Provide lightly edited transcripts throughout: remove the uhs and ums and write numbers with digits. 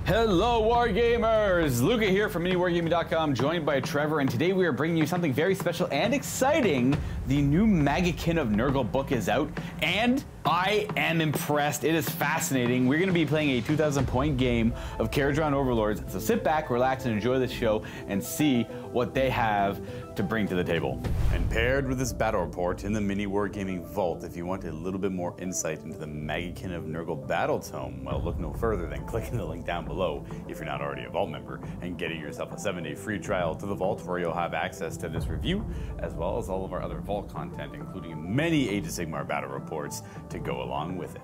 Hello Wargamers! Luca here from MiniWarGaming.com, joined by Trevor, and today we are bringing you something very special and exciting. The new Maggotkin of Nurgle book is out, and I am impressed. It is fascinating. We're going to be playing a 2,000-point game of Kharadron Overlords, so sit back, relax, and enjoy the show and see what they have to bring to the table. And paired with this battle report in the MiniWarGaming Vault, if you want a little bit more insight into the Maggotkin of Nurgle Battletome, well, look no further than clicking the link down below if you're not already a Vault member and getting yourself a 7-day free trial to the Vault, where you'll have access to this review as well as all of our other Vault content, including many Age of Sigmar battle reports to go along with it.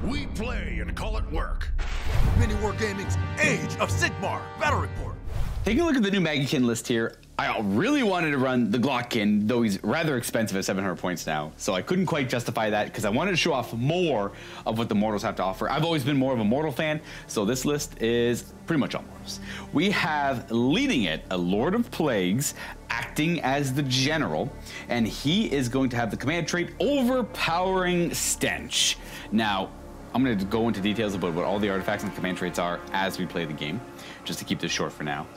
We play and call it work. MiniWarGaming's Age of Sigmar Battle Report. Taking a look at the new Maggotkin list here, I really wanted to run the Maggotkin, though he's rather expensive at 700 points now, so I couldn't quite justify that because I wanted to show off more of what the Mortals have to offer. I've always been more of a Mortal fan, so this list is pretty much all Mortals. We have leading it a Lord of Plagues, acting as the general, and he is going to have the command trait Overpowering Stench. Now, I'm going to go into details about what all the artifacts and command traits are as we play the game, just to keep this short for now.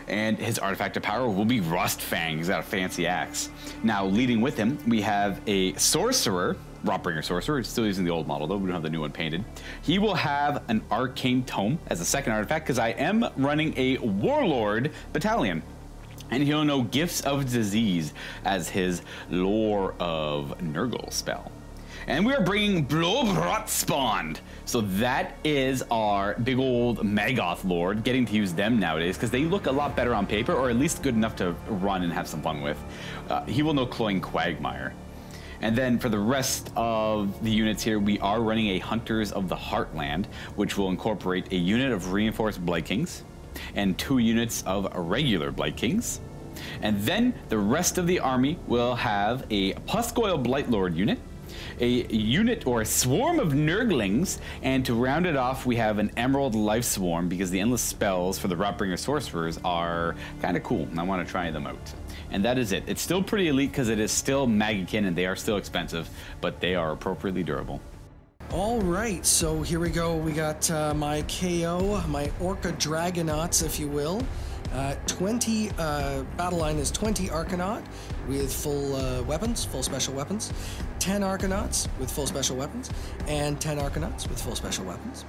And his artifact of power will be Rust Fang. He's got a fancy axe. Now, leading with him, we have a sorcerer, Rotbringer sorcerer. He's still using the old model, though. We don't have the new one painted. He will have an arcane tome as a second artifact, because I am running a warlord battalion. And he'll know Gifts of Disease as his Lore of Nurgle spell. And we are bringing Blobrotspawn. So that is our big old Maggoth Lord, getting to use them nowadays because they look a lot better on paper, or at least good enough to run and have some fun with. He will know Cloying Quagmire. And then for the rest of the units here, we are running a Hunters of the Heartland, which will incorporate a unit of Reinforced Blight Kings and 2 units of regular Blight Kings. And then the rest of the army will have a Puscoil Blight Lord unit, a unit or a swarm of Nurglings, and to round it off, we have an Emerald Life Swarm, because the endless spells for the Rotbringer sorcerers are kind of cool, and I want to try them out. And that is it. It's still pretty elite because it is still Maggotkin, and they are still expensive, but they are appropriately durable. All right, so here we go. We got my KO, my Orca Dragonauts, if you will. 20 battle line is 20 Arcanaut with full weapons, full special weapons, 10 Arcanauts with full special weapons, and 10 Arcanauts with full special weapons.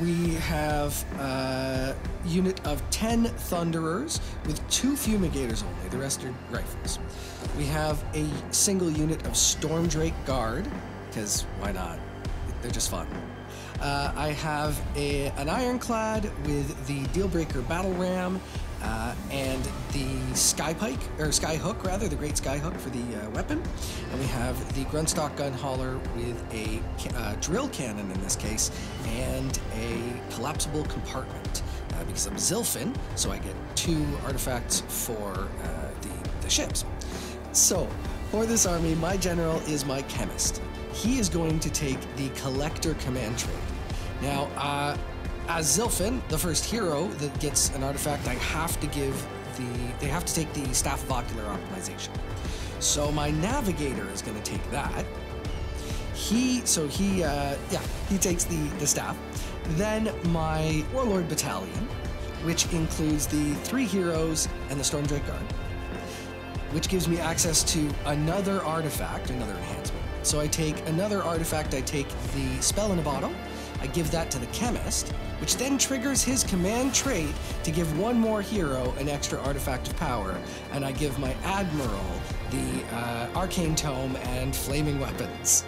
We have a unit of 10 Thunderers with 2 Fumigators only, the rest are rifles. We have a single unit of Stormdrake Guard, because why not? They're just fun. I have an Ironclad with the Dealbreaker Battle Ram, and the Skypike, or Skyhook rather, the Great Skyhook for the weapon. And we have the Grunstock Gun Hauler with a drill cannon in this case, and a collapsible compartment. Because I'm Zilfin, so I get 2 artifacts for the ships. So, for this army, my general is my Chemist. He is going to take the Collector command trait. Now, as Zilfin, the first hero that gets an artifact, they have to take the Staff of Ocular Optimization. So my Navigator is going to take that. He takes the staff. Then my Warlord Battalion, which includes the 3 heroes and the Stormdrake Guard, which gives me access to another artifact, another enhancement. So I take another artifact, I take the Spell in a Bottle, I give that to the Chemist, which then triggers his command trait to give 1 more hero an extra artifact of power, and I give my Admiral the Arcane Tome and Flaming Weapons.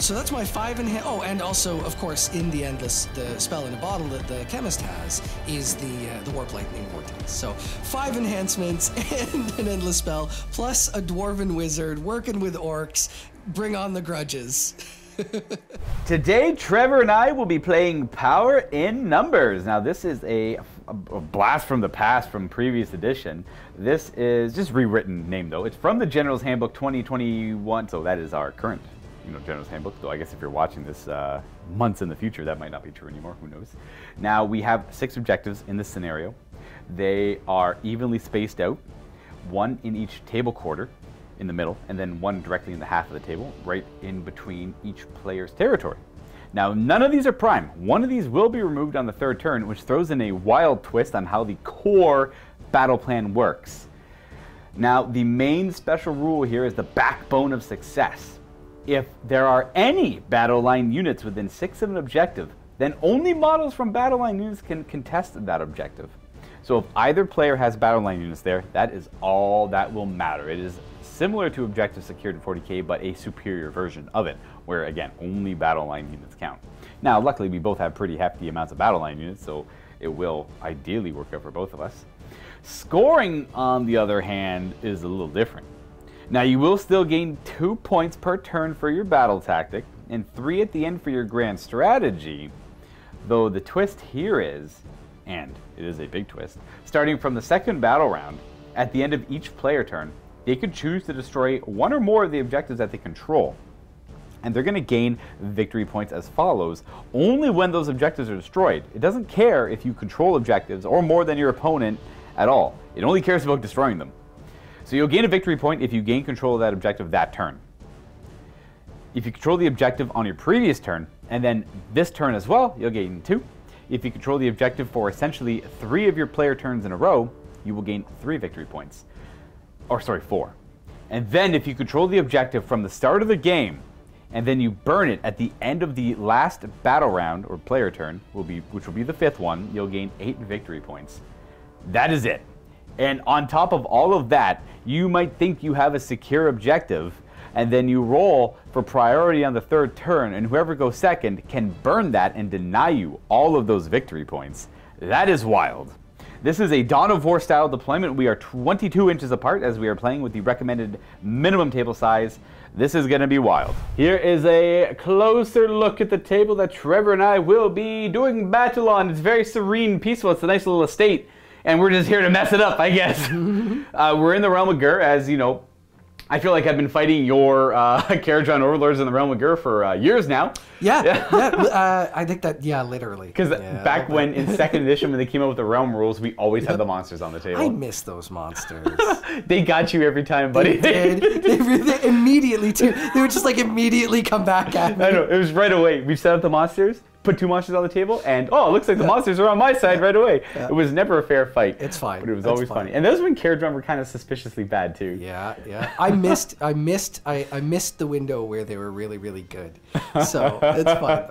So that's my 5 oh, and also, of course, in the Spell in a Bottle that the Chemist has is the Warp Lightning Vortex. So 5 enhancements and an endless spell, plus a Dwarven Wizard working with orcs. Bring on the grudges. Today, Trevor and I will be playing Power in Numbers. Now, this is a blast from the past from previous edition. This is just rewritten name, though. It's from the General's Handbook 2021, so that is our current General's Handbook. Though I guess if you're watching this months in the future, that might not be true anymore. Who knows? Now, we have 6 objectives in this scenario. They are evenly spaced out, 1 in each table quarter. in the middle, and then one directly in the half of the table, right in between each player's territory. Now, none of these are prime. One of these will be removed on the 3rd turn, which throws in a wild twist on how the core battle plan works. Now, the main special rule here is the backbone of success. If there are any battle line units within 6 of an objective, then only models from battle line units can contest that objective. So if either player has battle line units there, that is all that will matter. It is similar to objectives secured in 40k, but a superior version of it, where again, only battle line units count. Now, luckily we both have pretty hefty amounts of battle line units, so it will ideally work out for both of us. Scoring, on the other hand, is a little different. Now, you will still gain 2 points per turn for your battle tactic, and 3 at the end for your grand strategy, though the twist here is, and it is a big twist, starting from the 2nd battle round, at the end of each player turn, they could choose to destroy 1 or more of the objectives that they control. And they're going to gain victory points as follows, only when those objectives are destroyed. It doesn't care if you control objectives or more than your opponent at all. It only cares about destroying them. So you'll gain a victory point if you gain control of that objective that turn. If you control the objective on your previous turn, and then this turn as well, you'll gain 2. If you control the objective for essentially 3 of your player turns in a row, you will gain 3 victory points. Or sorry, 4. And then if you control the objective from the start of the game, and then you burn it at the end of the last battle round, or player turn, which will be the 5th one, you'll gain 8 victory points. That is it. And on top of all of that, you might think you have a secure objective, and then you roll for priority on the 3rd turn, and whoever goes second can burn that and deny you all of those victory points. That is wild. This is a Dawn of War style deployment. We are 22 inches apart as we are playing with the recommended minimum table size. This is going to be wild. Here is a closer look at the table that Trevor and I will be doing battle on. It's very serene, peaceful. It's a nice little estate, and we're just here to mess it up, I guess. We're in the realm of Gur, as you know. I feel like I've been fighting your Kharadron Overlords in the realm of Gur for years now. Yeah. I think that, literally. Because back when, in 2nd edition, when they came out with the realm rules, we always had the monsters on the table. I miss those monsters. They got you every time, buddy. They did. They immediately, too. They would just, like, immediately come back at me. I know. It was right away. We set up the monsters, put 2 monsters on the table, and, oh, it looks like the monsters are on my side right away. Yeah. It was never a fair fight. It's fine. But it was always funny. And those when Kharadron were kind of suspiciously bad, too. Yeah. I missed the window where they were really, really good. So it's fine.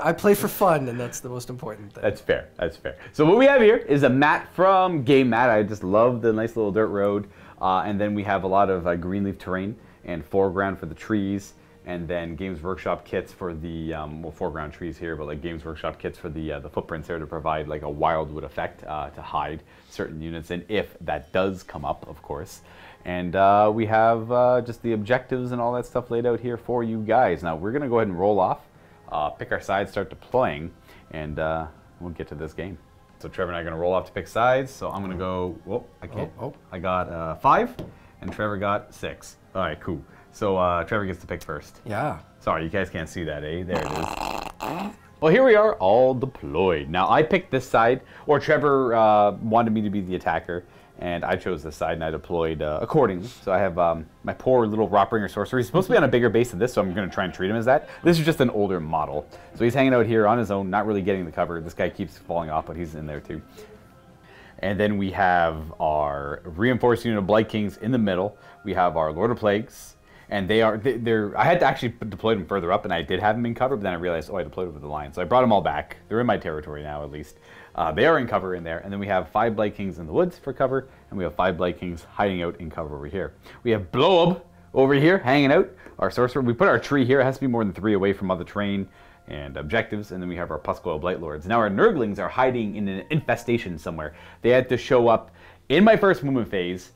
I play for fun, and that's the most important thing. That's fair. That's fair. So what we have here is a mat from Game Mat. I just love the nice little dirt road. And then we have a lot of green leaf terrain and foreground for the trees. And then Games Workshop kits for the, foreground trees here, but like Games Workshop kits for the footprints there to provide like a wildwood effect to hide certain units, and if that does come up, of course. And we have just the objectives and all that stuff laid out here for you guys. Now we're going to go ahead and roll off, pick our sides, start deploying, and we'll get to this game. So Trevor and I are going to roll off to pick sides, so I'm going to go, whoa, I can't. I got 5, and Trevor got 6. All right, cool. So Trevor gets to pick first. Yeah. Sorry, you guys can't see that, eh? There it is. Well, here we are, all deployed. Now, I picked this side, or Trevor wanted me to be the attacker, and I chose this side, and I deployed accordingly. So I have my poor little Rotbringer Sorcerer. He's supposed to be on a bigger base than this, so I'm going to try and treat him as that. This is just an older model. So he's hanging out here on his own, not really getting the cover. This guy keeps falling off, but he's in there too. And then we have our reinforced unit of Blight Kings in the middle. We have our Lord of Plagues. And they're I had to actually deploy them further up, and I did have them in cover, but then I realized, oh, I deployed them with the line. So I brought them all back. They're in my territory now, at least. They are in cover in there. And then we have 5 Blight Kings in the woods for cover, and we have 5 Blight Kings hiding out in cover over here. We have Blow-Up over here, hanging out, our sorcerer. We put our tree here. It has to be more than 3 away from other terrain and objectives. And then we have our Puscoil Blight Lords. Now our Nurglings are hiding in an infestation somewhere. They had to show up in my first movement phase,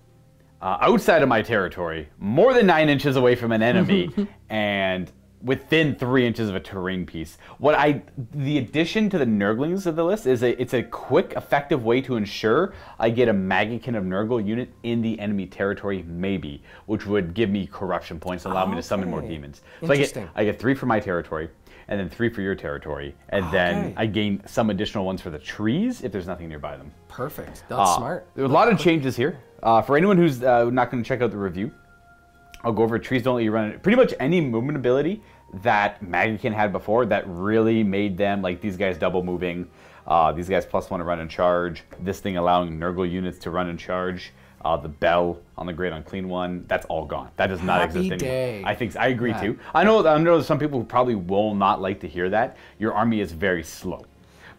outside of my territory, more than 9 inches away from an enemy, and within 3 inches of a terrain piece. The addition to the Nurglings of the list is it's a quick, effective way to ensure I get a Maggotkin of Nurgle unit in the enemy territory, maybe, which would give me corruption points and allow me to summon more demons. So I get 3 for my territory, and then 3 for your territory, and then I gain some additional ones for the trees if there's nothing nearby them. Perfect. That's smart. There's a lot of changes here. For anyone who's not going to check out the review, I'll go over trees don't let you run it. Pretty much any movement ability that Maggotkin had before that really made them, like these guys double moving, these guys +1 to run and charge, this thing allowing Nurgle units to run and charge, the bell on the Great Unclean One, that's all gone. That does not exist anymore. I agree too. I know there's some people who probably will not like to hear that. Your army is very slow,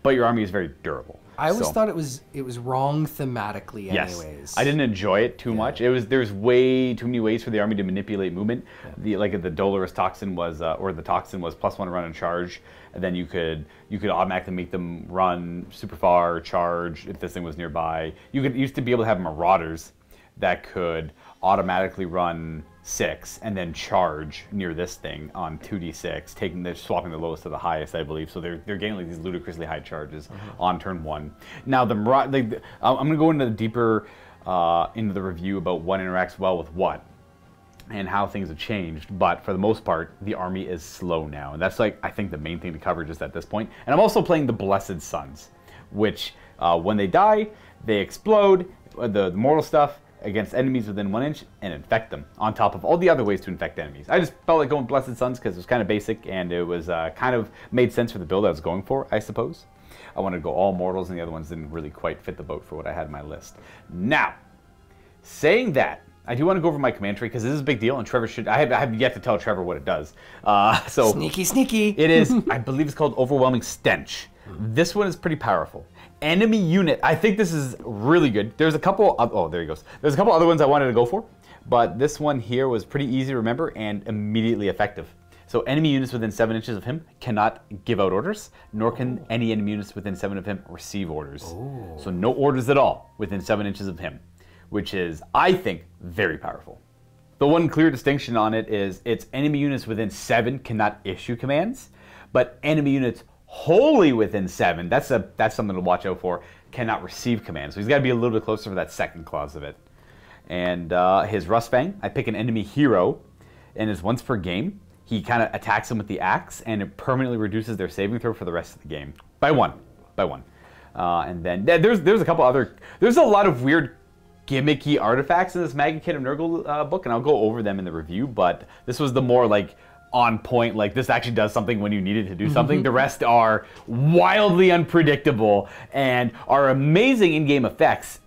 but your army is very durable. I always thought it was wrong thematically anyways. Yes. I didn't enjoy it too much. There's way too many ways for the army to manipulate movement. The Dolorous Toxin was or the Toxin was +1 to run and charge, and then you could automatically make them run super far, charge if this thing was nearby. You used to be able to have Marauders that could automatically run 6 and then charge near this thing on 2d6, they're swapping the lowest to the highest, I believe. So they're getting like these ludicrously high charges on turn 1. Now I'm gonna go into deeper into the review about what interacts well with what and how things have changed. But for the most part, the army is slow now, and that's like I think the main thing to cover just at this point. And I'm also playing the Blessed Sons, which when they die, they explode the mortal stuff against enemies within 1 inch and infect them, on top of all the other ways to infect enemies. I just felt like going Blessed Sons because it was kind of basic and it was kind of made sense for the build I was going for, I suppose. I wanted to go all mortals and the other ones didn't really quite fit the boat for what I had in my list. Now, saying that, I do want to go over my command tree because this is a big deal and Trevor should, I have yet to tell Trevor what it does. So Sneaky. It is, I believe it's called Overwhelming Stench. This one is pretty powerful. Enemy unit, I think this is really good. There's a couple, oh, there he goes. There's a couple other ones I wanted to go for, but this one here was pretty easy to remember and immediately effective. So enemy units within 7 inches of him cannot give out orders, nor can any enemy units within 7 of him receive orders. So no orders at all within 7 inches of him, which is, I think, very powerful. The one clear distinction on it is it's enemy units within 7 cannot issue commands, but enemy units wholly within 7, that's something to watch out for, cannot receive commands. So he's got to be a little bit closer for that second clause of it. And his Rustfang, I pick an enemy hero, and it's once per game. He kind of attacks them with the axe, and it permanently reduces their saving throw for the rest of the game. By one. And then there's a couple other, there's a lot of weird gimmicky artifacts in this Maggotkin of Nurgle book, and I'll go over them in the review, but this was the more like on point, like this actually does something when you need it to do something. The rest are wildly unpredictable and are amazing in-game effects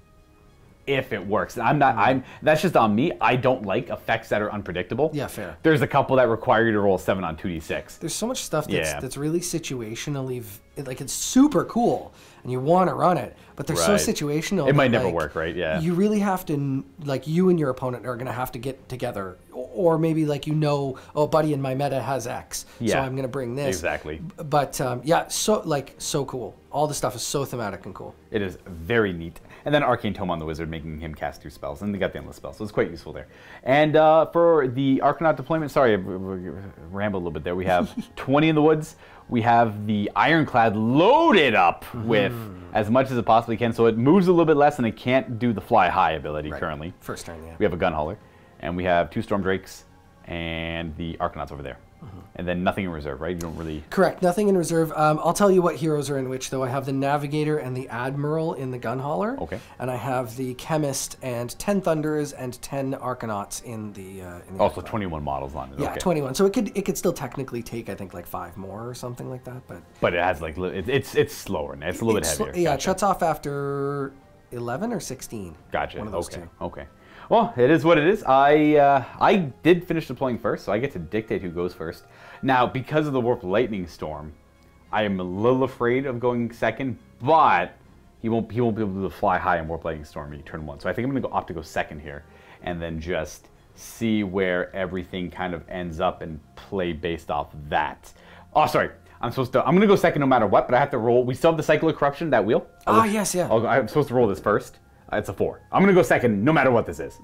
if it works. That's just on me. I don't like effects that are unpredictable. Yeah, fair. There's a couple that require you to roll 7 on 2d6. There's so much stuff that's really situationally, like it's super cool and you want to run it, but they're so situational. It might never work, right? Yeah. You really have to, like, you and your opponent are going to have to get together, or maybe like, oh, buddy in my meta has X, so I'm going to bring this. Exactly. But yeah, so cool. All the stuff is so thematic and cool. It is very neat. And then Arcane Tome on the Wizard, making him cast 2 spells. And they got the Endless Spells, so it's quite useful there. And for the Arcanaut deployment, sorry, I rambled a little bit there. We have 20 in the woods. We have the Ironclad loaded up with as much as it possibly can. So it moves a little bit less, and it can't do the fly high ability currently. First turn, yeah. We have a Gun Hauler, and we have 2 Storm Drakes, and the Arcanauts over there. And then nothing in reserve, right? You don't really... Correct, nothing in reserve. I'll tell you what heroes are in which, though. I have the Navigator and the Admiral in the Gun Hauler. Okay. And I have the Chemist and 10 Thunders and 10 Arcanauts in the also 21 models on it. Yeah, 21. So it could still technically take, I think, like 5 more or something like that. But it has, like, it's slower. It's a little bit heavier. Yeah, it shuts off after 11 or 16. Gotcha. One of those two. Okay. Well, it is what it is. I did finish deploying first, so I get to dictate who goes first. Now, because of the Warp Lightning Storm, I am a little afraid of going second, but he won't be able to fly high in Warp Lightning Storm in turn 1. So I think I'm going to opt to go second here, and then just see where everything kind of ends up and play based off of that. Oh, sorry. I'm going to go second no matter what, but I have to roll. We still have the Cycle of Corruption, that wheel. Yes, yeah. I'm supposed to roll this first. It's a 4. I'm going to go second no matter what this is.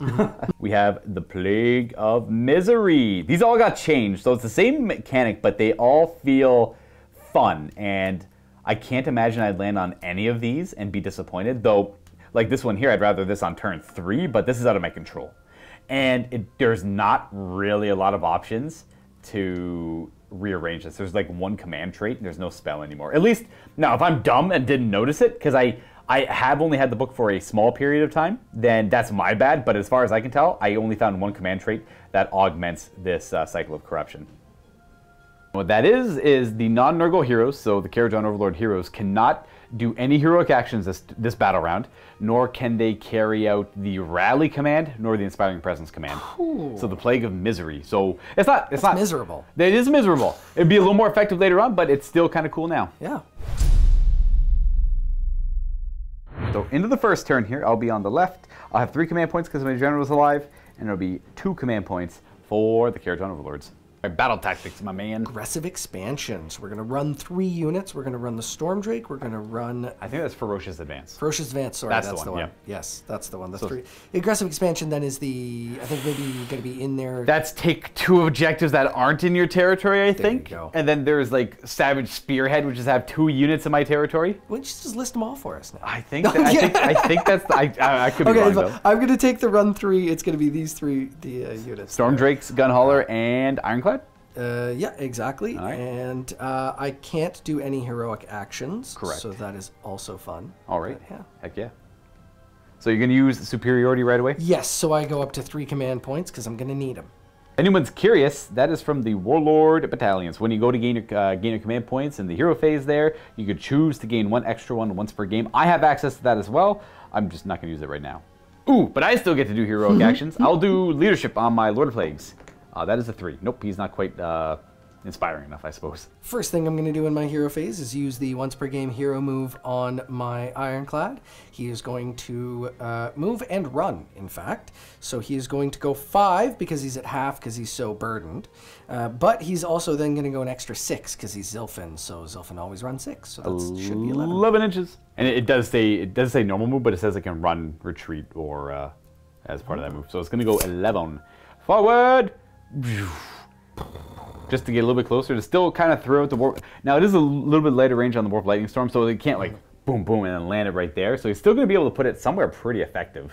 We have the Plague of Misery. These all got changed, so it's the same mechanic, but they all feel fun. And I can't imagine I'd land on any of these and be disappointed. Though, like this one here, I'd rather this on turn 3, but this is out of my control. And there's not really a lot of options to rearrange this. There's like one command trait, and there's no spell anymore. At least, now, if I'm dumb and didn't notice it, because I have only had the book for a small period of time, then that's my bad. But as far as I can tell, I only found one command trait that augments this Cycle of Corruption. What that is the non-Nurgle heroes, so the Kharadron Overlord heroes, cannot do any heroic actions this battle round, nor can they carry out the rally command, nor the inspiring presence command. Ooh. So the plague of misery. So it's not miserable. It is miserable. It'd be a little more effective later on, but it's still kind of cool now. Yeah. So into the first turn here, I'll be on the left. I'll have 3 command points because my general's alive, and it'll be 2 command points for the Kharadron Overlords. Battle tactics, my man. Aggressive expansions. We're going to run 3 units. We're going to run the Storm Drake. We're going to run... I think that's Ferocious Advance. Ferocious Advance, sorry. That's the one. Yeah. Yes, that's the one. That's 3. Aggressive expansion then is the... I think maybe going to be in there... That's take 2 objectives that aren't in your territory, I think. There you go. And then there's like Savage Spearhead, which is have 2 units in my territory. Why don't you just list them all for us now? I think I think that's... I could be wrong, though. I'm going to take the run 3. It's going to be these 3 units. Storm Drakes, Gunhauler, and Ironclad? Yeah, exactly. Right. And I can't do any heroic actions. Correct. So that is also fun. All right. But, yeah. Heck yeah. So you're going to use superiority right away? Yes, so I go up to 3 command points because I'm going to need them. Anyone's curious, that is from the Warlord Battalions. When you go to gain your command points in the hero phase there, you could choose to gain 1 extra one once per game. I have access to that as well. I'm just not going to use it right now. Ooh, but I still get to do heroic actions. I'll do leadership on my Lord of Plagues. That is a 3. Nope, he's not quite inspiring enough, I suppose. First thing I'm going to do in my hero phase is use the once per game hero move on my Ironclad. He is going to move and run, in fact. So he is going to go 5 because he's at half because he's so burdened. But he's also then going to go an extra 6 because he's Zilfin. So Zilfin always runs 6. So that should be 11. 11 inches. And it does say normal move, but it says it can run, retreat, or as part of that move. So it's going to go 11. Forward! Just to get a little bit closer to still kind of throw out the warp. Now it is a little bit lighter range on the warp lightning storm, so it can't like boom boom and then land it right there. So he's still going to be able to put it somewhere pretty effective.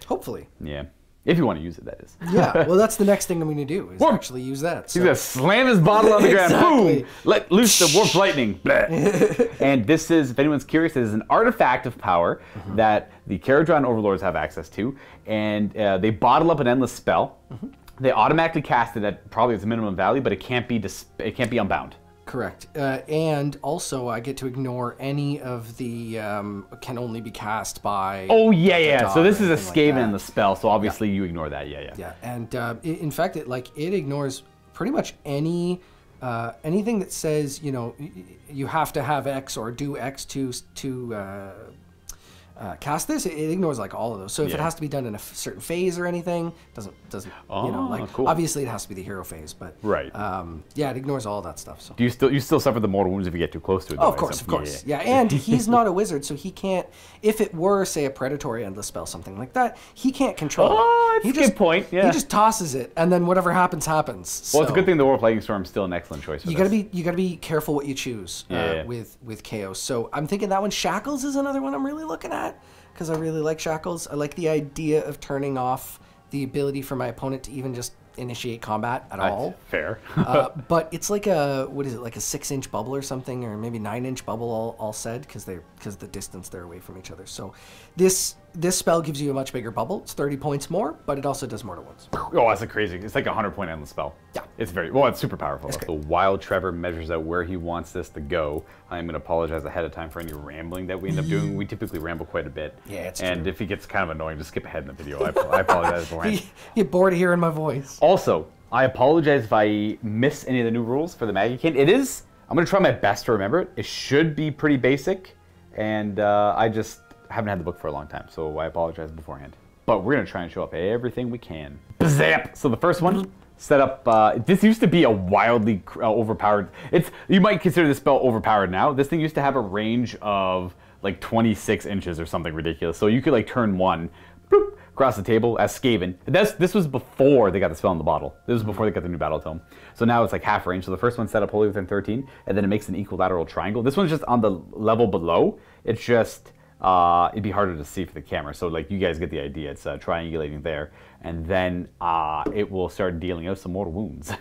Hopefully. Yeah, if you want to use it, that is. Yeah. Well, that's the next thing I'm going to do is actually use that. So. He's going to slam his bottle on the ground. Exactly. Boom! Let loose the warp lightning. And this is, if anyone's curious, this is an artifact of power that the Kharadron Overlords have access to, and they bottle up an endless spell. They automatically cast it at probably its minimum value, but it can't be unbound. Correct. And also, I get to ignore any of the can only be cast by. Oh yeah. So this is a Skaven like in the spell, so obviously you ignore that. Yeah. Yeah, and in fact, it ignores pretty much any anything that says you have to have X or do X to cast this. It ignores like all of those. So if it has to be done in a certain phase or anything, doesn't cool. Obviously it has to be the hero phase, but right. Yeah, it ignores all that stuff. So do you still suffer the mortal wounds if you get too close to it? Oh, of course. Yeah, and he's not a wizard, so he can't. If it were, say, a predatory endless spell, something like that, he can't control it. That's a good point. Yeah, he just tosses it, and then whatever happens. Well, it's a good thing the Warp Lightning Storm is still an excellent choice. For you gotta be careful what you choose with Chaos. So I'm thinking that one. Shackles is another one I'm really looking at because I really like Shackles. I like the idea of turning off the ability for my opponent to even just initiate combat at all. Fair. But it's like a, what is it, like a 6-inch bubble or something, or maybe 9-inch bubble all said, because the distance they're away from each other. So this spell gives you a much bigger bubble. It's 30 points more, but it also does mortal wounds. Oh, that's crazy. It's like a 100-point endless spell. Yeah. It's it's super powerful. So while Trevor measures out where he wants this to go, I'm going to apologize ahead of time for any rambling that we end up doing. We typically ramble quite a bit. Yeah, it's And true. if he gets kind of annoying, just skip ahead in the video. I apologize beforehand. You get bored of hearing my voice. Also, I apologize if I miss any of the new rules for the Maggotkin. I'm going to try my best to remember it. It should be pretty basic, and I just haven't had the book for a long time, so I apologize beforehand. But we're going to try and show up everything we can. Zap! So the first one, set up, this used to be a wildly overpowered, you might consider this spell overpowered now. This thing used to have a range of like 26 inches or something ridiculous. So you could like turn one, boop, across the table as Skaven. This was before they got the spell in the bottle. This was before they got the new Battletome. So now it's like half range. So the first one's set up wholly within 13, and then it makes an equilateral triangle. This one's just on the level below. It's just, it'd be harder to see for the camera. So like you guys get the idea. It's triangulating there. And then it will start dealing out some mortal wounds.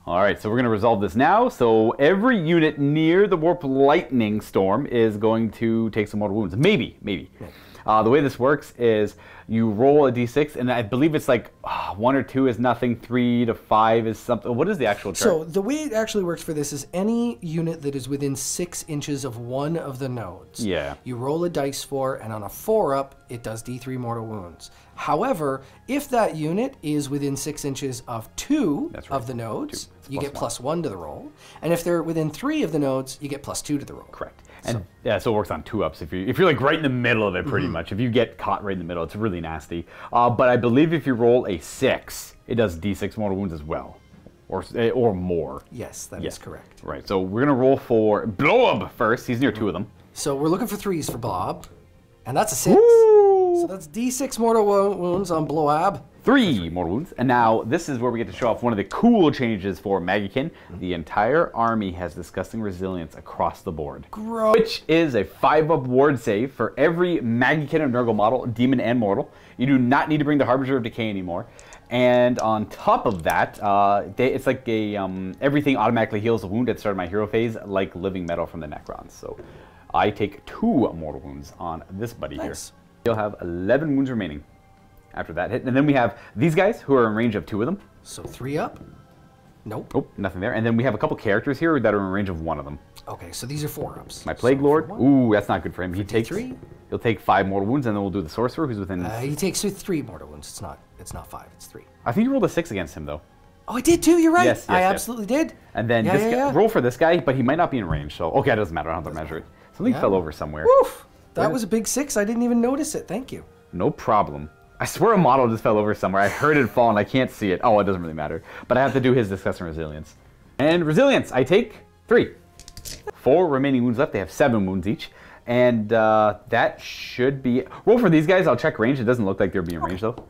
All right, so we're going to resolve this now. So every unit near the Warp Lightning Storm is going to take some mortal wounds. Maybe. The way this works is you roll a d6, and I believe it's like 1 or 2 is nothing, 3 to 5 is something. What is the actual chart? So the way it actually works for this is any unit that is within 6 inches of one of the nodes. Yeah. You roll a dice for, and on a 4-up, it does d3 mortal wounds. However, if that unit is within 6 inches of 2 of the nodes, you get +1 to the roll. And if they're within 3 of the nodes, you get +2 to the roll. Correct. And yeah, so it works on 2-ups if you're like right in the middle of it, pretty much. If you get caught right in the middle, it's really nasty. But I believe if you roll a 6, it does d6 mortal wounds as well, or more. Yes, that is correct. Right. So we're gonna roll for Blob first. He's near 2 of them. So we're looking for 3s for Blob, and that's a 6. Woo! So that's d6 mortal wounds on Bloab. 3 mortal wounds. And now this is where we get to show off one of the cool changes for Maggotkin. The entire army has disgusting resilience across the board. Gross. Which is a 5-up ward save for every Maggotkin or Nurgle model, demon and mortal. You do not need to bring the Harbinger of Decay anymore. And on top of that, it's like a everything automatically heals a wound at the start of my hero phase, like Living Metal from the Necrons. So I take 2 mortal wounds on this buddy here. You'll have 11 wounds remaining after that hit. And then we have these guys who are in range of 2 of them. So 3 up? Nope. Nope, nothing there. And then we have a couple characters here that are in range of 1 of them. Okay, so these are 4-ups. My Plague Lord. Ooh, that's not good for him. He'll take 5 mortal wounds, and then we'll do the Sorcerer, who's within... he takes 3 mortal wounds. It's not 5, it's 3. I think you rolled a 6 against him, though. Oh, I did too, you're right. Yes, I absolutely did. And then this guy, roll for this guy, but he might not be in range, so... Okay, it doesn't matter. I don't have to measure it. Something fell over somewhere. Woof! That was a big 6. I didn't even notice it. Thank you. No problem. I swear a model just fell over somewhere. I heard it fall and I can't see it. Oh, it doesn't really matter. But I have to do his disgusting resilience. And resilience, I take 3. 4 remaining wounds left. They have 7 wounds each. And that should be... Roll for these guys. I'll check range. It doesn't look like they're being ranged, though.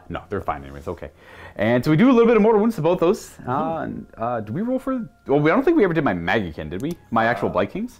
No, they're fine anyways. Okay. And so we do a little bit of mortal wounds to both those. Do we roll for... Well, I don't think we ever did my Maggotkin, did we? My actual Blight Kings?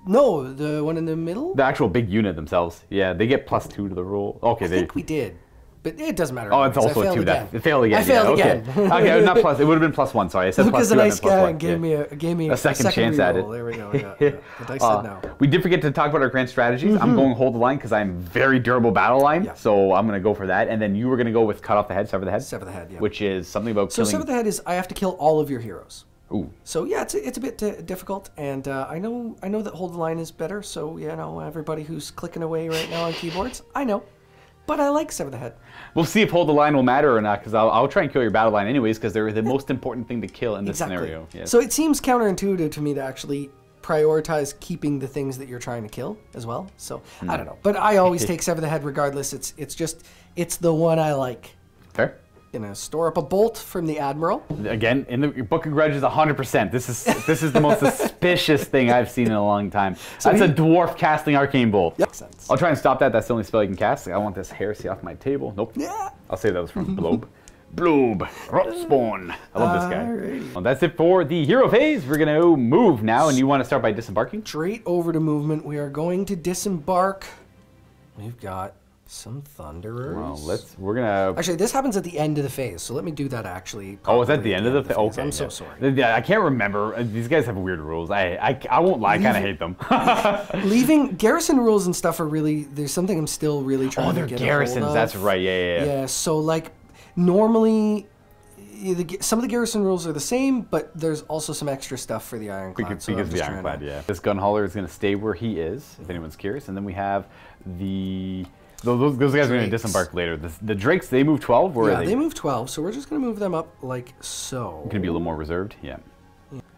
No, the one in the middle? The actual big unit themselves. Yeah, they get +2 to the roll. Okay, I think we did. But it doesn't matter. Oh, it's also a 2. It failed again. I failed again. Okay, not plus. It would have been +1. Sorry, I said Lucas +2 and I and then +1. gave me a second chance at it. There we go. Yeah. The dice said no. We did forget to talk about our grand strategies. I'm going hold the line because I'm very durable battle line. Yeah. So I'm going to go for that. And then you were going to go with cut off the head, sever the head. Sever the head. Yeah. Which is something about killing. So sever the head is I have to kill all of your heroes. Ooh. So yeah, it's a bit difficult, and I know that hold the line is better. So you know, everybody who's clicking away right now on keyboards, I know, but I like sever the head. We'll see if hold the line will matter or not, because I'll try and kill your battle line anyways, because they're the most important thing to kill in this scenario. Yes. So it seems counterintuitive to me to actually prioritize keeping the things that you're trying to kill as well. So I don't know, but I always take sever the head regardless. It's the one I like. Fair. Gonna store up a bolt from the Admiral. Again, in the Book of Grudges, 100%. This is the most suspicious thing I've seen in a long time. So that's a dwarf casting Arcane Bolt. Yep. Makes sense. I'll try and stop that. That's the only spell you can cast. I want this heresy off my table. Nope. Yeah. I'll say that was from Blob. Blob. Spawn. I love this guy. Alrighty. Well, that's it for the hero phase. We're going to move now, and you want to start by disembarking? Straight over to movement. We are going to disembark. We've got some Thunderers. Well, we're gonna... Actually, this happens at the end of the phase, so let me do that actually. Oh, is that the end of the phase? Okay. I'm so sorry. Yeah, I can't remember. These guys have weird rules. I won't lie, I kind of hate them. Leaving garrison rules and stuff are really, there's something I'm still really trying to get garrisons, a hold of. that's right, yeah. Yeah, so like, normally, some of the garrison rules are the same, but there's also some extra stuff for the Ironclad. Because of the Ironclad, yeah. This gun hauler is going to stay where he is, if anyone's curious. And then we have the... Those guys are going to disembark later. The Drakes, they move 12? Where are they? They move 12, so we're just going to move them up like so. Going to be a little more reserved? Yeah.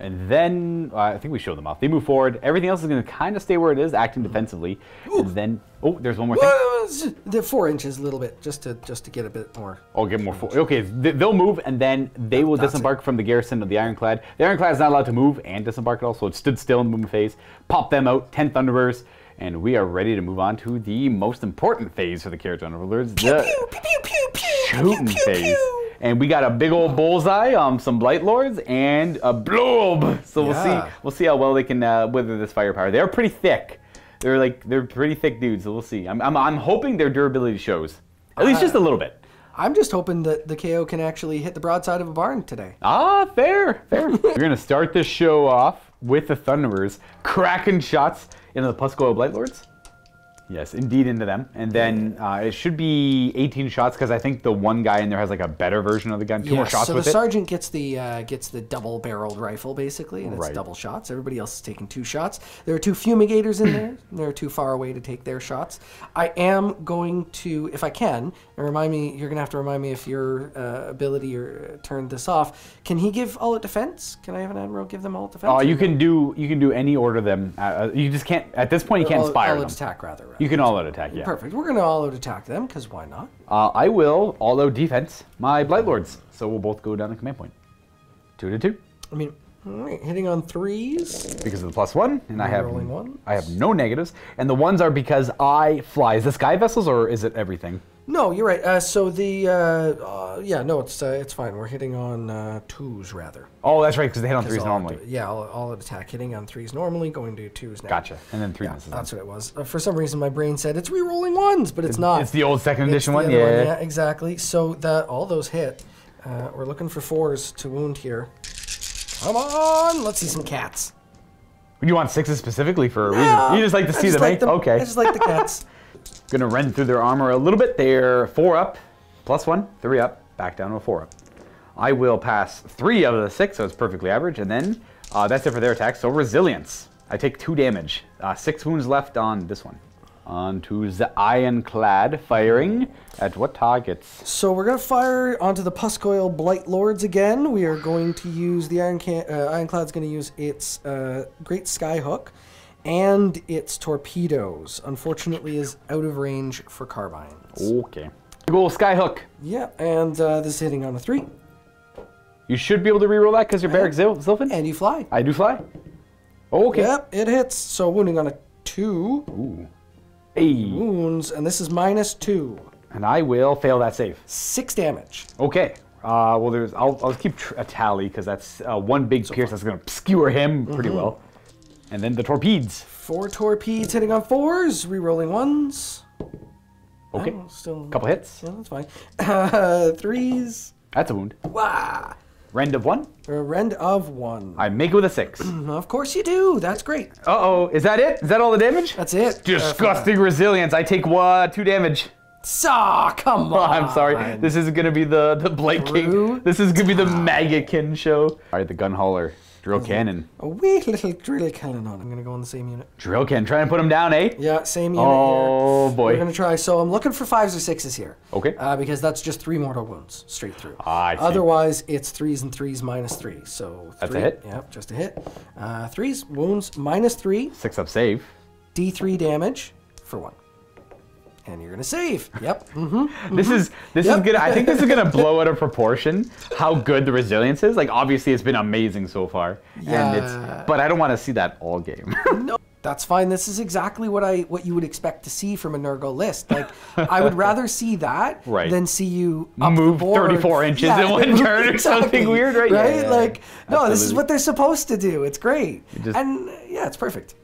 And then, I think we showed them off. They move forward. Everything else is going to kind of stay where it is, acting defensively. And then, oh, there's one more thing. They're 4 inches a little bit, just to get a bit more. Oh, get more. Okay, they'll move, and then they will disembark from the garrison of the Ironclad. The Ironclad is not allowed to move and disembark at all, so it stood still in the movement phase. Pop them out, 10 Thunderers. And we are ready to move on to the most important phase for the Kharadron Overlords, the shooting phase. And we got a big old bullseye, some Blight Lords, and a blob. So we'll see how well they can wither this firepower. They're pretty thick. They're pretty thick dudes. So we'll see. I'm hoping their durability shows, at least just a little bit. I'm just hoping that the KO can actually hit the broadside of a barn today. Ah, fair. We're gonna start this show off with the Thunderers cracking shots into the Puscoil Blight Lords. Yes, indeed into them. And then it should be 18 shots because I think the one guy in there has like a better version of the gun. Two more shots so with the it. sergeant gets the double-barreled rifle basically, and it's Right. double shots. Everybody else is taking 2 shots. There are 2 fumigators in there. They're too far away to take their shots. I am going to, if I can, and remind me. You're gonna have to remind me if your ability or turned this off. Can he give all at defense? Can I have an admiral give them all at defense? You can do any order of them. You just can't at this point. You can't inspire all them. out attack rather. You can all out attack. Yeah. Perfect. We're gonna all out attack them because why not? I will all out defense my Blight Lords. So we'll both go down to command point. 2 to 2. I mean, all right, hitting on 3s. Because of the +1, and I have Rolling ones. no negatives, and the 1s are because I fly. Is this sky vessels or is it everything? No, you're right. So the yeah, no, it's fine. We're hitting on 2s rather. Oh, that's right, because they hit on 3s normally. Yeah, all at attack, hitting on 3s normally, going to 2s now. Gotcha, and then 3 Yeah, misses. that's what it was. For some reason, my brain said it's re-rolling 1s, but it's not. It's the old second It's edition the one, other yeah. Yeah, exactly. So all those hit. We're looking for 4s to wound here. Come on, let's see some cats. You want 6s specifically for a reason? You just like to see them, eh? Okay. I just like the cats. Gonna rend through their armor a little bit. They're 4 up, +1, 3 up, back down to a 4 up. I will pass 3 out of the 6, so it's perfectly average, and then that's it for their attack. So resilience. I take 2 damage. 6 wounds left on this one. On to the Ironclad, firing at what targets? So we're going to fire onto the Puscoil Blight Lords again. We are going to use the Ironclad's going to use its Great Skyhook and its torpedoes. Unfortunately, is out of range for carbines. Okay. Go Skyhook. Yeah, and this is hitting on a 3. You should be able to reroll that because you're Barrack Zilfin. And you fly. I do fly. Okay. Yep, it hits. So wounding on a 2. Ooh. Hey. Wounds, and this is -2. And I will fail that save. 6 damage. Okay. Well, I'll keep a tally because that's one big pierce that's going to skewer him pretty well. And then the torpedes. 4 torpedes hitting on 4s, re-rolling 1s. Okay. Oh, still. Couple hits. Yeah, that's fine. 3s. That's a wound. Wah! Rend of 1. A rend of 1. I make it with a 6. Of course you do. That's great. Uh-oh. Is that it? Is that all the damage? That's it. Disgusting resilience. I take 2 damage. Come on. Oh, I'm sorry. This is going to be the Blight King. This is going to be the Maggotkin show. All right, the gun hauler. Drill cannon. A wee little drill cannon on. I'm going to go on the same unit. Drill cannon. Trying to put him down, eh? Yeah, same unit Oh, here. boy. We're going to try. So I'm looking for 5s or 6s here. Okay. Because that's just 3 mortal wounds straight through. I see. Otherwise, it's 3s and 3s -3. So That's a hit? Yep, just a hit. 3s, wounds, -3. 6 up save. D3 damage for 1. And you're gonna save. Yep. This is gonna. I think this is gonna blow out of proportion how good the resilience is. Like obviously it's been amazing so far, Yeah. but I don't want to see that all game. No, that's fine. This is exactly what you would expect to see from a Nurgle list. Like I would rather see that Right. than see you up Move the board. 34 inches in one turn or something weird, right? Right? Yeah, like no, this is absolutely. what they're supposed to do. It's great, just- and yeah, it's perfect.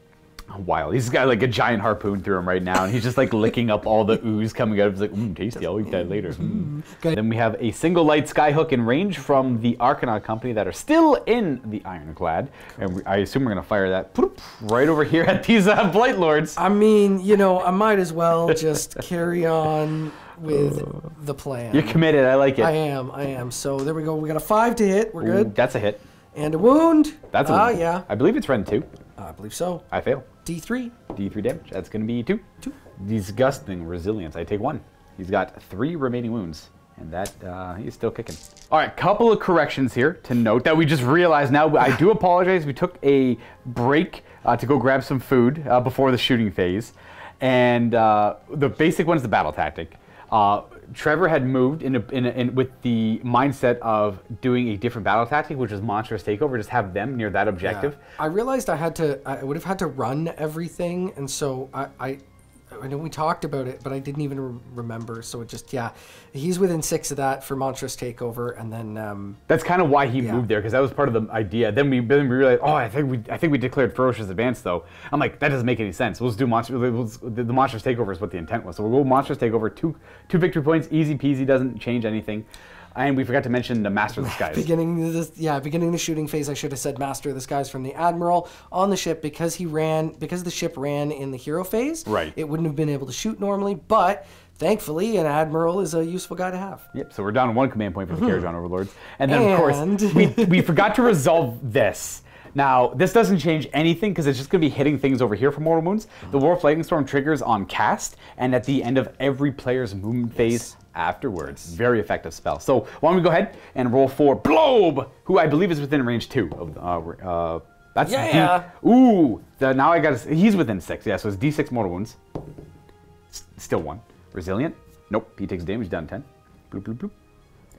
Wild. He's got like a giant harpoon through him right now, and he's just like licking up all the ooze coming out. He's like, tasty. I'll eat that later. Good. Then we have a single light skyhook in range from the Arcanaut company that are still in the Ironclad, and I assume we're gonna fire that right over here at these Blight Lords. I mean, I might as well just carry on with the plan. You're committed. I like it. I am. So there we go. We got a 5 to hit. We're Ooh, good. that's a hit. And a wound. That's a wound. Yeah. I believe it's Rend 2. I believe so. I fail. D3. D3 damage. That's going to be 2. 2. Disgusting resilience. I take 1. He's got 3 remaining wounds. And that, he's still kicking. All right, couple of corrections here to note that we just realized now. I do apologize. We took a break to go grab some food before the shooting phase. And the basic one is the battle tactic. Trevor had moved in with the mindset of doing a different battle tactic, which is monstrous takeover. Just have them near that objective. Yeah. I realized I would have had to run everything, and so I know we talked about it, but I didn't even remember. So it just, he's within 6 of that for monstrous takeover, and then that's kind of why he moved there, because that was part of the idea. Then we realized, I think we declared ferocious advance though. I'm like, that doesn't make any sense. We'll just do the monstrous takeover is what the intent was. So we'll go monstrous takeover, two victory points, easy peasy, doesn't change anything. And we forgot to mention the Master of the Skies. Beginning the shooting phase, I should have said Master of the Skies from the Admiral on the ship because the ship ran in the hero phase. Right. It wouldn't have been able to shoot normally, but thankfully an Admiral is a useful guy to have. Yep, so we're down 1 command point for the Kharadron Overlords. And then, of course, we forgot to resolve this. Now, this doesn't change anything because it's just going to be hitting things over here for Mortal Wounds. The Warp Lightning Storm triggers on cast and at the end of every player's movement phase afterwards. Very effective spell. So why don't we go ahead and roll for Blobe, who I believe is within range 2 of that's now I got he's within 6. Yeah, so it's D6 Mortal Wounds. Still 1. Resilient. Nope, he takes damage down 10. Bloop, bloop, bloop.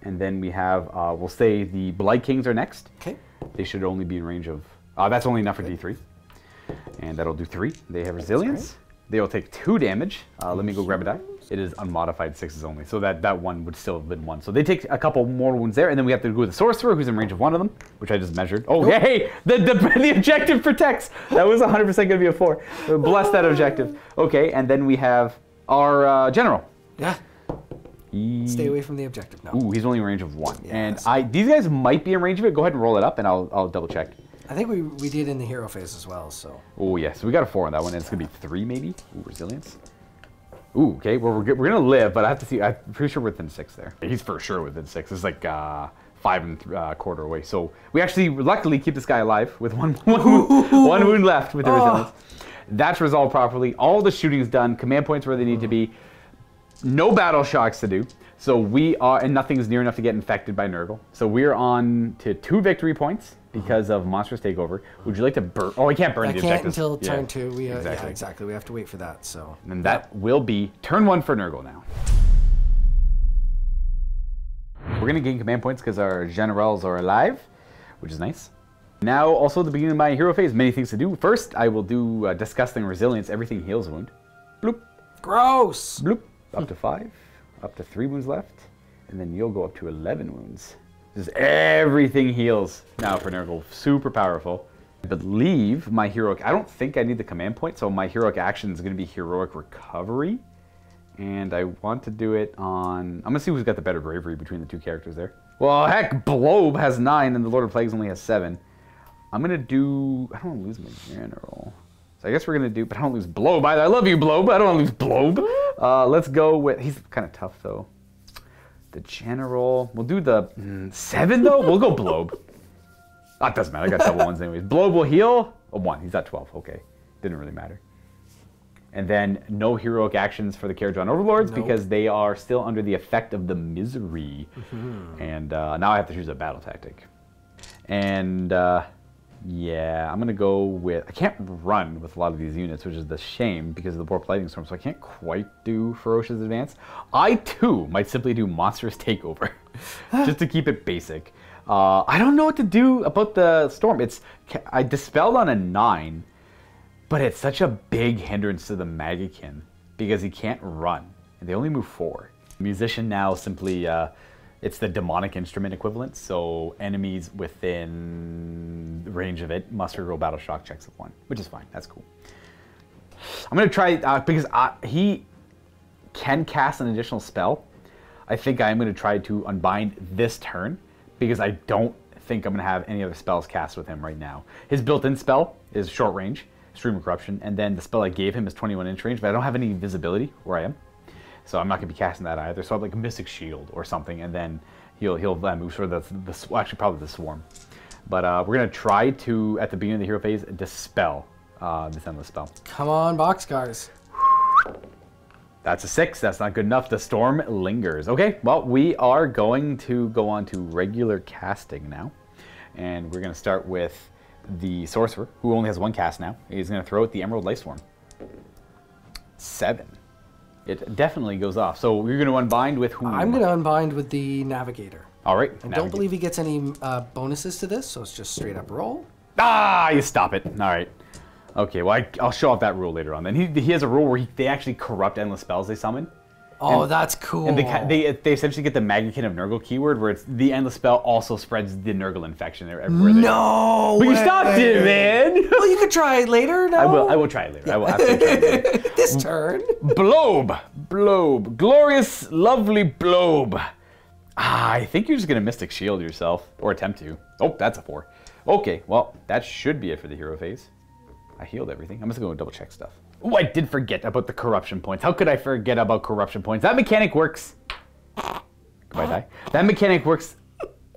And then we have we'll say the Blight Kings are next. Okay. They should only be in range of that's only enough for D3. And that'll do 3. They have resilience. They'll take 2 damage. Let me go grab a die. It is unmodified 6s only, so that one would still have been 1. So they take a couple mortal wounds there, and then we have to go with the Sorcerer, who's in range of 1 of them, which I just measured. Oh, hey! The objective protects! That was 100% going to be a 4. Bless that objective. Okay, and then we have our General. Yeah. Stay away from the objective now. Ooh, he's only in range of 1. Yes. And these guys might be in range of it. Go ahead and roll it up, and I'll double check. I think we did in the hero phase as well, so. Oh, yes. Yeah. So we got a 4 on that one, and it's going to be 3 maybe. Ooh, resilience. Ooh, okay. Well, we're going to live, but I have to see. I'm pretty sure we're within 6 there. He's for sure within 6. It's like 5 1/4 away. So we actually, luckily, keep this guy alive with one wound left with the resilience. That's resolved properly. All the shooting's done. Command points where they need to be. No battle shocks to do. So we are, and nothing's near enough to get infected by Nurgle. So we're on to 2 victory points because of Monstrous Takeover. Would you like to burn? Oh, we can't burn the objectives. Until turn 2. Exactly. We have to wait for that. So. And that will be turn 1 for Nurgle now. We're going to gain command points because our generals are alive, which is nice. Now, also at the beginning of my hero phase, many things to do. First, I will do Disgusting Resilience. Everything heals a wound. Bloop. Gross. Bloop. Up to 5. Up to 3 wounds left. And then you'll go up to 11 wounds. Just everything heals now for Nurgle. Super powerful. I believe my heroic... I don't think I need the command point, so my heroic action is going to be Heroic Recovery. And I want to do it on... I'm going to see who's got the better bravery between the 2 characters there. Well, heck, Blobe has 9 and the Lord of Plagues only has 7. I'm going to do... I don't want to lose my general. So I guess we're going to do... But I don't lose Blobe either. I love you, Blobe. I don't want to lose Blobe. Let's go with... He's kind of tough, though. The general... We'll do the 7, though? We'll go Blobe. It doesn't matter. I got double 1s anyways. Blobe will heal. A 1. He's at 12. Okay. Didn't really matter. And then no heroic actions for the Kharadron Overlords because they are still under the effect of the misery. And now I have to choose a battle tactic. And yeah, I'm going to go with... I can't run with a lot of these units, which is the shame because of the Warp Lightning Storm, so I can't quite do Ferocious Advance. I, too, might simply do Monstrous Takeover just to keep it basic. I don't know what to do about the Storm. I dispelled on a 9. But it's such a big hindrance to the Maggotkin because he can't run. And they only move 4. Musician now simply, it's the demonic instrument equivalent. So enemies within range of it must reroll battle shock checks of 1, which is fine. That's cool. I'm going to try, because he can cast an additional spell. I think I'm going to try to unbind this turn because I don't think I'm going to have any other spells cast with him right now. His built-in spell is short range. Stream of Corruption, and then the spell I gave him is 21-inch range, but I don't have any visibility where I am, so I'm not going to be casting that either. So I have like a Mystic Shield or something, and then he'll move sort of actually probably the Swarm. But we're going to try to, at the beginning of the hero phase, dispel this endless spell. Come on, boxcars. That's a 6. That's not good enough. The Storm lingers. Okay, well, we are going to go on to regular casting now, and we're going to start with the Sorcerer, who only has 1 cast now. He's going to throw out the Emerald Life Swarm. 7. It definitely goes off. So you're going to unbind with whom? I'm going to unbind with the Navigator. All right. I don't believe he gets any bonuses to this, so it's just straight up roll. Ah, you stop it. All right. Okay, well, I'll show off that rule later on. Then he has a rule where they actually corrupt endless spells they summon. Oh, that's cool. And they essentially get the Maggotkin of Nurgle keyword, where it's the endless spell also spreads the Nurgle infection everywhere. No But way. you stopped it, man! Well, you could try it later, no? I will try it later. Yeah. I will absolutely try it later. This turn. Blobe. Glorious, lovely Blobe. I think you're just going to Mystic Shield yourself, or attempt to. Oh, that's a 4. Okay, well, that should be it for the hero phase. I healed everything. I'm just going to double check stuff. Oh, I did forget about the corruption points. How could I forget about corruption points? That mechanic works. Goodbye, die. That mechanic works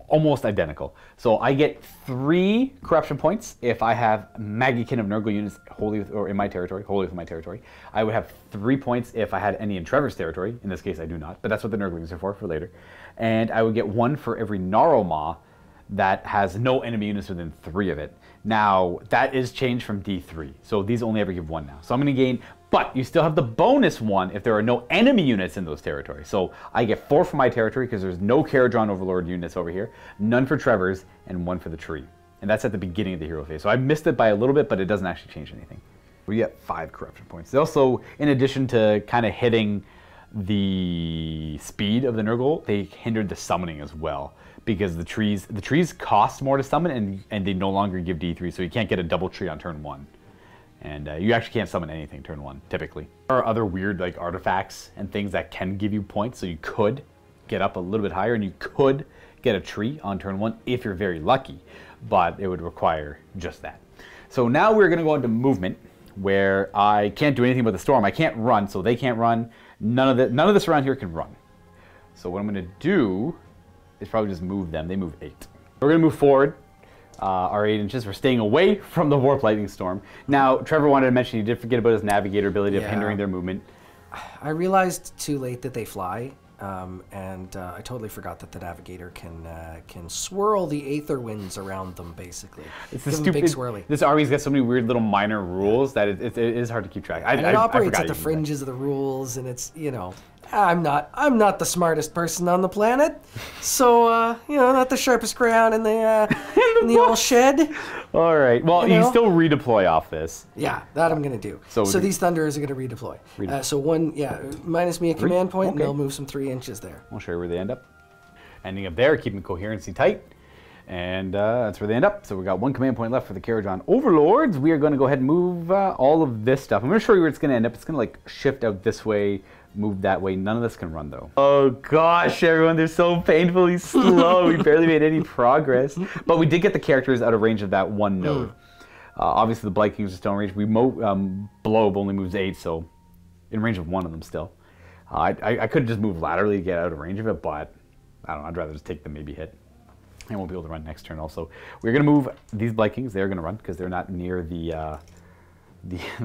almost identical. So I get 3 corruption points if I have Maggotkin of Nurgle units wholly or in my territory, wholly within my territory. I would have 3 points if I had any in Trevor's territory. In this case, I do not, but that's what the Nurglings are for later. And I would get 1 for every Gnarlmaw that has no enemy units within 3 of it. Now, that is changed from D3, so these only ever give 1 now. So I'm going to gain, but you still have the bonus 1 if there are no enemy units in those territories. So I get 4 for my territory because there's no Kharadron Overlord units over here, none for Trevor's, and 1 for the tree. And that's at the beginning of the hero phase. So I missed it by a little bit, but it doesn't actually change anything. We get 5 corruption points. They also, in addition to kind of hitting the speed of the Nurgle, they hindered the summoning as well. Because the trees cost more to summon, and they no longer give D3, so you can't get a double tree on turn 1. And you actually can't summon anything turn 1, typically. There are other weird like artifacts and things that can give you points, so you could get up a little bit higher, and you could get a tree on turn 1 if you're very lucky, but it would require just that. So now we're going to go into movement, where I can't do anything about the storm. I can't run, so they can't run. None of this around here can run. So what I'm going to do is probably just move them. They move 8. We're going to move forward our 8 inches. We're staying away from the Warp Lightning Storm. Now, Trevor wanted to mention he did forget about his Navigator ability of hindering their movement. I realized too late that they fly, and I totally forgot that the Navigator can swirl the Aether Winds around them, basically. It's a big swirly. This army's got so many weird little minor rules that it is hard to keep track. And it operates at the fringes of the rules, and it's, you know... I'm not the smartest person on the planet, so you know, not the sharpest crayon in the old shed. All right. Well, you still redeploy off this. Yeah, that I'm gonna do. So these Thunderers are gonna redeploy. So minus me a command point, and they'll move some 3 inches there. I'll show you where they end up. Ending up there, keeping coherency tight, and that's where they end up. So we got 1 command point left for the Kharadron Overlords. We are going to go ahead and move all of this stuff. I'm going to show you where it's going to end up. It's going to like shift out this way, move that way. None of this can run though. Oh gosh, everyone, they're so painfully slow. We barely made any progress. But we did get the characters out of range of that 1 node. Obviously the Blight Kings are still in range. Blobe only moves 8, so in range of 1 of them still. I could just move laterally to get out of range of it, but I don't know, I'd rather just take the maybe hit. I won't be able to run next turn also. We're going to move these Blight Kings. They're going to run because they're not near the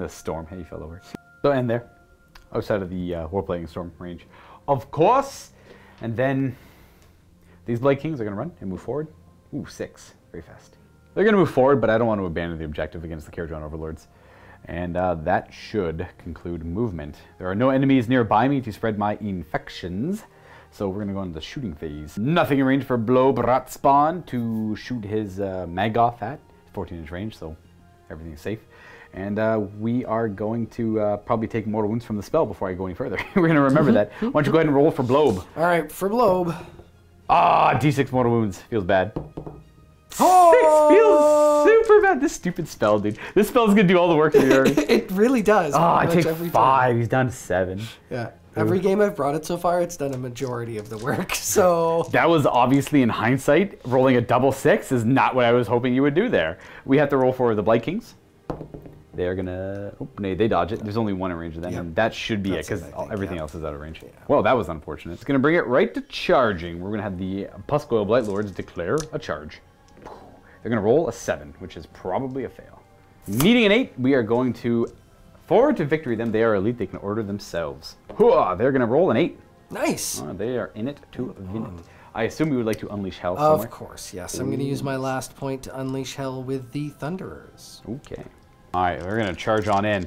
storm. Hey, you fell over. So, and there. Outside of the Warp Lightning Storm range, of course. And then these Blight Kings are going to run and move forward. Ooh, 6. Very fast. They're going to move forward, but I don't want to abandon the objective against the Kharadron Overlords. And that should conclude movement. There are no enemies nearby me to spread my infections. So we're going to go into the shooting phase. Nothing in range for Blobe Ratspawn to shoot his Maggoth at. 14-inch range, so everything's safe. And we are going to probably take mortal wounds from the spell before I go any further. We're going to remember that. Why don't you go ahead and roll for Blobe? All right, for Blobe. Ah, D6 mortal wounds. Feels bad. Oh! 6 feels super bad. This stupid spell, dude. This spell's going to do all the work for you. It really does. Oh, I take 5. He's done 7. Yeah. Every game I've brought it so far, it's done a majority of the work, so... That was obviously, in hindsight, rolling a double 6 is not what I was hoping you would do there. We have to roll for the Blight Kings. They're gonna... Oh, no, they dodge it. There's only 1 in range of them, and that should be it, because everything else is out of range. Yeah. Well, that was unfortunate. It's gonna bring it right to charging. We're gonna have the Puskoil Blight Lords declare a charge. They're gonna roll a 7, which is probably a fail. Needing an 8, we are going to... Forward to victory them. They are elite. They can order themselves. They're going to roll an 8. Nice. They are in it to win it. I assume you would like to unleash hell somewhere? Of course, yes. I'm going to use my last point to unleash hell with the Thunderers. Okay. All right, we're going to charge on in.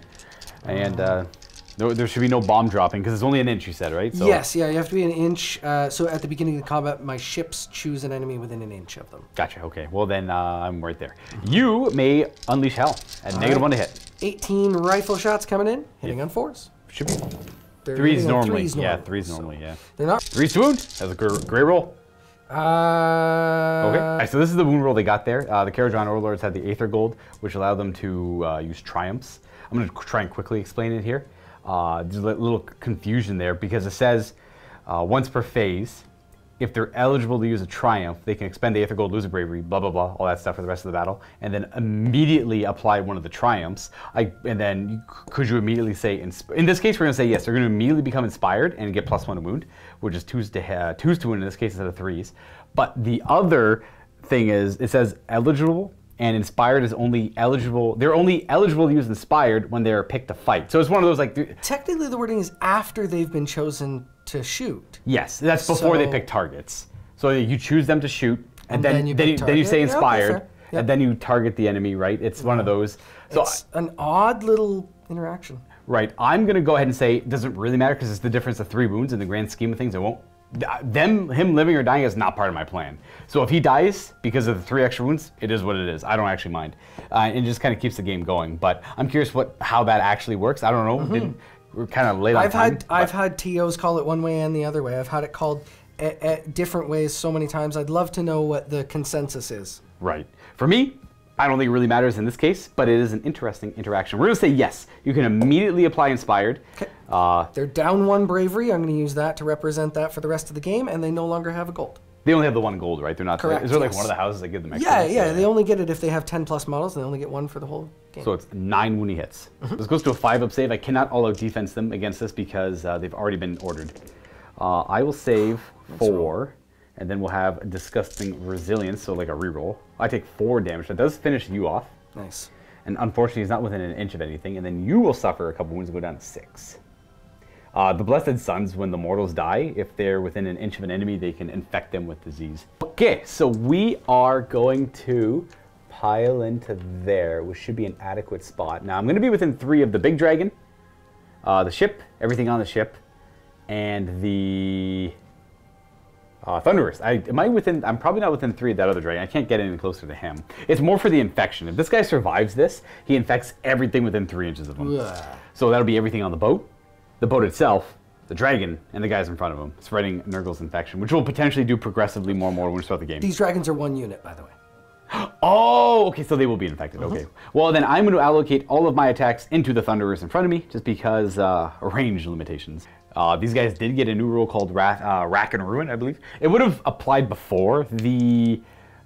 And there should be no bomb dropping, because it's only an inch, you said, right? So, yes, yeah, you have to be an inch. So at the beginning of the combat, my ships choose an enemy within an inch of them. Gotcha, okay. Well, then I'm right there. You may unleash hell at -1 to hit. 18 rifle shots coming in, hitting on 4s. Should be. 3s normally. Yeah, 3s normally, yeah. They're not. 3s to wound. That's a great roll. Okay, so this is the wound roll they got there. The Kharadron Overlords had the Aether Gold, which allowed them to use triumphs. I'm going to try and quickly explain it here. There's a little confusion there because it says once per phase, if they're eligible to use a triumph, they can expend the Aether Gold, lose a bravery, blah, blah, blah, all that stuff for the rest of the battle, and then immediately apply one of the triumphs. And then could you immediately say, in this case, we're going to say yes, they're going to immediately become inspired and get +1 to wound, which is 2s to wound in this case instead of 3s. But the other thing is, it says eligible, and inspired is only eligible. They're only eligible to use inspired when they're picked to fight. So it's one of those like. Technically, the wording is after they've been chosen to shoot. Yes, that's before they pick targets. So you choose them to shoot, and then you say inspired, and then you target the enemy. Right? It's one of those. So it's an odd little interaction. Right. I'm gonna go ahead and say it doesn't really matter because it's the difference of 3 wounds in the grand scheme of things. It won't. Him living or dying is not part of my plan. So if he dies because of the 3 extra wounds, it is what it is. I don't actually mind. It just kind of keeps the game going. But I'm curious how that actually works. I don't know. We're kind of late on time. I've had TOs call it one way and the other way. I've had it called different ways so many times. I'd love to know what the consensus is. Right. For me, I don't think it really matters in this case, but it is an interesting interaction. We're going to say yes. You can immediately apply inspired. Okay. They're down 1 bravery. I'm going to use that to represent that for the rest of the game, and they no longer have a gold. They only have the 1 gold, right? They're not. Correct. Is there like one of the houses that give them extra? Yeah. They only get it if they have 10+ models, and they only get 1 for the whole game. So it's 9 wounding hits. This goes to a 5-up save. I cannot all-out defense them against this because they've already been ordered. I will save 4. And then we'll have disgusting resilience, so like a reroll. I take 4 damage. That does finish you off. Nice. And unfortunately, he's not within an inch of anything. And then you will suffer a couple wounds and go down to 6. The Blessed Sons, when the mortals die, if they're within an inch of an enemy, they can infect them with disease. Okay, so we are going to pile into there, which should be an adequate spot. Now, I'm going to be within 3 of the big dragon, the ship, everything on the ship, and the Thunderers. I'm probably not within 3 of that other dragon. I can't get any closer to him. It's more for the infection. If this guy survives this, he infects everything within 3 inches of him. Ugh. So that'll be everything on the boat itself, the dragon, and the guys in front of him, spreading Nurgle's infection, which will potentially do progressively more and more wounds throughout the game. These dragons are 1 unit, by the way. Oh, okay, so they will be infected. Okay. Well, then I'm going to allocate all of my attacks into the Thunderers in front of me, just because range limitations. These guys did get a new rule called Rack and Ruin, I believe. It would have applied before the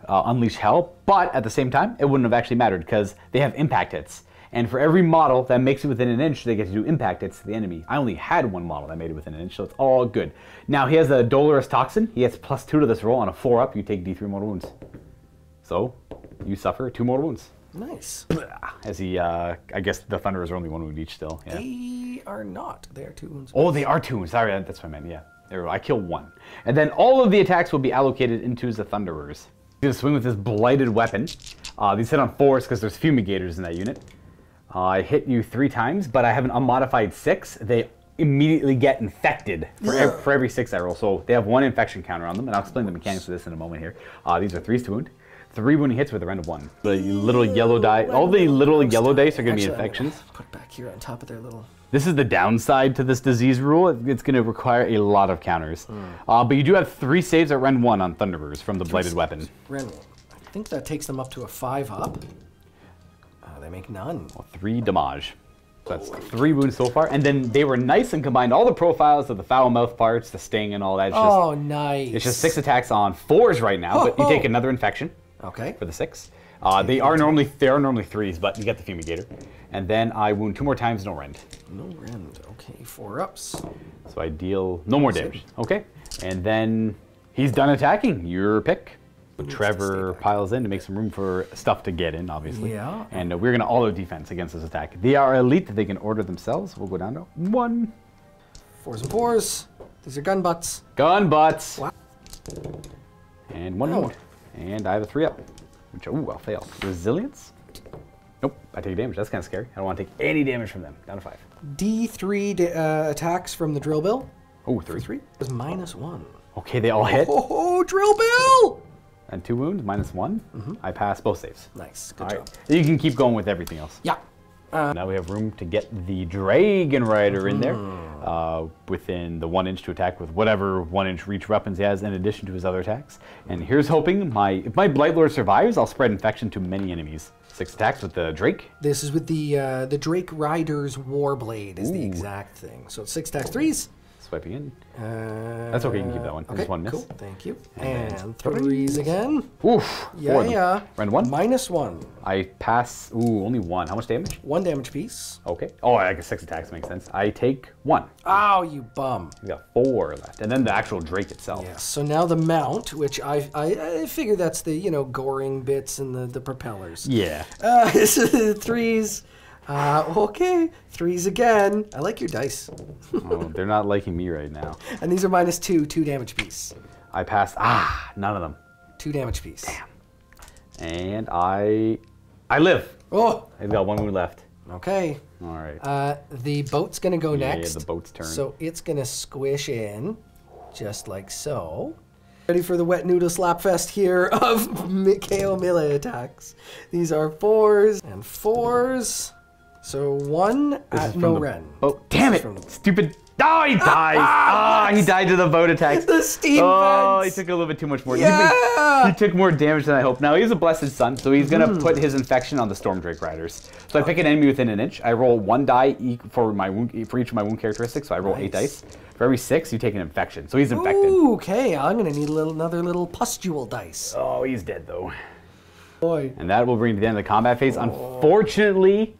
Unleash Hell, but at the same time, it wouldn't have actually mattered because they have impact hits. And for every model that makes it within an inch, they get to do impact hits to the enemy. I only had 1 model that made it within an inch, so it's all good. Now, he has a Dolorous Toxin. He gets +2 to this roll. On a 4-up, you take D3 mortal wounds. So, you suffer 2 mortal wounds. Nice. As he, I guess the Thunderers are only 1 wound each still. Yeah. They are not. They are 2 wounds. Oh, they are 2 wounds. Sorry, that's what I meant, yeah. There, I kill 1. And then all of the attacks will be allocated into the Thunderers. He's going to swing with this Blighted Weapon. These hit on 4s because there's Fumigators in that unit. I hit you 3 times, but I have an unmodified 6. They immediately get infected for every 6 I roll. So they have 1 infection counter on them, and I'll explain the mechanics of this in a moment here. These are 3s to wound. 3 wounding hits with a rend of 1. The little yellow die, all the little yellow dice are going to be infections. Put it back here on top of their little... This is the downside to this disease rule. It's going to require a lot of counters. But you do have 3 saves at rend 1 on Thunderers from the Blighted Weapon. Rend 1. I think that takes them up to a 5-up. They make none. Well, 3 damage. So that's 3 wounds so far. And then they were nice and combined all the profiles of the foul mouth parts, the sting and all that. It's nice. It's just 6 attacks on 4s right now, but you take another infection. Okay. For the 6. They are normally 3s, but you get the Fumigator. And then I wound 2 more times, no rend. No rend. Okay, 4-ups. So I deal no more damage. Okay. And then he's done attacking. Your pick. Trevor piles in to make some room for stuff to get in, obviously. Yeah. And we're going to auto defense against this attack. They are elite. They can order themselves. We'll go down to 1. 4s and 4s. These are gun butts. Gun butts. Wow. And 1 more. And I have a 3-up. Which, ooh, I'll fail. Resilience? Nope. I take damage. That's kind of scary. I don't want to take any damage from them. Down to 5. D3 attacks from the drill bill. Oh, 3. It was -1. Okay, they all hit. Oh, drill bill! And 2 wounds, -1. I pass both saves. Nice, good job. You can keep going with everything else. Yeah. Now we have room to get the Dragon Rider in there, within the 1 inch to attack with whatever 1 inch reach weapons he has in addition to his other attacks. And here's hoping if my Blight Lord survives, I'll spread infection to many enemies. 6 attacks with the Drake. This is with the Drake Rider's Warblade is the exact thing. So it's 6 attacks, 3s. So swiping in. That's okay, you can keep that one. Okay, Just one miss. cool. Thank you. And threes again. Oof. Yeah. Round one. -1. I pass. Ooh, only one. How much damage? 1 damage piece. Okay. Oh, I guess 6 attacks makes sense. I take 1. Oh, you bum. We got 4 left, and then the actual Drake itself. Yes. So now the mount, which I figure that's the goring bits and the propellers. Yeah. So the threes. Okay, threes again. I like your dice. Oh, they're not liking me right now. And these are -2, 2 damage piece. I passed. None of them. 2 damage piece. Damn. And I live. Oh. I've got 1 wound left. Okay. All right. The boat's gonna go next. Yeah, the boat's turn. So it's gonna squish in, just like so. Ready for the wet noodle slap fest here of KO melee attacks. These are 4s and 4s. So 1 at no ren. Oh, damn it! Stupid. Oh, he dies! He died to the boat attacks. The steam he vents. took a little bit too much more. Yeah! He took more damage than I hoped. Now, he's a blessed son, so he's going to put his infection on the Storm Drake Riders. So I pick an enemy within an inch. I roll 1 die for each of my wound characteristics, so I roll 8 dice. For every 6, you take an infection. So he's infected. Ooh, okay, I'm going to need another little pustule dice. Oh, he's dead, though. Boy. And that will bring to the end of the combat phase. Unfortunately,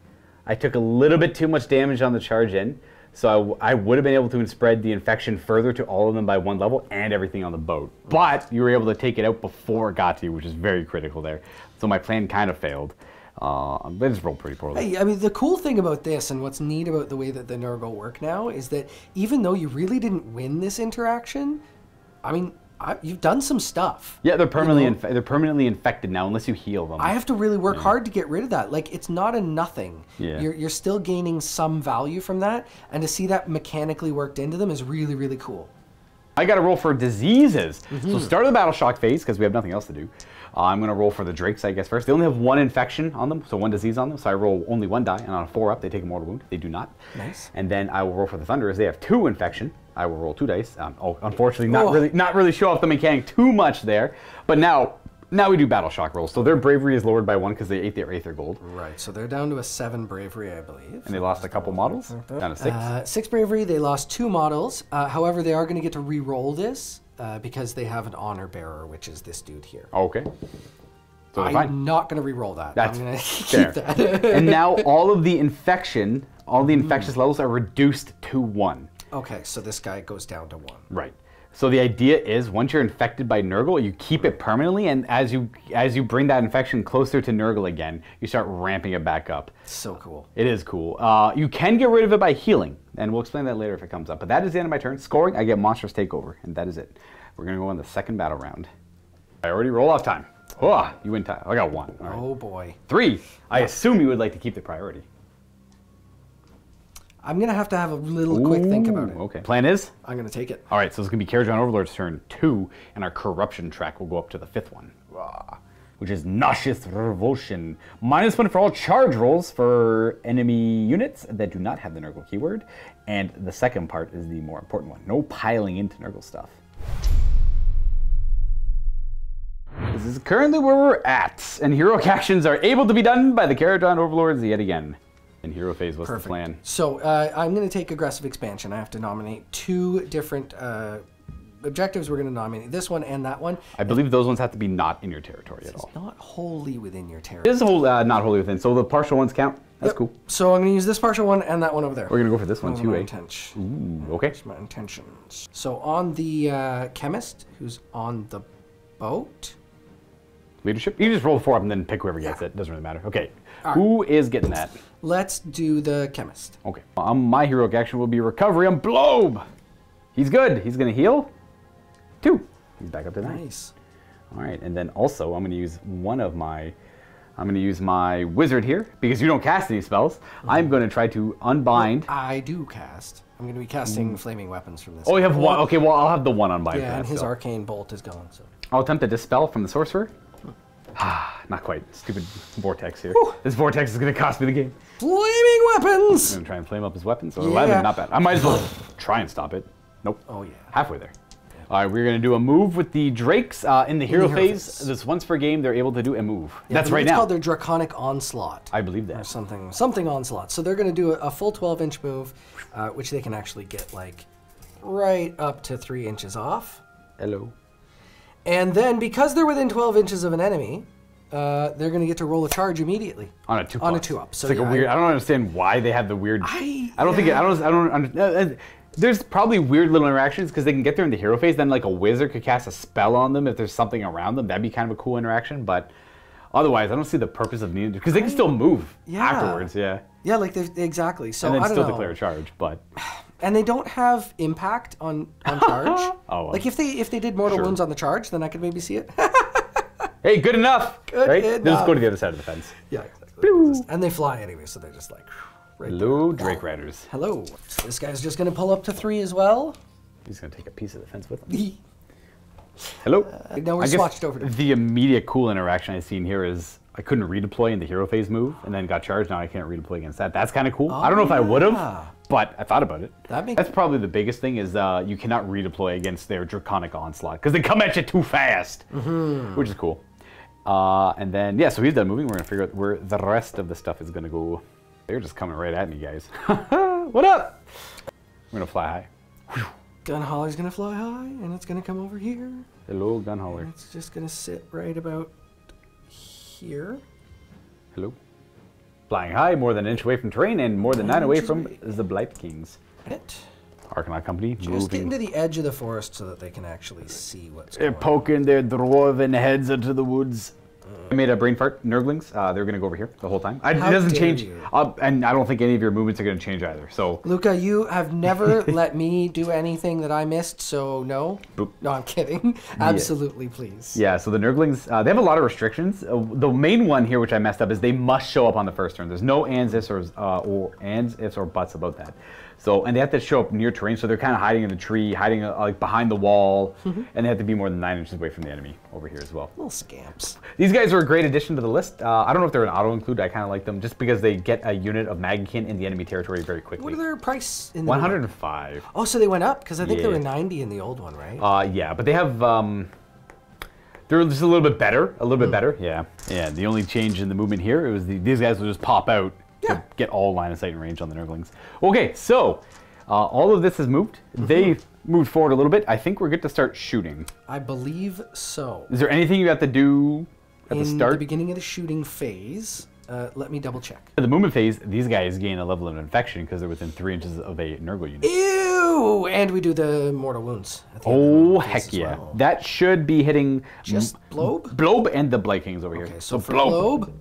I took a little bit too much damage on the charge in. So I would have been able to spread the infection further to all of them by 1 level and everything on the boat. But you were able to take it out before it got to you, which is very critical there. So my plan kind of failed. But it's rolled pretty poorly. Hey, I mean, the cool thing about this and what's neat about the way that the Nurgle work now is that even though you really didn't win this interaction, I mean, you've done some stuff. Yeah, they're permanently infected now unless you heal them. I have to really work hard to get rid of that. Like, it's not a nothing. Yeah. You're still gaining some value from that, and to see that mechanically worked into them is really, really cool. I got to roll for diseases. So start of the battle shock phase, because we have nothing else to do. I'm going to roll for the Drakes, I guess, first. They only have 1 infection on them, so 1 disease on them. So I roll only 1 die, and on a 4-up, they take a mortal wound. They do not. Nice. And then I will roll for the Thunderers. They have 2 infection. I will roll 2 dice. Unfortunately, not really show off the mechanic too much there. But now we do battle shock rolls. So their bravery is lowered by 1 because they ate their gold. Right. So they're down to a 7 bravery, I believe. And they lost a couple models. Down to 6. 6 bravery. They lost 2 models. However, they are going to get to re-roll this because they have an honor bearer, which is this dude here. Okay. So I'm not going to re-roll that. That's I'm going to keep that. And now all of the infectious levels are reduced to 1. Okay, so this guy goes down to 1. Right. So the idea is once you're infected by Nurgle, you keep it permanently, and as you bring that infection closer to Nurgle again, you start ramping it back up. So cool. It is cool. You can get rid of it by healing, and we'll explain that later if it comes up. But that is the end of my turn. Scoring, I get Monstrous Takeover, and that is it. We're going to go on the second battle round. Priority roll-off time. Oh, you win time. I got 1. All right. Oh, boy. 3. I assume you would like to keep the priority. I'm going to have a little quick think about it. Okay. Plan is? I'm going to take it. All right, so it's going to be Kharadron Overlord's turn 2, and our corruption track will go up to the 5th one, which is Nauseous Revulsion. -1 for all charge rolls for enemy units that do not have the Nurgle keyword. And the second part is the more important one. No piling into Nurgle stuff. This is currently where we're at, and heroic actions are able to be done by the Kharadron Overlords yet again. In hero phase, what's the plan? So I'm going to take aggressive expansion. I have to nominate 2 different objectives. We're going to nominate this one and that one. I believe those ones have to be not in your territory at all. It's not wholly within your territory. It is not wholly within, so the partial ones count. That's cool. So I'm going to use this partial one and that one over there. We're going to go for this one too, eh? Ooh, okay. That's my intentions. So on the chemist, who's on the boat. Leadership? You just roll 4 up and then pick whoever gets it. Doesn't really matter. Okay. Who is getting that? Let's do the chemist. Okay. My heroic action will be recovery on Blobe. He's good. He's going to heal. 2. He's back up to 9. Nice. All right. And then also I'm going to use my wizard here because you don't cast any spells. I'm going to try to unbind. I do cast. I'm going to be casting flaming weapons from this. Oh, you have 1. Okay, well, I'll have the 1 unbind. Yeah, and his arcane bolt is gone. So I'll attempt to dispel from the sorcerer. Not quite. Stupid vortex here. This vortex is going to cost me the game. Flaming weapons! I'm going to try and flame up his weapon. So 11, not bad. I might as well try and stop it. Nope. Oh, yeah. Halfway there. All right, we're going to do a move with the Drakes in the hero phase. This once per game, they're able to do a move. Yeah, that's right now. It's called their Draconic Onslaught. I believe that. Or something Onslaught. So they're going to do a full 12-inch move, which they can actually get, like, right up to 3 inches off. Hello. And then, because they're within 12 inches of an enemy, they're going to get to roll a charge immediately. On a 2+. On a 2+. So it's like a weird. I don't understand why they have the weird. I don't. There's probably weird little interactions because they can get there in the hero phase. Then like a wizard could cast a spell on them if there's something around them. That'd be kind of a cool interaction. But otherwise, I don't see the purpose of needing to, because they can still move afterwards. Yeah. Yeah, like exactly. So and then I don't still know. declare a charge, but. And they don't have impact on charge. Oh, well. Like if they did mortal wounds on the charge, then I could maybe see it. Hey, good enough. Good right? enough. They'll just go to the other side of the fence. Yeah, exactly. And they fly anyway, so they're just like. Right Hello, Drake Riders. Hello. This guy's just going to pull up to 3 as well. He's going to take a piece of the fence with him. Hello. Now we're swatched over to the immediate cool interaction I've seen here is I couldn't redeploy in the hero phase move and then got charged. Now I can't redeploy against that. That's kind of cool. I don't know if I would have, but I thought about it. That's probably the biggest thing is you cannot redeploy against their Draconic Onslaught because they come at you too fast, which is cool. And then, yeah, so he's done moving. We're going to figure out where the rest of the stuff is going to go. They're just coming right at me, guys. What up? We're going to fly high. Gunhauler's going to fly high, and it's going to come over here. Hello, Gunhauler. And it's just going to sit right about here. Hello. Flying high, more than an inch away from terrain, and more than 9 away from the Blight Kings. Arcanaut Company just moving. getting to the edge of the forest so that they can actually see what's going on. They're poking their dwarven heads into the woods. I made a brain fart, Nurglings. They're going to go over here the whole time. It doesn't change, and I don't think any of your movements are going to change either. So, Luca, you have never let me do anything that I missed, so no. Boop. No, I'm kidding. Absolutely, please. Yeah, so the Nurglings, they have a lot of restrictions. The main one here, which I messed up, is they must show up on the first turn. There's no ands, ifs, or buts about that. So, and they have to show up near terrain, so they're kind of hiding in the tree, hiding like behind the wall, and they have to be more than 9 inches away from the enemy over here as well. Little scamps. These guys are a great addition to the list. I don't know if they're an auto-include. I kind of like them just because they get a unit of Maggotkin in the enemy territory very quickly. What are their price in the 105. Oh, so they went up? Because I think they were 90 in the old one, right? Yeah, but they have... they're just a little bit better. A little bit better, yeah. Yeah, the only change in the movement here, it was these guys will just pop out to get all line of sight and range on the Nurglings. Okay, so all of this has moved. They moved forward a little bit. I think we're good to start shooting. I believe so. Is there anything you have to do at the start? In the beginning of the shooting phase, let me double check. At the movement phase, these guys gain a level of infection because they're within 3 inches of a Nurgle unit. Ew! And we do the mortal wounds. At the Oh, heck yeah. Well. That should be hitting... Just Blobe? Blobe and the Blight Kings over here. So for Blobe...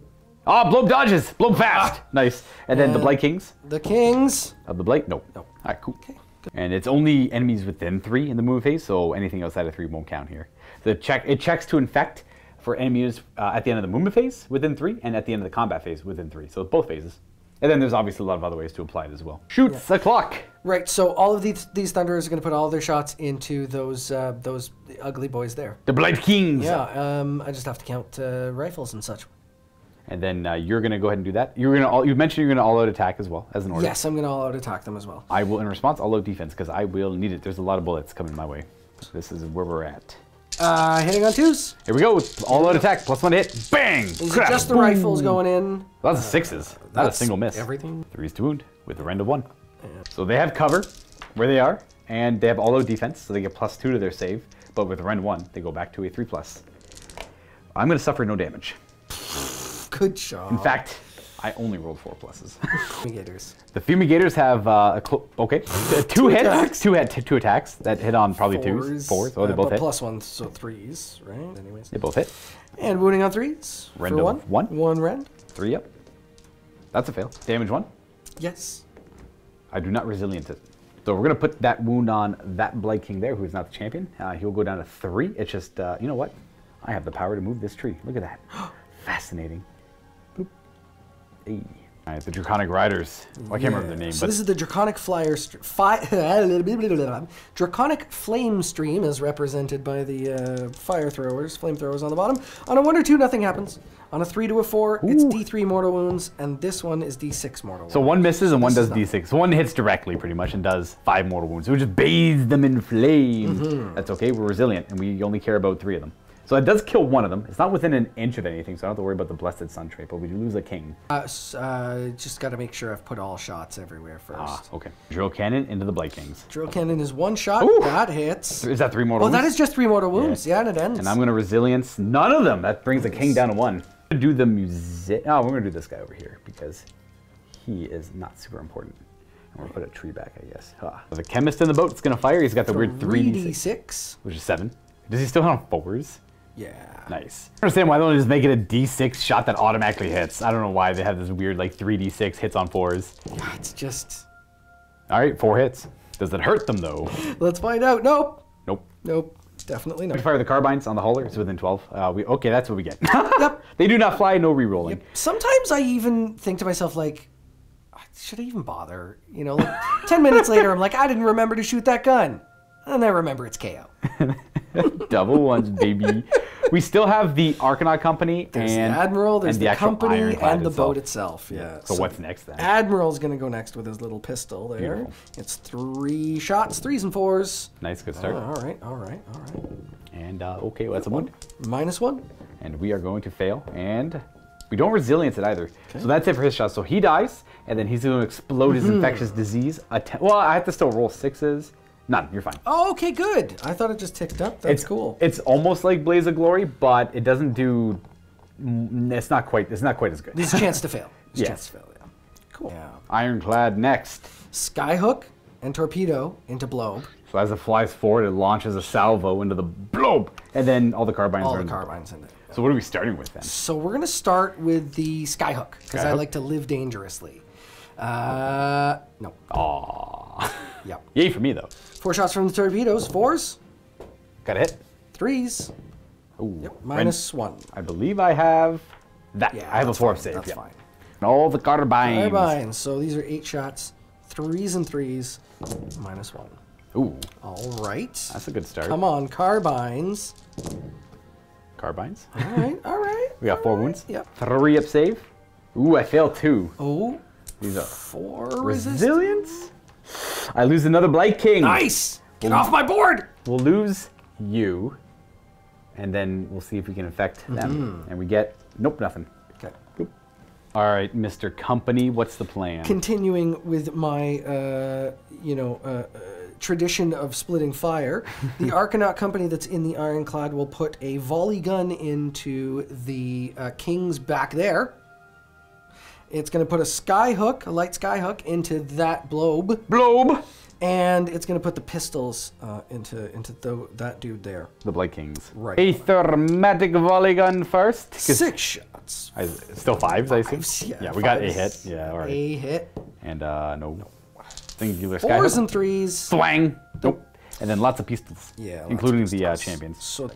Oh, Blobe dodges! Blobe fast! Nice. And then the Blight Kings? The Kings... Of the Blight? Nope. All right, cool. Okay. And it's only enemies within 3 in the movement phase, so anything outside of 3 won't count here. It checks to infect for enemies at the end of the movement phase within 3, and at the end of the combat phase within 3. So both phases. And then there's obviously a lot of other ways to apply it as well. Shoots the clock. Right. So all of these Thunderers are going to put all their shots into those ugly boys there. The Blight Kings. Yeah. I just have to count rifles and such. And then you're going to go ahead and do that. You mentioned you're going to all-out attack as well as an order. Yes, I'm going to all-out attack them as well. I will, in response, all-out defense because I will need it. There's a lot of bullets coming my way. This is where we're at. Hitting on 2s. Here we go. All-out attack. +1 hit. Bang! These are just the rifles going in. Well, that's 6s. Not a single miss. Everything. 3s to wound with a rend of 1. Yeah. So they have cover where they are, and they have all-out defense, so they get +2 to their save. But with rend 1, they go back to a 3+. I'm going to suffer no damage. Good job. In fact, I only rolled 4 pluses. Fumigators. The Fumigators have two hits, two attacks that hit on probably 2s, 4s. Oh, they both hit. +1, so 3s, right? Anyways. They both hit. And wounding on 3s. Rend of 1. 1 rend. 3 up. That's a fail. Damage 1. Yes. I do not resilient it. So we're gonna put that wound on that Blight King there, who's not the champion. He'll go down to 3. It's just, you know what? I have the power to move this tree. Look at that. Fascinating. Boop. Hey. All right, the Draconic Riders. Well, I can't remember their name. So this is the Draconic Draconic Flame Stream, as represented by the flamethrowers on the bottom. On a 1 or 2, nothing happens. On a 3 to a 4, it's D3 mortal wounds, and this one is D6 mortal wounds. So one misses and one does D6. So one hits directly, pretty much, and does 5 mortal wounds. So we just bathe them in flame. That's okay. We're resilient, and we only care about 3 of them. So it does kill one of them. It's not within an inch of anything, so I don't have to worry about the Blessed Sun trait, but we do lose a king. Just got to make sure I've put all shots everywhere first. Ah, okay. Drill cannon into the Blight Kings. Drill cannon is one shot. Ooh. That hits. Is that 3 mortal wounds? Oh, that is just 3 mortal wounds. Yeah, and it ends. And I'm going to resilience none of them. That brings the king down to 1. I'm going to do the music. Oh, we're going to do this guy over here because he is not super important. And we're going to put a tree back, I guess. There's a chemist in the boat that's going to fire. He's got the weird 3d6. Which is 7. Does he still have 4s? Yeah. Nice. I understand why they don't just make it a d6 shot that automatically hits. I don't know why they have this weird like 3d6 hits on 4s. Yeah, it's just... All right, 4 hits. Does it hurt them though? Let's find out. Nope. Nope. Nope. Definitely not. We fire the carbines on the hauler. It's within 12. Okay, that's what we get. Yep. They do not fly, no rerolling. Yep. Sometimes I even think to myself like, should I even bother? You know, like 10 minutes later, I'm like, I didn't remember to shoot that gun. And I remember it's KO. Double ones, baby. We still have the Arcanaut Company There's and the Admiral, there's the actual company, ironclad and the itself. boat itself. Yeah. So what's next then? Admiral's going to go next with his little pistol there. Beautiful. It's 3 shots, 3s and 4s. Nice, good start. All right. And okay, well, that's a wound. -1. And we are going to fail. And we don't resilience it either. Okay. So that's it for his shot. So he dies, and then he's going to explode his infectious disease. Well, I have to still roll 6s. None, you're fine. Oh, okay, good. I thought it just ticked up. That's cool. It's almost like Blaze of Glory, but it doesn't do. It's not quite as good. There's a chance to fail. Yeah. Cool. Yeah. Ironclad next. Skyhook and torpedo into blobe. So as it flies forward, it launches a salvo into the blobe, and then all the carbines All are the in. carbines in it. So what are we starting with then? So we're gonna start with the Skyhook because I like to live dangerously. No. Aww. Yep. Yay for me though. 4 shots from the torpedoes. 4s. Got a hit. 3s. Ooh. Yep. -1. I believe I have that. Yeah, I have a that's 4 fine, save. That's Yeah. fine. And all the carbines. Carbines. So these are 8 shots. 3s and 3s. -1. Ooh. All right. That's a good start. Come on, carbines. Carbines. All right. We got 4 wounds. Yep. 3 up save. Ooh, I failed 2. Oh. These are 4 resilience. I lose another Blight King. Nice. Get off my board. We'll lose you, and then we'll see if we can infect them. And we get nope, nothing. Okay. Boop. All right, Mr. Company, what's the plan? Continuing with my, tradition of splitting fire, the Arcanaut Company that's in the Ironclad will put a volley gun into the kings back there. It's going to put a skyhook, a light skyhook, into that blobe. Blobe. And it's going to put the pistols into that dude there. The Blight Kings. Right. A thermatic volley gun first. 6 shots. Still 5s, I assume? Yeah, we got a hit. Yeah, all right. A hit. And no. Singular 4s skyhook. and 3s. Swang. Nope. And then lots of pistols. Yeah. Including lots of the pistols. champions. So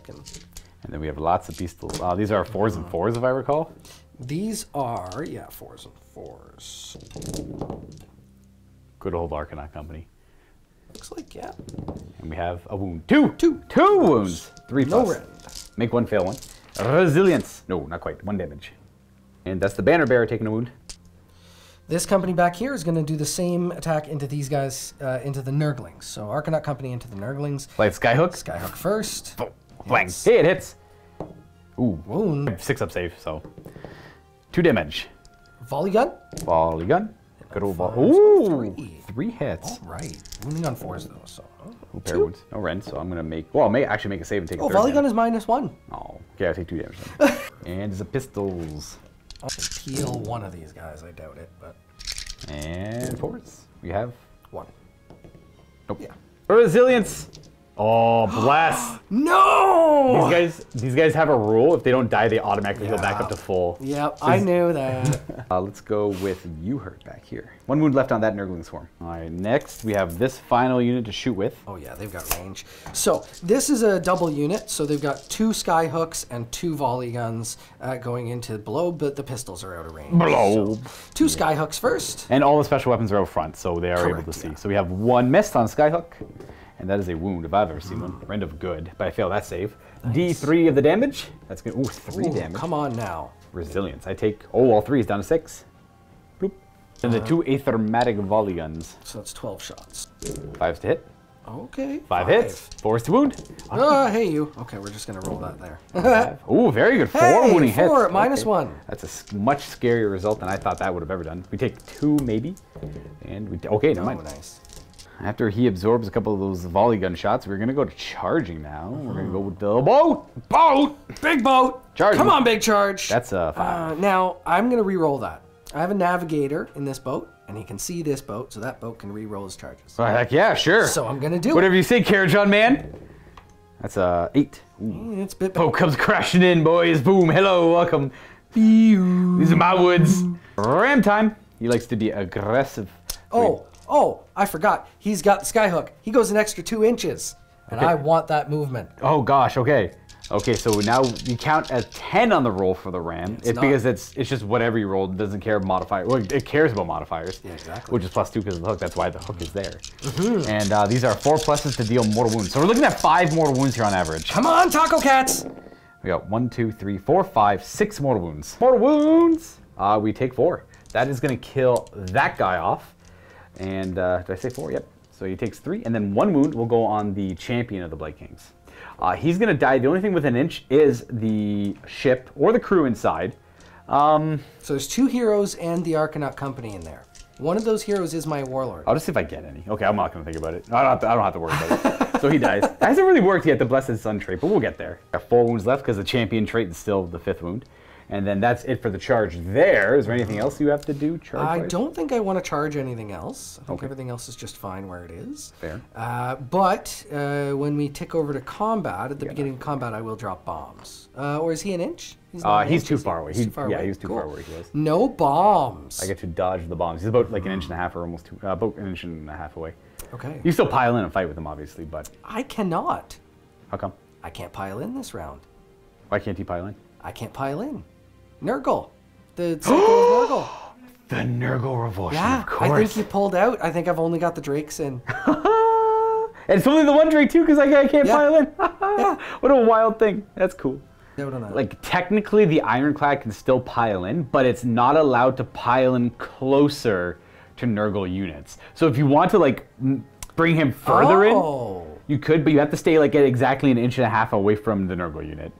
And then we have lots of pistols. These are 4s and 4s, if I recall. these are, 4s and 4s. Good old Arcanaut Company. Looks like, yeah. And we have a wound. Two wounds. 3 No plus. rend. Make 1, fail 1. Resilience. No, not quite. 1 damage. And that's the banner bearer taking a wound. This company back here is going to do the same attack into these guys, into the Nurglings. So Arcanaut Company into the Nurglings. Like Skyhook. Skyhook first. Oh, bang. Hey, it hits. Ooh. Wound. 6 up save, so 2 damage. Volley gun. Volley gun. Good old ball. So Ooh. 3 hits. All right. Wounding on 4s though, so. Ooh, pair wounds. No rend, so I'm going to make, well, I may actually make a save and take a Oh, third volley gun damage. is -1. Oh, okay, I'll take 2 damage then. And the pistols. I'll peel one of these guys, I doubt it, but. And 4s. We have 1. nope. Yeah. Resilience. Oh, bless. No! These guys have a rule. If they don't die, they automatically heal back up to full. Yep, So I knew that. let's go with you hurt back here. 1 wound left on that Nurgling Swarm. All right, next we have this final unit to shoot with. Oh yeah, they've got range. So this is a double unit. So they've got 2 skyhooks and 2 volley guns going into blobe, but the pistols are out of range. Blobe. So 2 skyhooks first. And all the special weapons are out front, so they are able to see. yeah. So we have 1 missed on Skyhook, and that is a wound if I've ever seen one. Rend of good, but I failed that save. Nice. D3 of the damage. That's good. Ooh, 3 Ooh, damage. come on now. Resilience. I take, all 3s down to 6. Bloop. And the 2 Aethermatic volley guns. So that's 12 shots. 5s to hit. Okay. 5 hits. 4 is to wound. Hey, you. Okay, we're just going to roll that there. Ooh, very good. 4 Hey, wounding hits. 4, minus 1. That's a much scarier result than I thought that would have ever done. We take 2 maybe. And we, okay, never mind. Nice. After he absorbs a couple of those volley gun shots, we're going to go to charging now. We're going to go with the boat. Boat! Big boat! Charge. Come on, big charge! That's a 5. Now, I'm going to re-roll that. I have a navigator in this boat, and he can see this boat, so that boat can re-roll his charges. Oh, heck yeah, sure. So I'm going to do Whatever you say, Kharadron man. That's a 8. Ooh. It's a bit Boat comes crashing in, boys. Boom. Hello, welcome. These are my woods. Ram time. He likes to be aggressive. Oh, I forgot. He's got the skyhook. He goes an extra 2 inches, and I want that movement. Oh gosh, okay. Okay, so now you count as 10 on the roll for the ram. It's because it's just whatever you roll. It doesn't care about modifiers. Well, it cares about modifiers. Yeah, exactly. Which is +2 because of the hook. That's why the hook is there. And these are 4 pluses to deal mortal wounds. So we're looking at 5 mortal wounds here on average. Come on, Taco Cats! We got 1, 2, 3, 4, 5, 6 mortal wounds. Mortal wounds! We take 4. That is going to kill that guy off. And did I say 4? Yep. So he takes 3, and then 1 wound will go on the champion of the Blight Kings. He's going to die. The only thing within an inch is the ship or the crew inside. So there's 2 heroes and the Arcanaut Company in there. One of those heroes is my warlord. I'll just see if I get any. Okay, I'm not going to think about it. I don't have to worry about it. So he dies. It hasn't really worked yet, the Blessed Sun trait, but we'll get there. Got 4 wounds left because the champion trait is still the 5th wound. And then that's it for the charge there. Is there anything else you have to do? I don't think I want to charge anything else. I think everything else is just fine where it is. Fair. But when we tick over to combat, at the beginning of combat, I will drop bombs. Or is he an inch? He's too far away. He's too far away. Yeah, he was too far away. He was. No bombs. I get to dodge the bombs. He's about like an inch and a half or almost about an inch and a half away. Okay. You still pile in and fight with him, obviously, but... I cannot. How come? I can't pile in this round. Why can't you pile in? I can't pile in. Nurgle. The cycle of Nurgle. The Nurgle revulsion, Yeah, of course. I think he pulled out. I think I've only got the Drakes in. And it's only the one Drake, too, because I can't pile in. What a wild thing. That's cool. Like, technically, the Ironclad can still pile in, but it's not allowed to pile in closer to Nurgle units. So if you want to, like, bring him further in, you could, but you have to stay, like, at exactly an inch and a half away from the Nurgle unit.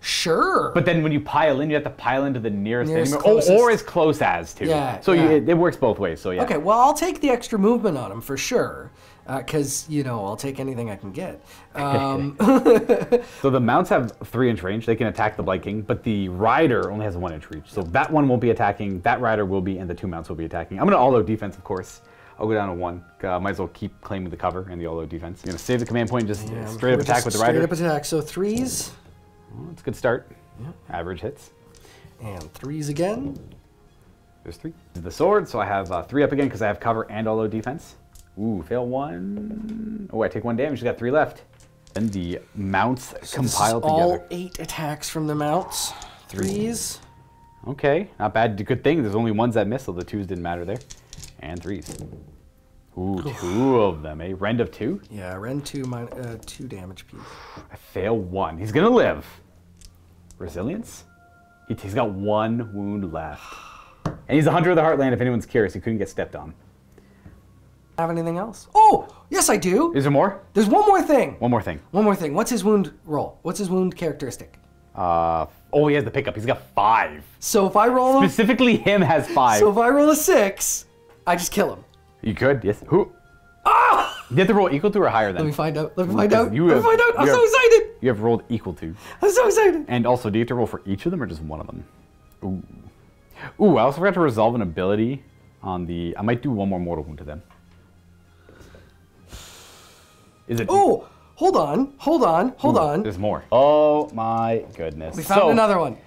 Sure. But then when you pile in, you have to pile into the nearest enemy, closest. or as close as to. Yeah. So it works both ways. So yeah. Okay, well, I'll take the extra movement on him for sure, because you know I'll take anything I can get. So the mounts have 3-inch range; they can attack the Blight King, but the rider only has 1-inch reach. So that one won't be attacking. That rider will be, and the 2 mounts will be attacking. I'm gonna all-out defense, of course. I'll go down to 1. Might as well keep claiming the cover and the all-out defense. You're gonna save the command point, just straight up attack with the rider. Straight up attack. So 3s. Well, it's a good start. Average hits. And 3s again. There's 3. The sword, so I have 3 up again because I have cover and all-out defense. Ooh, fail 1. Oh, I take 1 damage. You got 3 left. And the mounts compile together. All 8 attacks from the mounts. 3s. Okay, not bad. Good thing. There's only 1s that miss, so the 2s didn't matter there. And 3s. Ooh, 2 of them, eh? Rend of 2? Yeah, Rend 2, 2 damage piece. I fail 1. He's gonna live. Resilience? He's got 1 wound left. And he's a Hunter of the Heartland, if anyone's curious. He couldn't get stepped on. Have anything else? Oh, yes I do. Is there more? There's one more thing. One more thing. One more thing. What's his wound roll? What's his wound characteristic? Oh, he has the pickup. He's got 5. So if I roll him... Specifically him has 5. So if I roll a 6, I just kill him. You could, yes. Who? Ah! You have to roll equal to or higher than? Let me find out. Let me find out. Let me find out. I'm so excited. You have rolled equal to. I'm so excited. And also, do you have to roll for each of them or just one of them? Ooh. Ooh, I also forgot to resolve an ability on the... I might do 1 more mortal wound to them. Is it... Oh, hold on. Hold on. Hold on. There's more. Oh my goodness. We found another one.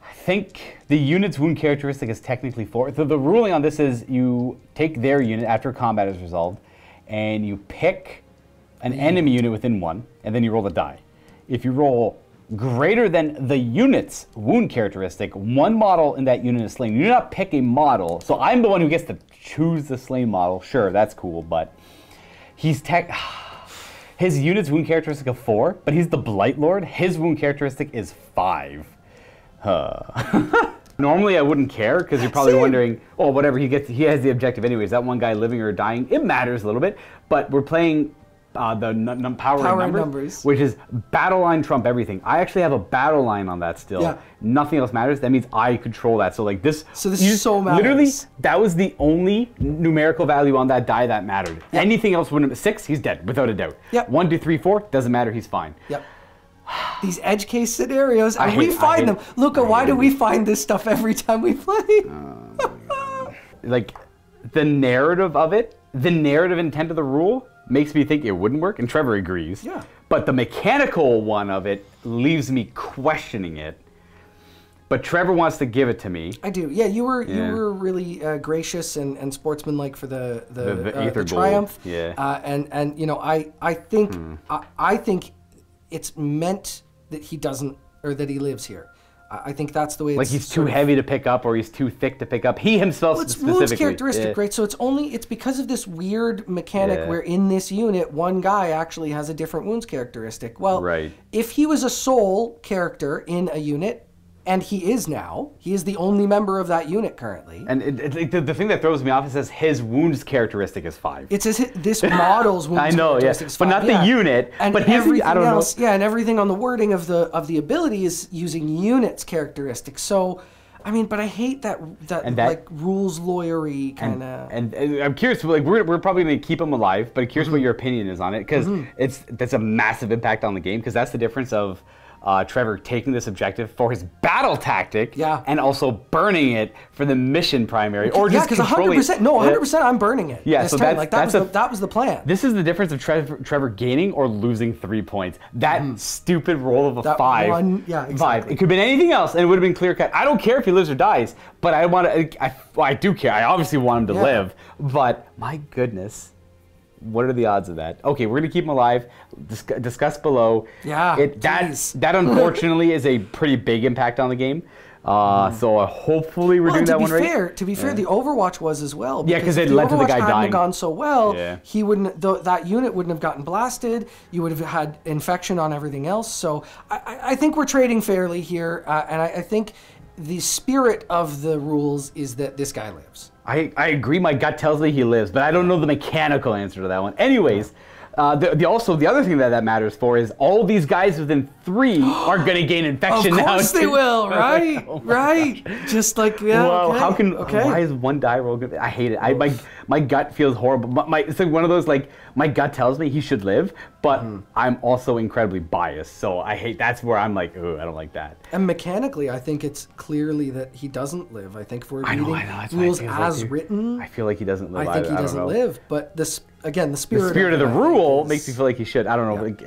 I think the unit's wound characteristic is technically 4. So the ruling on this is you take their unit after combat is resolved, and you pick an enemy unit within 1, and then you roll the die. If you roll greater than the unit's wound characteristic, 1 model in that unit is slain. You do not pick a model. So I'm the one who gets to choose the slain model. Sure, that's cool, but he's his unit's wound characteristic of 4, but he's the Blight Lord. His wound characteristic is 5. Normally I wouldn't care because you're probably Same. wondering, oh, whatever, he has the objective anyways. That one guy living or dying, it matters a little bit. But we're playing the power in numbers, which is battle line trump everything. I actually have a battle line on that still. Yeah. Nothing else matters. That means I control that. So like this. So this is so matters. Literally, that was the only numerical value on that die that mattered. Yep. Anything else wouldn't. 6, he's dead without a doubt. Yep. 1, 2, 3, 4 doesn't matter. He's fine. Yep. These edge case scenarios, and we find them. Luca, why do we find this stuff every time we play? Like the narrative of it, the narrative intent of the rule makes me think it wouldn't work, and Trevor agrees. Yeah. But the mechanical one of it leaves me questioning it. But Trevor wants to give it to me. I do. Yeah, you were really gracious and sportsmanlike for the Aether triumph. Gold. Yeah. And you know, I think I think it's meant that he doesn't, or that he lives here. I think that's the way. Like he's too heavy to pick up, or he's too thick to pick up. He himself specifically. It's Wound's characteristic, right? So it's because of this weird mechanic where in this unit, one guy actually has a different Wounds characteristic. Well, if he was a sole character in a unit, and he is now, he is the only member of that unit currently. And the thing that throws me off is says his Wounds characteristic is 5. It says this model's Wounds characteristic is 5. But not the unit. And but everything I don't else, know. and everything on the wording of the ability is using units characteristics. So, I mean, but I hate that like rules lawyery kind of. And I'm curious, like we're probably going to keep him alive, but I'm curious what your opinion is on it, because that's a massive impact on the game, because that's the difference of Trevor taking this objective for his battle tactic, and also burning it for the mission primary, or just controlling. 100%. No, 100%. I'm burning it. Yeah, so that was the plan. This is the difference of Trevor gaining or losing 3 points. That stupid roll of a 5. Exactly. 5. It could have been anything else, and it would have been clear cut. I don't care if he lives or dies, but I want to. I do care. I obviously want him to live, but my goodness. What are the odds of that? Okay, we're gonna keep him alive. Discuss below. Yeah. That unfortunately is a pretty big impact on the game. So hopefully we're doing that one right. To be fair, the Overwatch was as well. Yeah, because it led to the guy dying. Hadn't gone so well, he wouldn't. That unit wouldn't have gotten blasted. You would have had infection on everything else. So I think we're trading fairly here, and I think the spirit of the rules is that this guy lives. I agree. My gut tells me he lives, but I don't know the mechanical answer to that one. Anyways, the other thing that matters for is all these guys within 3 are going to gain infection now. Of course they will, right? Right. Just like, well, why is one die roll good? I hate it. My gut feels horrible. It's like one of those, like, my gut tells me he should live, but I'm also incredibly biased. So that's where I'm like, ooh, I don't like that. And mechanically, I think it's clearly that he doesn't live. I think if we're reading rules as written, I feel like he doesn't live. I think he doesn't live. But again, the spirit of the rule makes me feel like he should. I don't know. Like,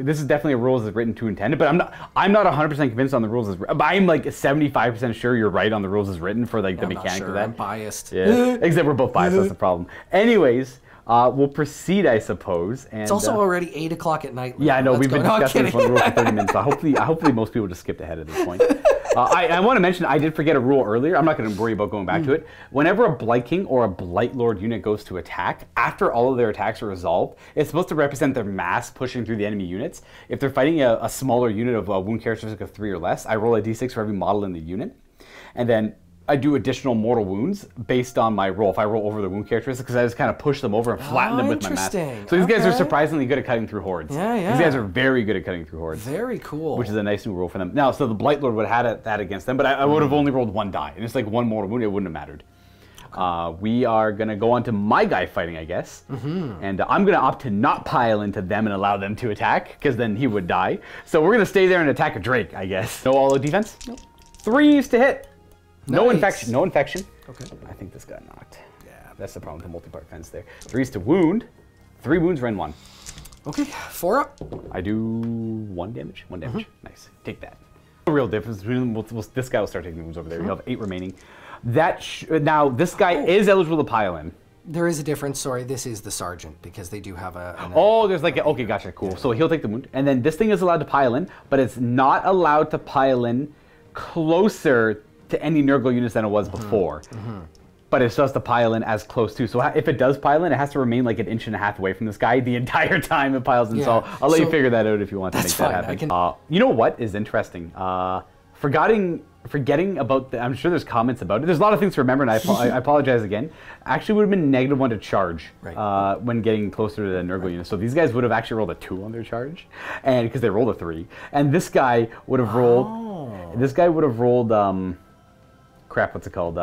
this is definitely a rules as written to intended, but I'm not 100% convinced on the rules as written. But I'm like 75% sure you're right on the rules as written for like the mechanic of that. I'm biased. Yeah. Except we're both biased. That's the problem. Anyways, we'll proceed, I suppose. And it's also already 8 o'clock at night. Yeah, I know. We've been discussing this one rule for 30 minutes. So hopefully most people just skipped ahead at this point. I want to mention, I did forget a rule earlier. I'm not going to worry about going back to it. Whenever a Blight King or a Blight Lord unit goes to attack, after all of their attacks are resolved, it's supposed to represent their mass pushing through the enemy units. If they're fighting a smaller unit of a wound characteristic of 3 or less, I roll a d6 for every model in the unit. And then I do additional mortal wounds based on my roll. If I roll over the wound characteristics, because I just kind of push them over and flatten them with my mass. So these guys are surprisingly good at cutting through hordes. Yeah. These guys are very good at cutting through hordes. Very cool. Which is a nice new rule for them. Now, so the Blight Lord would have had that against them, but I would have only rolled 1 die. And it's like 1 mortal wound, it wouldn't have mattered. We are going to go on to my guy fighting, I guess. And I'm going to opt to not pile into them and allow them to attack, because then he would die. So we're going to stay there and attack a Drake, I guess. No all-out defense? Nope. 3s to hit. No infection. No infection. Okay. I think this got knocked. Yeah, that's the problem with the multi-part fence there. 3s to wound. 3 wounds, Ren 1. Okay, 4 up. I do 1 damage. 1 damage. Nice. Take that. The real difference between this guy will start taking the wounds over there. You have 8 remaining. Now this guy is eligible to pile in. There is a difference. Sorry, this is the sergeant because they do have there's like okay, gotcha, cool. So he'll take the wound, and then this thing is allowed to pile in, but it's not allowed to pile in closer to any Nurgle units than it was before. But it's supposed to pile in as close to. So if it does pile in, it has to remain like 1.5 inches away from this guy the entire time it piles in. So I'll let you figure that out if you want to make that happen. You know what is interesting? Forgetting forgetting about I'm sure there's comments about it. There's a lot of things to remember, and I apologize again. Actually, would have been -1 to charge when getting closer to the Nurgle unit. So these guys would have actually rolled a 2 on their charge, and because they rolled a 3, and this guy would have rolled. This guy would have rolled. Crap, what's it called?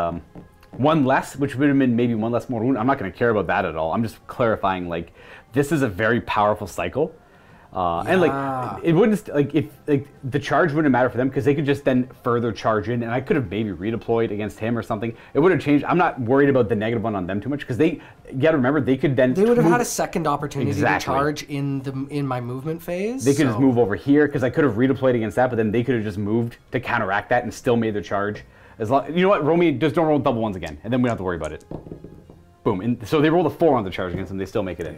1 less, which would have been maybe 1 less mortal wound. I'm not going to care about that at all. I'm just clarifying, like, this is a very powerful cycle. And like it wouldn't if the charge wouldn't matter for them because they could just then further charge in, and I could have maybe redeployed against him or something. It would have changed. I'm not worried about the -1 on them too much because you got to remember they could then would have had a second opportunity to charge in my movement phase. They could just move over here because I could have redeployed against that, but then they could have just moved to counteract that and still made their charge. As long, you know what, roll me, just don't roll double ones again, and then we don't have to worry about it. Boom. And so they rolled a 4 on the charge against them. They still make it in.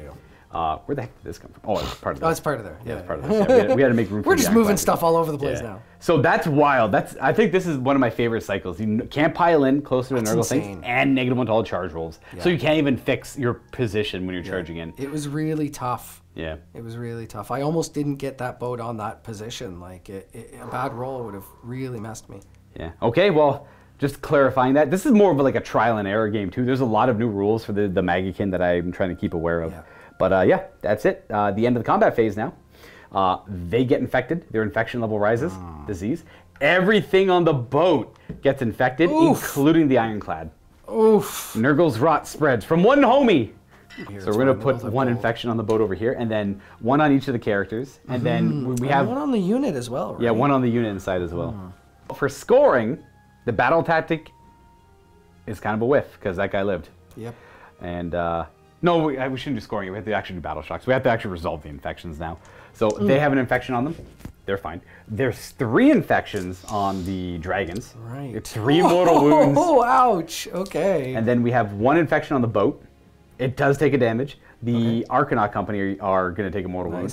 Where the heck did this come from? Oh, it's part of that. Oh, it's part of there. Yeah, it's part of this. Yeah, we had to make room for We're just moving stuff all over the place now. So that's wild. I think this is one of my favorite cycles. You can't pile in closer to Nurgle things and -1 to all charge rolls. Yeah. So you can't even fix your position when you're charging in. It was really tough. Yeah. It was really tough. I almost didn't get that boat on that position. Like, a bad roll would have really messed me. Yeah. Okay, well, just clarifying that. This is more of like a trial and error game, too. There's a lot of new rules for the Maggotkin that I'm trying to keep aware of. Yeah. But yeah, that's it. The end of the combat phase now. They get infected. Their infection level rises. Disease. Everything on the boat gets infected, including the ironclad. Oof. Nurgle's rot spreads from one homie. So we're going to put 1 infection on the boat over here, and then 1 on each of the characters. And then we have 1 on the unit as well, right? Yeah, 1 on the unit inside as well. For scoring, the battle tactic is kind of a whiff, because that guy lived. Yep. And no, we shouldn't do scoring. We have to actually do battle shocks. We have to actually resolve the infections now. So they have an infection on them. They're fine. There's 3 infections on the dragons. Right. 3 mortal wounds. Oh, ouch. Okay. And then we have 1 infection on the boat. It does take a damage. The Arcanaut Company are going to take a mortal wound.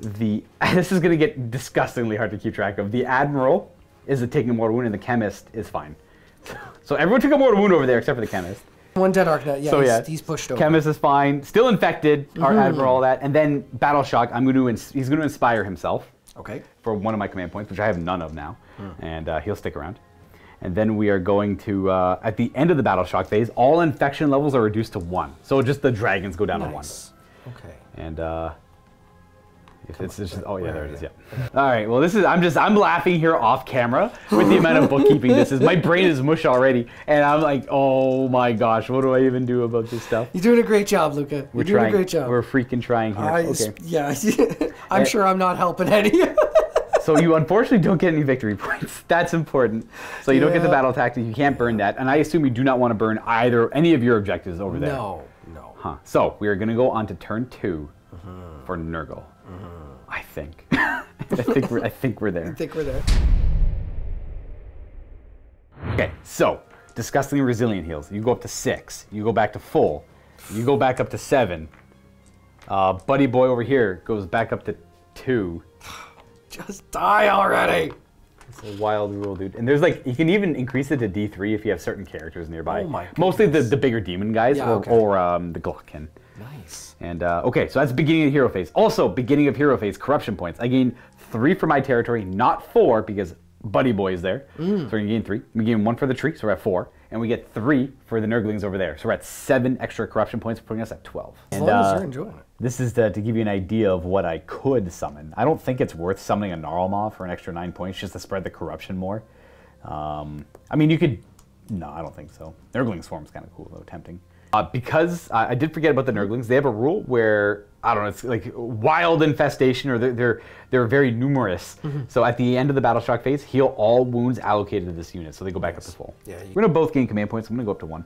This is going to get disgustingly hard to keep track of. The Admiral is taking a mortal wound, and the Chemist is fine. So everyone took a mortal wound over there except for the Chemist. 1 dead Arcanaut. Yeah, so he's pushed over. Chemist is fine. Still infected. Our Admiral, all that. And then Battle Shock, he's going to inspire himself. Okay. For 1 of my command points, which I have none of now. And he'll stick around. And then we are going to, at the end of the Battle Shock phase, all infection levels are reduced to 1. So just the dragons go down to 1. Okay. And it's just, oh yeah, there it is, yeah. All right, well I'm laughing here off camera with the amount of bookkeeping this is. My brain is mush already, and I'm like, oh my gosh, what do I even do about this stuff? You're doing a great job, Luca. You're doing a great job. We're freaking trying here. Okay. Yeah, I'm sure I'm not helping any. So you unfortunately don't get any victory points. That's important. So you don't get the battle tactic. You can't burn that. And I assume you do not want to burn any of your objectives over there. No. Huh. So we are going to go on to turn 2 for Nurgle. I think. I think we're there. I think we're there. Okay, so disgustingly resilient heals. You go up to 6. You go back to full. You go back up to 7. Buddy boy over here goes back up to 2. Just die already! It's a wild rule, dude. And there's like, you can even increase it to D3 if you have certain characters nearby. Oh my goodness. Mostly the bigger demon guys or the Glockkin. Nice. And okay, so that's beginning of hero phase. Also, beginning of hero phase, corruption points. I gain 3 for my territory, not 4 because Buddy Boy is there. So we're gonna gain 3. We gain 1 for the tree, so we're at 4. And we get 3 for the Nurglings over there. So we're at 7 extra corruption points, putting us at 12. As long as you're enjoying it. This is to give you an idea of what I could summon. I don't think it's worth summoning a Gnarlmaw for an extra 9 points just to spread the corruption more. I mean, you could... No, I don't think so. Nurgling Swarm's kind of cool, though, tempting. Because I did forget about the Nurglings. They have a rule where, I don't know, it's like wild infestation, or they're very numerous. So at the end of the Battle Shock phase, heal all wounds allocated to this unit, so they go back up to full. Yeah, we're gonna both gain command points. I'm gonna go up to 1,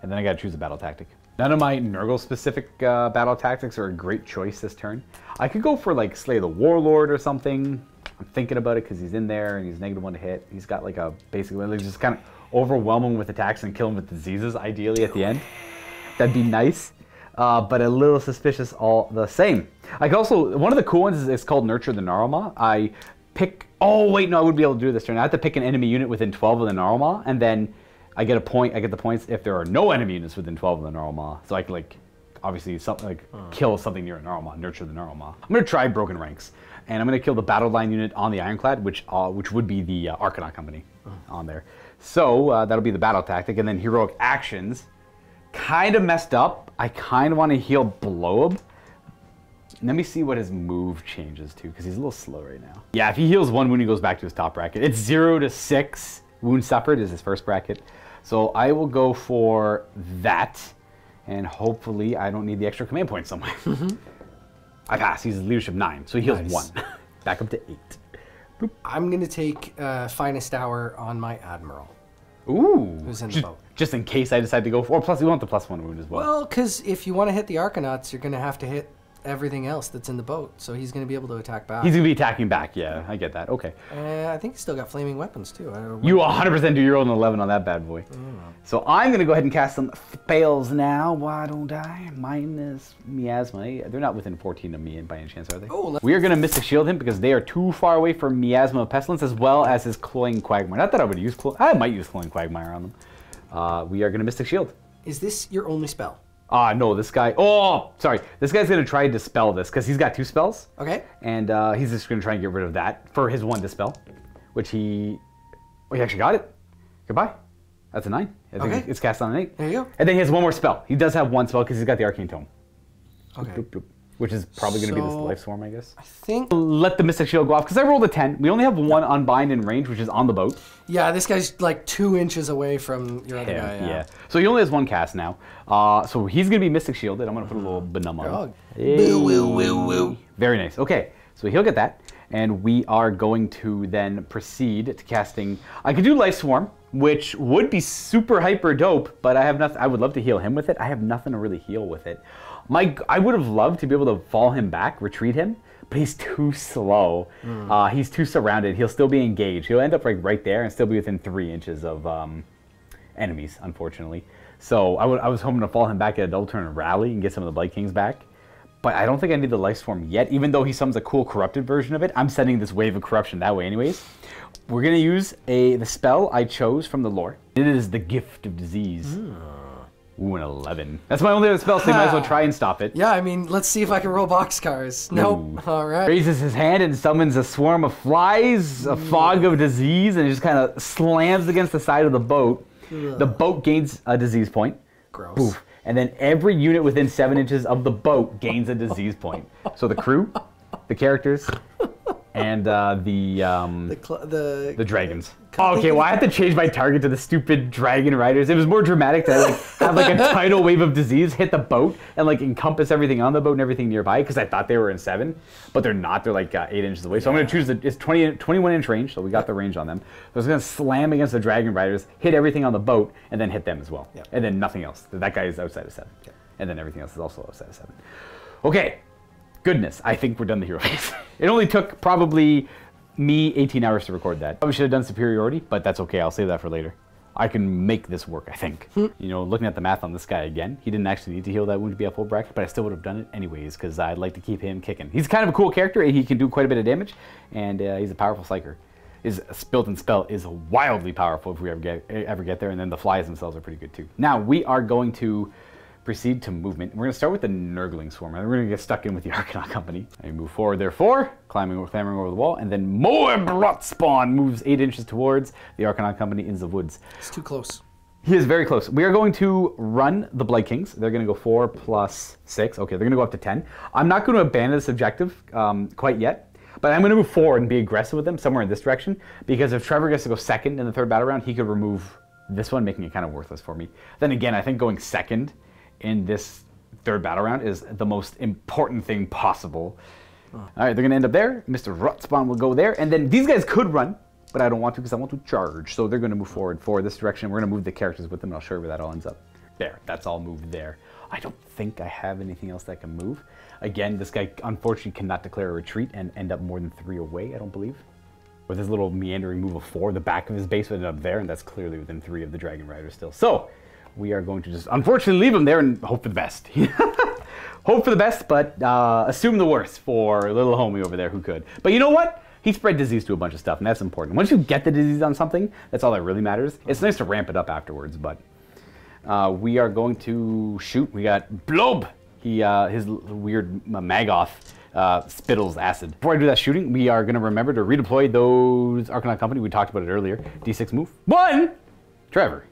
and then I gotta choose a battle tactic. None of my Nurgle-specific battle tactics are a great choice this turn. I could go for like Slay the Warlord or something. I'm thinking about it because he's in there and he's -1 to hit. He's got like a basically like just kind of overwhelm him with attacks and kill him with diseases, ideally at the end. That'd be nice, but a little suspicious all the same. I could also, one of the cool ones is it's called Nurture the Gnarlmaw. I pick, oh wait, no, I wouldn't be able to do this turn. I have to pick an enemy unit within 12 of the Gnarlmaw, and then I get a point. I get the points if there are no enemy units within 12 of the Gnarlmaw. So I can like, obviously, kill something near a Gnarlmaw, Nurture the Gnarlmaw. I'm gonna try Broken Ranks, and I'm gonna kill the battle line unit on the Ironclad, which would be the Arcanaut Company. on there. So that'll be the battle tactic, and then heroic actions. Kind of messed up. I kind of want to heal Blob. Let me see what his move changes to, because he's a little slow right now. Yeah, if he heals 1 wound, he goes back to his top bracket. It's 0 to 6 wounds suffered is his first bracket. So I will go for that, and hopefully I don't need the extra command points somewhere. I pass. He's leadership 9, so he heals 1. Back up to 8. Boop. I'm going to take Finest Hour on my Admiral. Ooh. Who's in the boat. Just in case I decide to go for, or plus we want the +1 wound as well. Well, because if you want to hit the Arcanauts, you're going to have to hit everything else that's in the boat. So he's going to be able to attack back. He's going to be attacking back, yeah. I get that. Okay. I think he's still got flaming weapons, too. You 100% do your own 11 on that bad boy. So I'm going to go ahead and cast some spells now. Why don't I? Minus Miasma. They're not within 14 of me by any chance, are they? Oh, we are going to Mystic Shield him because they are too far away from Miasma of Pestilence as well as his Cloying Quagmire. Not that I would use I might use Cloying Quagmire on them. We are going to Mystic Shield. Is this your only spell? No, this guy... Oh, sorry. This guy's going to try to dispel this because he's got 2 spells. Okay. And he's just going to try and get rid of that for his 1 dispel, which he... Oh, he actually got it. Goodbye. That's a 9. I think it's cast on an 8. There you go. And then he has 1 more spell. He does have 1 spell because he's got the Arcane Tome. Okay. Bloop, bloop, bloop. Which is probably going to be this Life Swarm, I guess. I think... Let the Mystic Shield go off because I rolled a 10. We only have 1 Unbind in range, which is on the boat. Yeah, this guy's like 2 inches away from your other guy. Yeah. So he only has 1 cast now. So he's going to be Mystic Shielded. I'm going to put a little Benum on him. Hey. Very nice. Okay, so he'll get that. And we are going to then proceed to casting... I could do Life Swarm, which would be super hyper dope, but I have nothing. I would love to heal him with it. I have nothing to really heal with it. I would have loved to be able to fall him back, retreat him, but he's too slow. He's too surrounded. He'll still be engaged. He'll end up right there and still be within 3 inches of enemies, unfortunately. So I was hoping to fall him back at a double turn and rally and get some of the Blight Kings back. But I don't think I need the Life Swarm yet, even though he summons a cool corrupted version of it. I'm sending this wave of corruption that way anyways. We're going to use the spell I chose from the lore. It is the Gift of Disease. Ooh, an 11. That's my only other spell, so you might as well try and stop it. Yeah, I mean, let's see if I can roll boxcars. Nope. All right. Raises his hand and summons a swarm of flies, a fog of disease, and it just kind of slams against the side of the boat. The boat gains a disease point. Gross. Poof. And then every unit within 7 inches of the boat gains a disease point. So the crew, the characters, and the dragons. Oh, okay, well I have to change my target to the stupid dragon riders. It was more dramatic to have a tidal wave of disease hit the boat and encompass everything on the boat and everything nearby because I thought they were in 7, but they're not. They're 8 inches away. So I'm going to choose it's 21 inch range, so we got the range on them. So I was going to slam against the dragon riders, hit everything on the boat, and then hit them as well. Yep. And then nothing else. That guy is outside of 7. Yep. And then everything else is also outside of 7. Okay. Goodness, I think we're done the hero phase. It only took probably me 18 hours to record that. Probably should have done superiority, but that's okay. I'll save that for later. I can make this work, I think. Looking at the math on this guy again, he didn't actually need to heal that wound to be a full bracket, but I still would have done it anyways because I'd like to keep him kicking. He's kind of a cool character. He can do quite a bit of damage, and he's a powerful psyker. His built-in spell is wildly powerful if we ever get there, and then the flies themselves are pretty good too. Now, we are going to proceed to movement. We're going to start with the Nurgling Swarm, and we're going to get stuck in with the Arcanaut Company. I move forward, therefore, clambering over the wall, and then more Blot Spawn moves 8 inches towards the Arcanaut Company in the woods. It's too close. He is very close. We are going to run the Blight Kings. They're going to go 4 plus 6. Okay, they're going to go up to 10. I'm not going to abandon this objective quite yet, but I'm going to move forward and be aggressive with them somewhere in this direction, because if Trevor gets to go second in the 3rd battle round, he could remove this one, making it kind of worthless for me. Then again, I think going second in this 3rd battle round is the most important thing possible. All right, they're going to end up there. Mr. Rutspawn will go there. And then these guys could run, but I don't want to because I want to charge. So they're going to move forward for this direction. We're going to move the characters with them, and I'll show you where that all ends up. There, that's all moved there. I don't think I have anything else that can move. Again, this guy unfortunately cannot declare a retreat and end up more than 3 away, I don't believe. With his little meandering move of 4, the back of his base would end up there, and that's clearly within 3 of the Dragon Riders still. So we are going to just unfortunately leave him there and hope for the best. Hope for the best, but assume the worst for little homie over there who could. But you know what? He spread disease to a bunch of stuff, and that's important. Once you get the disease on something, that's all that really matters. It's nice to ramp it up afterwards, but we are going to shoot. We got Blob. His weird Maggoth spittles acid. Before I do that shooting, we are going to remember to redeploy those Arcanaut Company. We talked about it earlier. D6 move. 1! Trevor.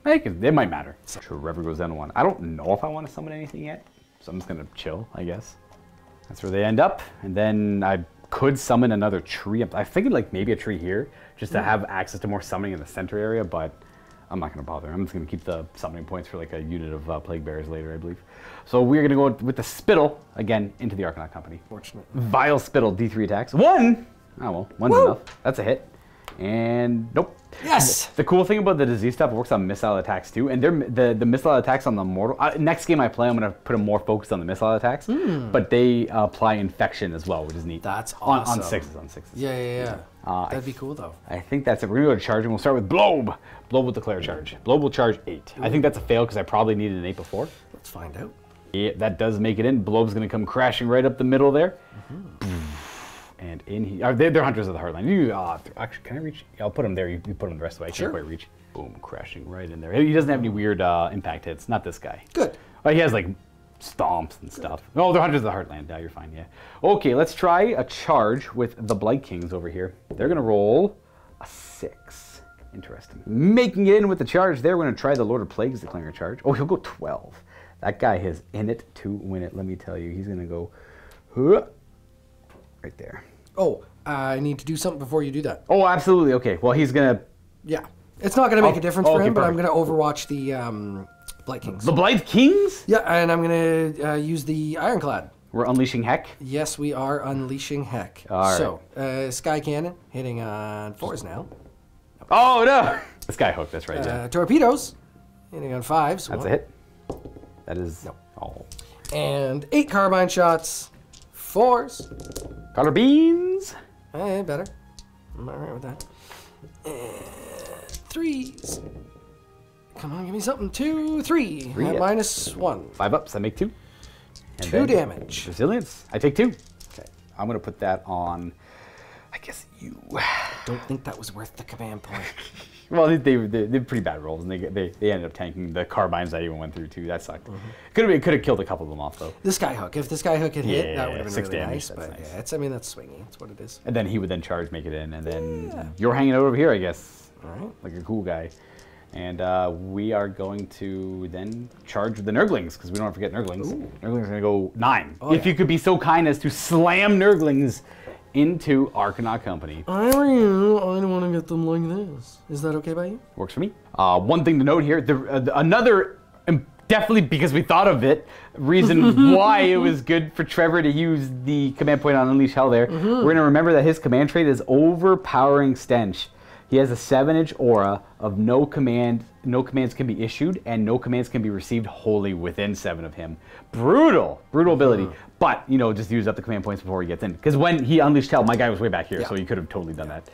It might matter. Trevor goes down to 1. I don't know if I want to summon anything yet, so I'm just going to chill, I guess. That's where they end up. And then I could summon another tree. I'm thinking like maybe a tree here, just to have access to more summoning in the center area, but I'm not going to bother. I'm just going to keep the summoning points for like a unit of Plague Bearers later, I believe. So we're going to go with the Spittle, again, into the Arcanaut Company. Fortunate. Vile Spittle, D3 attacks. 1! Oh, well, 1's enough. That's a hit. And nope. Yes! The cool thing about the disease stuff, it works on missile attacks too. And the missile attacks on the mortal... next game I play, I'm going to put them more focused on the missile attacks. But they apply infection as well, which is neat. That's awesome. On sixes. Yeah. That'd be cool, though. I think that's it. We're going to go to charge, and we'll start with Blobe. Blobe will declare charge. Blobe will charge 8. I think that's a fail because I probably needed an 8 before. Let's find out. Yeah, that does make it in. Blobe's going to come crashing right up the middle there. And in here, they're Hunters of the Heartland. Actually, can I reach? Yeah, I'll put him there. You put him the rest of the way. I can't quite reach. Boom, crashing right in there. He doesn't have any weird impact hits. Not this guy. Good. He has like stomps and stuff. Oh, they're Hunters of the Heartland. Yeah, you're fine. Yeah. Okay, let's try a charge with the Blight Kings over here. They're going to roll a 6. Interesting. Making it in with the charge there, we're going to try the Lord of Plagues declaring a charge. Oh, he'll go 12. That guy is in it to win it, let me tell you. He's going to go right there. Oh, I need to do something before you do that. Oh, absolutely. Okay, well, he's going to... Yeah. It's not going to make a difference for him, but I'm going to overwatch the Blight Kings. The Blight Kings? Yeah, and I'm going to use the Ironclad. We're unleashing heck? Yes, we are unleashing heck. All so, Sky Cannon, hitting on 4s now. Oh, no! The Skyhook, that's right, yeah. Torpedoes, hitting on 5s. That's a hit. That is... No. Oh. And 8 carbine shots, 4s. Color beans. Better. I'm all right with that. And 3s. Come on, give me something. 2, 3. Minus 1. 5 ups, I make 2. And 2 damage. Resilience, I take 2. Okay, I'm going to put that on, I guess, you. Don't think that was worth the command point. Well, they're pretty bad rolls, and they ended up tanking the carbines I even went through too. That sucked. Could have killed a couple of them off though. The Skyhook. If the Skyhook had hit, that would have been 6 really damage, nice. that's But nice. yeah, I mean that's swingy. That's what it is. And then he would then charge, make it in, and then you're hanging out over here, I guess. All right. Like a cool guy. And we are going to then charge the Nurglings, because we don't want to forget Nurglings. Ooh. Nurglings are going to go 9. Oh, if you could be so kind as to slam Nurglings into Arcanaut Company. I don't want to get them like this. Is that okay by you? Works for me. One thing to note here, another, definitely because we thought of it, reason why it was good for Trevor to use the command point on Unleash Hell there, we're going to remember that his command trait is Overpowering Stench. He has a 7-inch aura of no commands can be issued and no commands can be received wholly within 7 of him. Brutal ability. But, just use up the command points before he gets in. Because when he unleashed Hell, my guy was way back here, so he could have totally done that.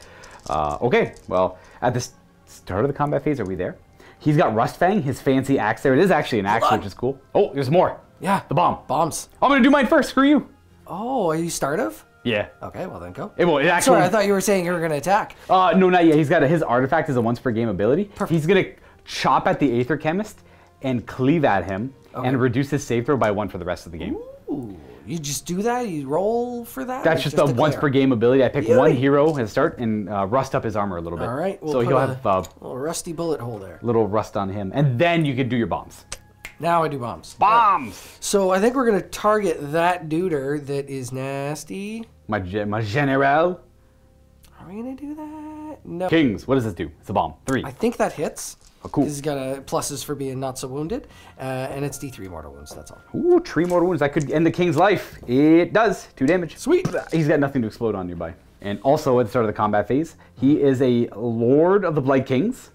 Okay, well, at the start of the combat phase, are we there? He's got Rustfang, his fancy axe there. It is actually an axe, which is cool. Oh, there's more. Yeah. The bomb. Bombs. I'm going to do mine first. Screw you. Oh, are you start of? Yeah. Okay, well then go. It actually, sorry, I thought you were saying you were going to attack. No, not yet. He's got his artifact is a once per game ability. Perfect. He's going to chop at the Aether Chemist and cleave at him and reduce his save throw by 1 for the rest of the game. Ooh, you just do that? You roll for that? That's just a once per game ability. I pick one hero at start and rust up his armor a little bit. All right. So he'll have a little rusty bullet hole there. Little rust on him. And then you can do your bombs. Now I do bombs. Bombs! Right. So I think we're going to target that duder that is nasty. My general. Are we going to do that? No. Kings, what does this do? It's a bomb. 3. I think that hits. Oh, cool. This has got pluses for being not so wounded. And it's D3 mortal wounds, that's all. Ooh, 3 mortal wounds. That could end the King's life. It does. 2 damage. Sweet. He's got nothing to explode on nearby. And also at the start of the combat phase, he is a Lord of the Blight Kings.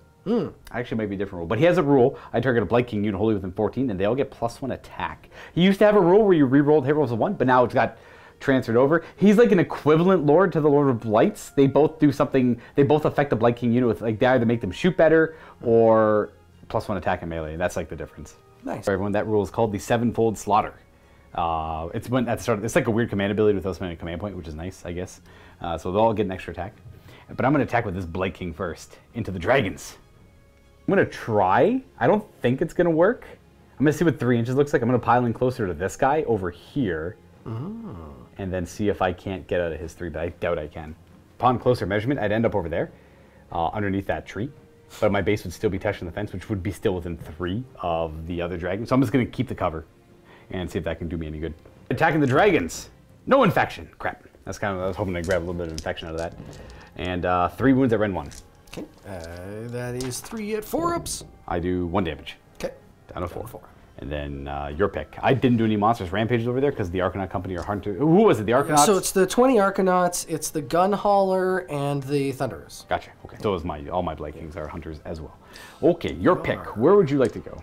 Actually, it might be a different rule, but he has a rule. I target a Blight King unit wholly within 14, and they all get +1 attack. He used to have a rule where you re-rolled hit rolls of 1, but now it's got transferred over. He's like an equivalent Lord to the Lord of Blights. They both do something. They both affect the Blight King unit with, like, they either make them shoot better or +1 attack and melee. That's like the difference. Nice. For everyone, that rule is called the Sevenfold Slaughter. It's when at the start. It's like a weird command ability without spending a command point, which is nice, I guess. So they'll all get an extra attack. But I'm going to attack with this Blight King first into the dragons. I'm going to try. I don't think it's going to work. I'm going to see what 3 inches looks like. I'm going to pile in closer to this guy over here. and then see if I can't get out of his 3, but I doubt I can. Upon closer measurement, I'd end up over there, underneath that tree, but my base would still be touching the fence, which would be still within 3 of the other dragon. So I'm just going to keep the cover and see if that can do me any good. Attacking the dragons. No infection. Crap. That's kind of, I was hoping to grab a little bit of infection out of that. And 3 wounds at Ren 1. Okay. That is 3 at 4-ups. I do 1 damage. Okay. Down to 4. And then your pick. I didn't do any monsters rampages over there because the Arcanaut Company are hunter. Who was it? The Arcanauts? So it's the 20 Arcanauts, it's the Gun Hauler, and the Thunderers. Gotcha. Okay. So is all my Blight Kings are hunters as well. Okay, your pick. Where would you like to go?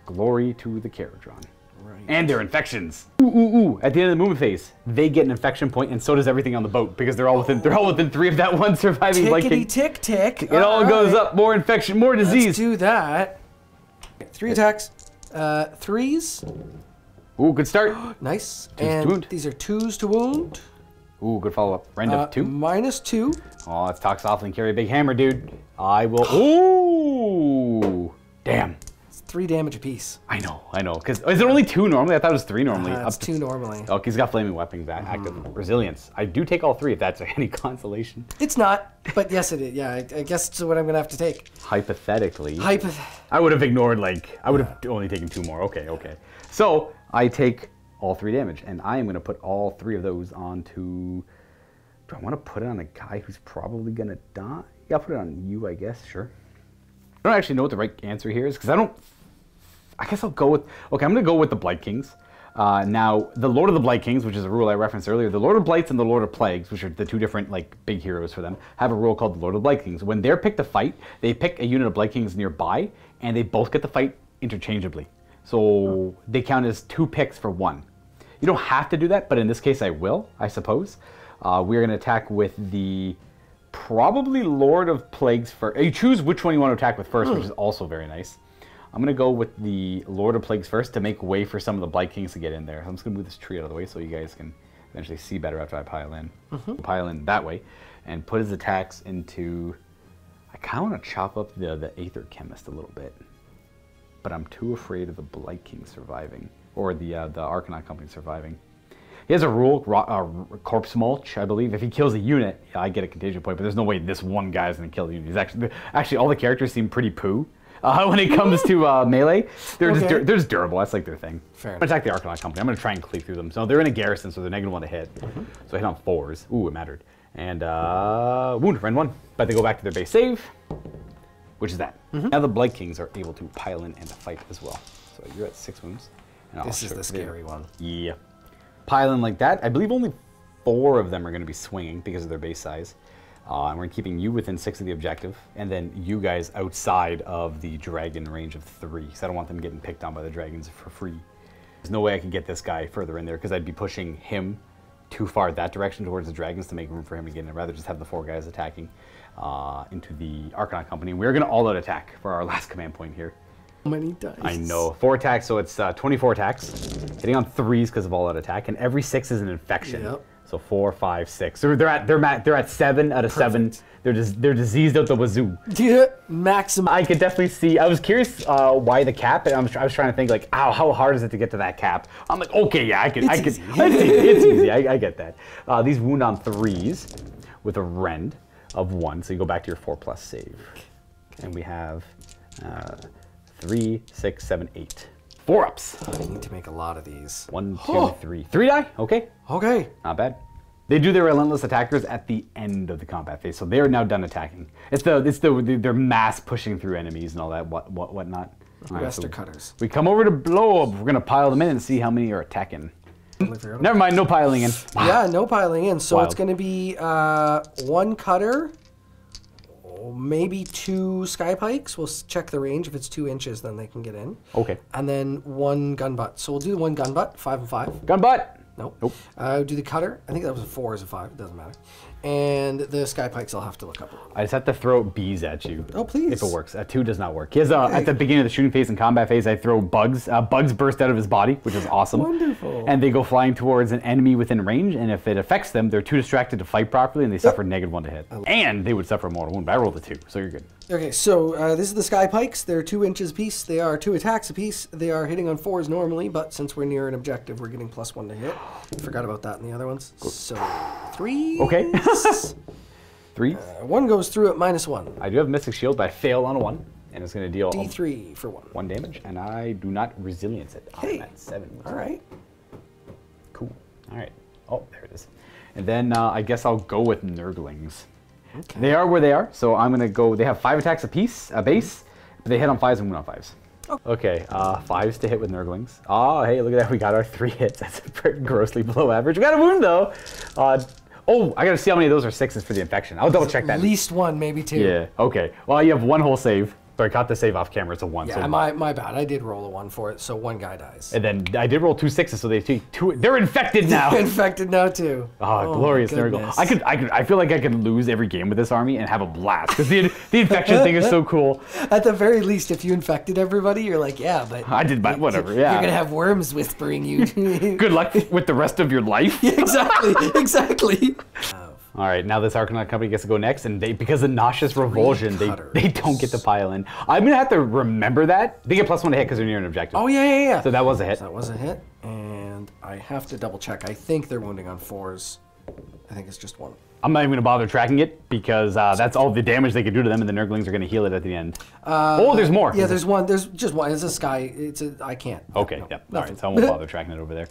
Glory to the Kharadron. Right. And their infections. Ooh. At the end of the movement phase, they get an infection point, and so does everything on the boat because they're all within 3 of that one surviving Blight King. Tick tick. It all goes up. More infection, more disease. Let's do that. 3 attacks. 3s. Ooh, good start. Nice. 2s and to wound. These are 2s to wound. Ooh, good follow-up. Random 2. -2. Oh, let's talk softly and carry a big hammer, dude. I will. Ooh. Damn. It's 3 damage apiece. I know. Because is it only 2 normally? I thought it was 3 normally. It's 2 normally. Oh, he's got flaming weapons back. Active resilience. I do take all 3 if that's any consolation. It's not, but yes, it is. Yeah, I guess it's what I'm gonna have to take. Hypothetically, I would have ignored I would have only taken 2 more. Okay. So I take all 3 damage, and I am gonna put all 3 of those onto. Do I want to put it on a guy who's probably gonna die? Yeah, I'll put it on you, I guess. Sure. I don't actually know what the right answer here is because I guess I'll go with. Okay, I'm gonna go with the Blight Kings. Now, the Lord of the Blight Kings, which is a rule I referenced earlier, the Lord of Blights and the Lord of Plagues, which are the 2 different big heroes for them, have a rule called the Lord of the Blight Kings. When they're picked to fight, they pick a unit of Blight Kings nearby, and they both get to fight interchangeably. So they count as 2 picks for 1. You don't have to do that, but in this case I will, I suppose. We're gonna attack with the probably Lord of Plagues first. You choose which one you want to attack with first, which is also very nice. I'm going to go with the Lord of Plagues first to make way for some of the Blight Kings to get in there. I'm just going to move this tree out of the way so you guys can eventually see better after I pile in. Pile in that way and put his attacks into... I kind of want to chop up the Aether Chemist a little bit, but I'm too afraid of the Blight King surviving, or the Arcanaut Company surviving. He has a rule, corpse mulch, I believe. If he kills a unit, I get a contagion point, but there's no way this one guy's going to kill the unit. He's actually, all the characters seem pretty poo. When it comes to melee, they're just durable. That's like their thing. Fair I'm going to attack the Arcanaut Company. I'm going to try and cleave through them. So they're in a garrison, so they're -1 to hit. So I hit on 4s. Ooh, it mattered. And wound, Ren 1. But they go back to their base save, which is that. Now the Blight Kings are able to pile in and fight as well. So you're at 6 wounds. And This is the scary one. Yeah. Pile in like that. I believe only 4 of them are going to be swinging because of their base size. And we're keeping you within 6 of the objective, and then you guys outside of the dragon range of 3, because I don't want them getting picked on by the dragons for free. There's no way I could get this guy further in there, because I'd be pushing him too far that direction towards the dragons to make room for him to get in. I'd rather just have the 4 guys attacking into the Arcanaut Company. We're going to all-out attack for our last command point here. How many dice? I know. 4 attacks, so it's 24 attacks. Hitting on 3s because of all-out attack, and every 6 is an infection. Yep. So 4, 5, 6. So they're at 7 out of 7. They're diseased out the wazoo. Yeah, maximum. I could definitely see. I was curious why the cap, and I was trying to think like, how hard is it to get to that cap? I'm like, okay, yeah, it's easy. I get that. These wound on 3s with a rend of 1, so you go back to your 4+ save, and we have 3, 6, 7, 8. 4-ups. I need to make a lot of these. 1, 2, 3. 3 die? Okay. Okay. Not bad. They do their relentless attackers at the end of the combat phase, so they're now done attacking. They're mass pushing through enemies and all that whatnot. Rest are cutters. We come over to blow up. We're gonna pile them in and see how many are attacking. Never mind, no piling in. Yeah, no piling in. So Wild. it's gonna be 1 cutter. Maybe 2 sky pikes. We'll check the range. If it's 2 inches, then they can get in. Okay. And then 1 gun butt. So we'll do 1 gun butt, 5 and 5. Gun butt. Nope. Nope. Do the cutter. I think that was a 4 as a 5. It doesn't matter. and the Sky Pikes I'll have to look up. I just have to throw bees at you. Oh, please. If it works. A 2 does not work. He has at the beginning of the shooting phase and combat phase, I throw bugs. Bugs burst out of his body, which is awesome. Wonderful. And they go flying towards an enemy within range, and if it affects them, they're too distracted to fight properly, and they suffer -1 to hit. And they would suffer a mortal wound, but I rolled a 2, so you're good. Okay, so this is the Sky Pikes. They're 2 inches apiece. They are 2 attacks apiece. They are hitting on 4s normally, but since we're near an objective, we're getting +1 to hit. Forgot about that in the other ones. So 3. Okay. 3. 1 goes through at -1. I do have Mystic Shield, but I fail on a 1, and it's going to deal D3 for 1. 1 damage, and I do not resilience it. Hey. I'm at 7. All right. Cool. All right. Oh, there it is. And then I guess I'll go with Nurglings. Okay. They are where they are, so I'm going to go. They have 5 attacks apiece, a base, but they hit on 5s and wound on 5s. Okay, 5s to hit with Nurglings. Oh, hey, look at that. We got our 3 hits. That's grossly below average. We got a wound, though. Oh, I got to see how many of those are 6s for the infection. I'll double check that. At least 1, maybe 2. Yeah, okay. Well, you have 1 whole save. So I caught the save off camera. It's a 1. Yeah, so my bad. I did roll a 1 for it, so 1 guy dies. And then I did roll 2 6s, so they take 2. They're infected now. They're infected now too. Oh, glorious Nurgle. I feel like I could lose every game with this army and have a blast because the infection thing is so cool. At the very least, if you infected everybody, you're like, yeah, but I did, but whatever. Yeah, you're gonna have worms whispering you. Good luck with the rest of your life. Yeah, exactly. All right, now this Arcanaut company gets to go next, and because of nauseous revulsion, they don't get to pile in. I'm gonna have to remember that. They get +1 to hit because they're near an objective. Oh yeah. So that was a hit. That was a hit, and I have to double check. I think they're wounding on 4s. I think it's just 1. I'm not even gonna bother tracking it because that's all the damage they can do to them, and the Nurglings are gonna heal it at the end. Oh, there's more. Yeah, there's 1. There's just 1. It's a Sky. I can't. Okay. No, Yep. no, All right. So I won't bother tracking it over there.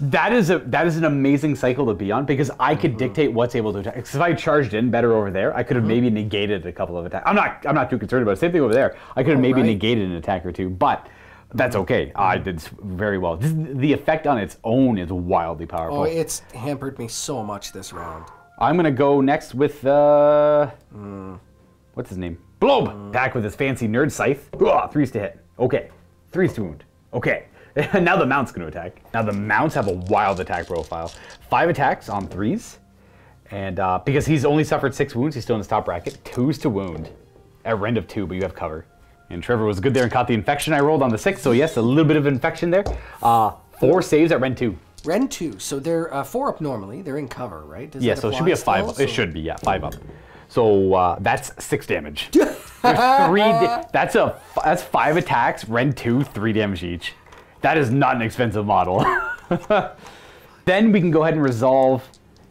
That is an amazing cycle to be on because I could dictate what's able to attack. Because if I charged in better over there, I could have maybe negated a couple of attacks. I'm not too concerned about it. Same thing over there. I could have maybe negated an attack or 2, but that's okay. I did very well. The effect on its own is wildly powerful. Oh, it's hampered me so much this round. I'm gonna go next with what's his name? Blob. Attack with his fancy nerd scythe. 3s to hit. Okay. 3s to wound. Okay. Now the Mount's going to attack. Now the Mounts have a wild attack profile. 5 attacks on 3s. And because he's only suffered 6 wounds, he's still in his top bracket. 2s to wound. At rend of 2, but you have cover. And Trevor was good there and caught the infection I rolled on the 6. So yes, a little bit of infection there. 4 saves at rend 2. Rend 2. So they're 4 up normally. They're in cover, right? Yeah, so it should be a 5 up. It should be, yeah, 5 up. So that's 6 damage. There's 3. That's 5 attacks, rend 2, 3 damage each. That is not an expensive model. Then we can go ahead and resolve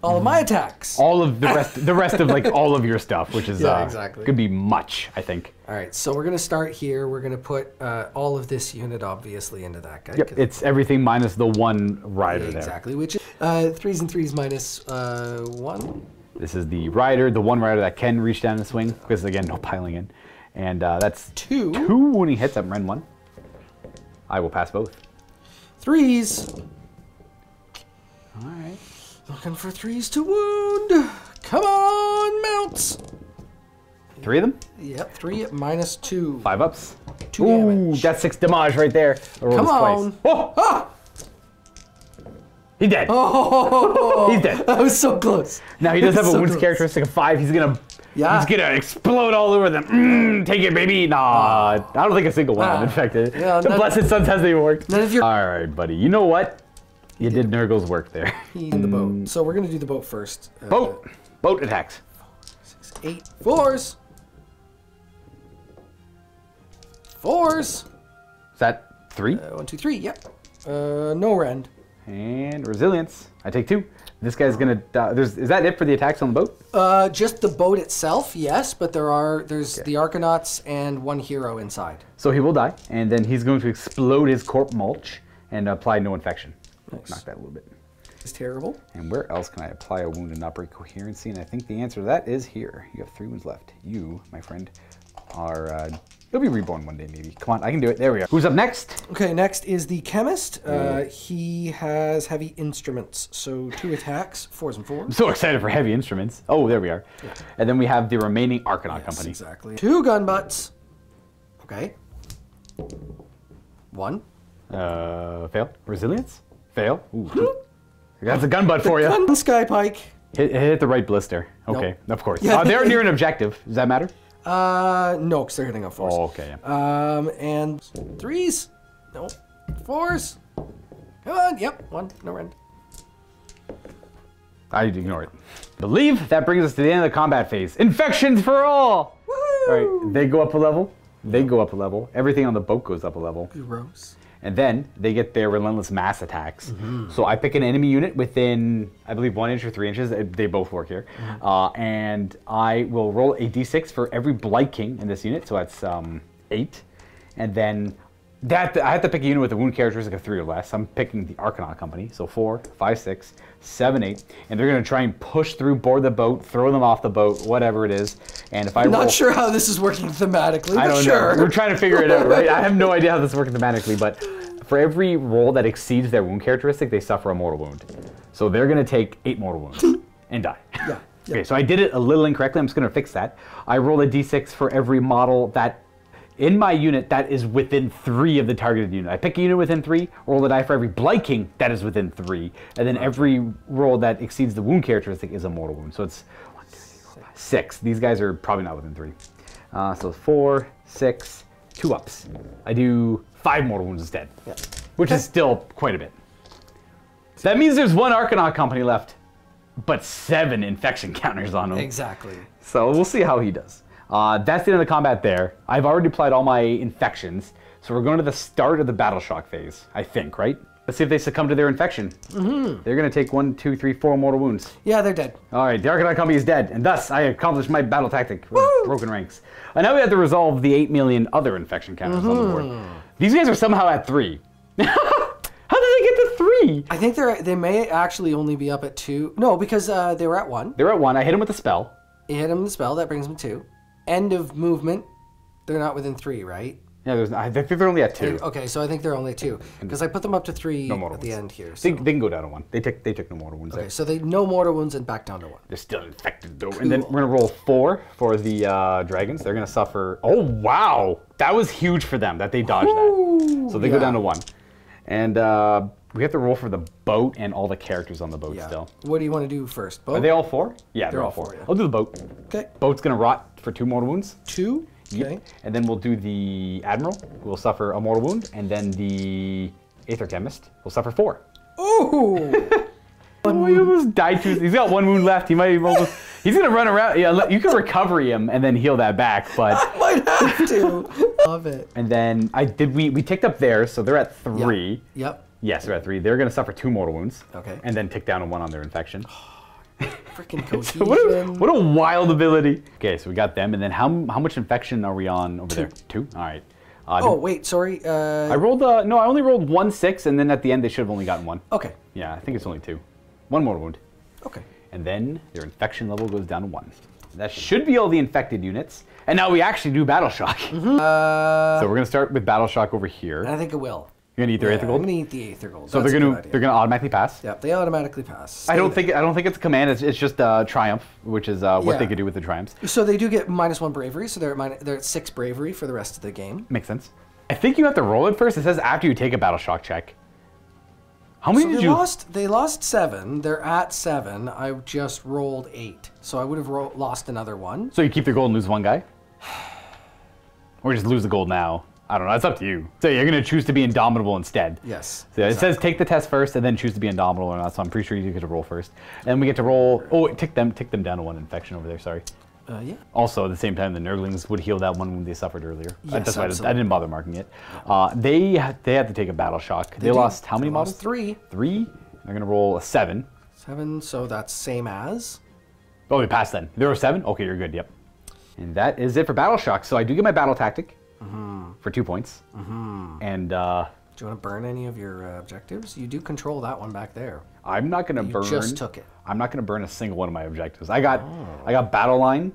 all of my attacks. All of the rest of like all of your stuff, which is exactly. Could be much, I think. All right, so we're gonna start here. We're gonna put all of this unit obviously into that guy. Yep, it's everything minus the 1 rider there. Exactly, which is 3s and 3s minus 1. This is the rider, the 1 rider that can reach down and swing, because again, no piling in. And that's 2 wounding hits at rend 1. I will pass both. 3s. All right. Looking for 3s to wound. Come on, Mounts. 3 of them? Yep, 3 minus 2. 5 ups. 2 damage. That's 6 damage right there. Come on. Oh! Ah! He's dead. Oh! He's dead. That was so close. Now he does have a wounds characteristic of 5. He's gonna explode all over them. Take it, baby. Nah, I don't think a single one of them infected. Yeah, the Blessed Suns hasn't even worked. None of your. All right, buddy. You know what? You did Nurgle's work there. He's in the boat. So we're gonna do the boat first. Boat attacks. 6, 8, 4s. 4s. Is that 3? 1, 2, 3. Yep. No rend. And resilience. I take 2. This guy's gonna die. Is that it for the attacks on the boat? Just the boat itself, yes, but there's the Arcanauts and 1 hero inside. So he will die, and then he's going to explode his corp mulch and apply no infection. Nice. Knock that a little bit. It's terrible. And where else can I apply a wound and not break coherency? And I think the answer to that is here. You have 3 wounds left. You, my friend, are... You'll be reborn one day, maybe. Come on, I can do it. There we go. Who's up next? Okay, next is the Chemist. He has heavy instruments, so 2 attacks, 4s and 4s. I'm so excited for heavy instruments. Oh, there we are. Yeah. And then we have the remaining Arcanaut company. Exactly. 2 gun butts. Okay. 1. Fail. Resilience? Fail. Ooh. That's a gun butt for you. Gun Sky Pike. Hit the right blister. Okay, Nope. of course. Yeah. They're near an objective. Does that matter? No, because they're hitting on 4s. Oh, okay. Yeah. And 3s. No. 4s. Come on. Yep. 1. No rend. I ignore it. Believe that brings us to the end of the combat phase. Infections for all! Woohoo! All right, they go up a level. They go up a level. Everything on the boat goes up a level. Gross. And then they get their relentless mass attacks. So I pick an enemy unit within, I believe, 1 inch or 3 inches. They both work here. And I will roll a d6 for every Blight King in this unit. So that's 8. And then I have to pick a unit with a wound characteristic of 3 or less. I'm picking the Arcanaut Company. So 4, 5, 6, 7, 8. And they're going to try and push through, board the boat, throw them off the boat, whatever it is. And if I roll, Not sure how this is working thematically, I but don't sure. know. We're trying to figure it out, right? I have no idea how this is working thematically, but for every roll that exceeds their wound characteristic, they suffer a mortal wound. So they're going to take 8 mortal wounds and die. Yeah. Okay, so I did it a little incorrectly. I'm just going to fix that. I roll a d6 for every model that in my unit that is within 3 of the targeted unit. I pick a unit within 3, roll a die for every Blight King that is within 3, and then every roll that exceeds the wound characteristic is a mortal wound. So it's 1, 2, 3, 4, 5, 6. These guys are probably not within 3. So 4, 6, 2 ups. I do 5 mortal wounds instead, which is still quite a bit. So that means there's 1 Arcanaut Company left, but 7 infection counters on him. Exactly. So we'll see how he does. That's the end of the combat there. I've already applied all my infections, so we're going to the start of the battle shock phase, I think, right? Let's see if they succumb to their infection. They're going to take 1, 2, 3, 4 mortal wounds. Yeah, they're dead. All right, the Arcanaut Company is dead, and thus I accomplished my battle tactic with broken ranks. And now we have to resolve the 8 million other infection counters on the board. These guys are somehow at 3. How did they get to 3? I think they may actually only be up at 2. No, because they were at 1. They're at 1. I hit them with a spell. You hit them with the spell, that brings them 2. End of movement, they're not within 3, right? Yeah, I think they're only at 2. Okay, so I think they're only 2. Because I put them up to 3 No at mortal the wounds. end here. So. They can go down to 1. They took no mortal wounds Okay, there. so they no mortal wounds and back down to 1. They're still infected though. And then we're gonna roll 4 for the dragons. They're gonna suffer. Oh wow, that was huge for them that they dodged that. So they go down to 1. And we have to roll for the boat and all the characters on the boat still. What do you want to do first? Boat? Are they all 4? Yeah, they're all 4. yeah. I'll do the boat. Okay. Boat's gonna rot for 2 mortal wounds. 2? Okay. Yep. And then we'll do the admiral, who will suffer a mortal wound, and then the aether chemist will suffer 4. Ooh! Oh, he almost died too. He's got 1 wound left. He might almost. He's gonna run around. Yeah, you can recover him and then heal that back, but. Might have to. Love it. And then we ticked up theirs, so they're at 3. Yep. Yes, they're at 3. They're gonna suffer 2 mortal wounds. Okay. And then tick down a 1 on their infection. Freaking cohesion. What a wild ability. Okay, so we got them, and then how much infection are we on over there? 2. All right. Oh wait, sorry. I rolled no, I only rolled 1 6, and then at the end they should have only gotten 1. Okay. Yeah, I think it's only 2. 1 mortal wound. Okay. And then their infection level goes down to 1. That should be all the infected units. And now we actually do battle shock. So we're gonna start with battle shock over here. I think it will. You're gonna eat their aether gold? I'm gonna eat the aether gold. So That's they're a good idea. gonna automatically pass. Yep, they automatically pass. I don't think it's a command. It's just triumph, which is what Yeah. they could do with the triumphs. So they do get -1 bravery, so they're at 6 bravery for the rest of the game. Makes sense. I think you have to roll it first. It says after you take a battle shock check. How many So did you? they lost 7. They're at 7. I just rolled 8, so I would have lost another 1. So you keep the gold and lose 1 guy, or just lose the gold now. I don't know. That's up to you. So you're gonna choose to be indomitable instead. Yes. So it says take the test first and then choose to be indomitable or not. So I'm pretty sure you get to roll first, and we get to roll. Oh, tick them down to 1 infection over there. Sorry. Yeah. Also, at the same time, the Nurglings would heal that 1 wound they suffered earlier. Yes, That's why absolutely. I didn't bother marking it. They had to take a battle shock. They lost how many They models? lost 3. 3. They're gonna roll a 7. 7, so that's same as. Oh, we passed then. There were 7. Okay, you're good. Yep. And that is it for battle shock. So I do get my battle tactic for 2 points. And Do you want to burn any of your objectives? You do control that one back there. I'm not gonna burn. just took it. I'm not gonna burn a single one of my objectives. I got battle line.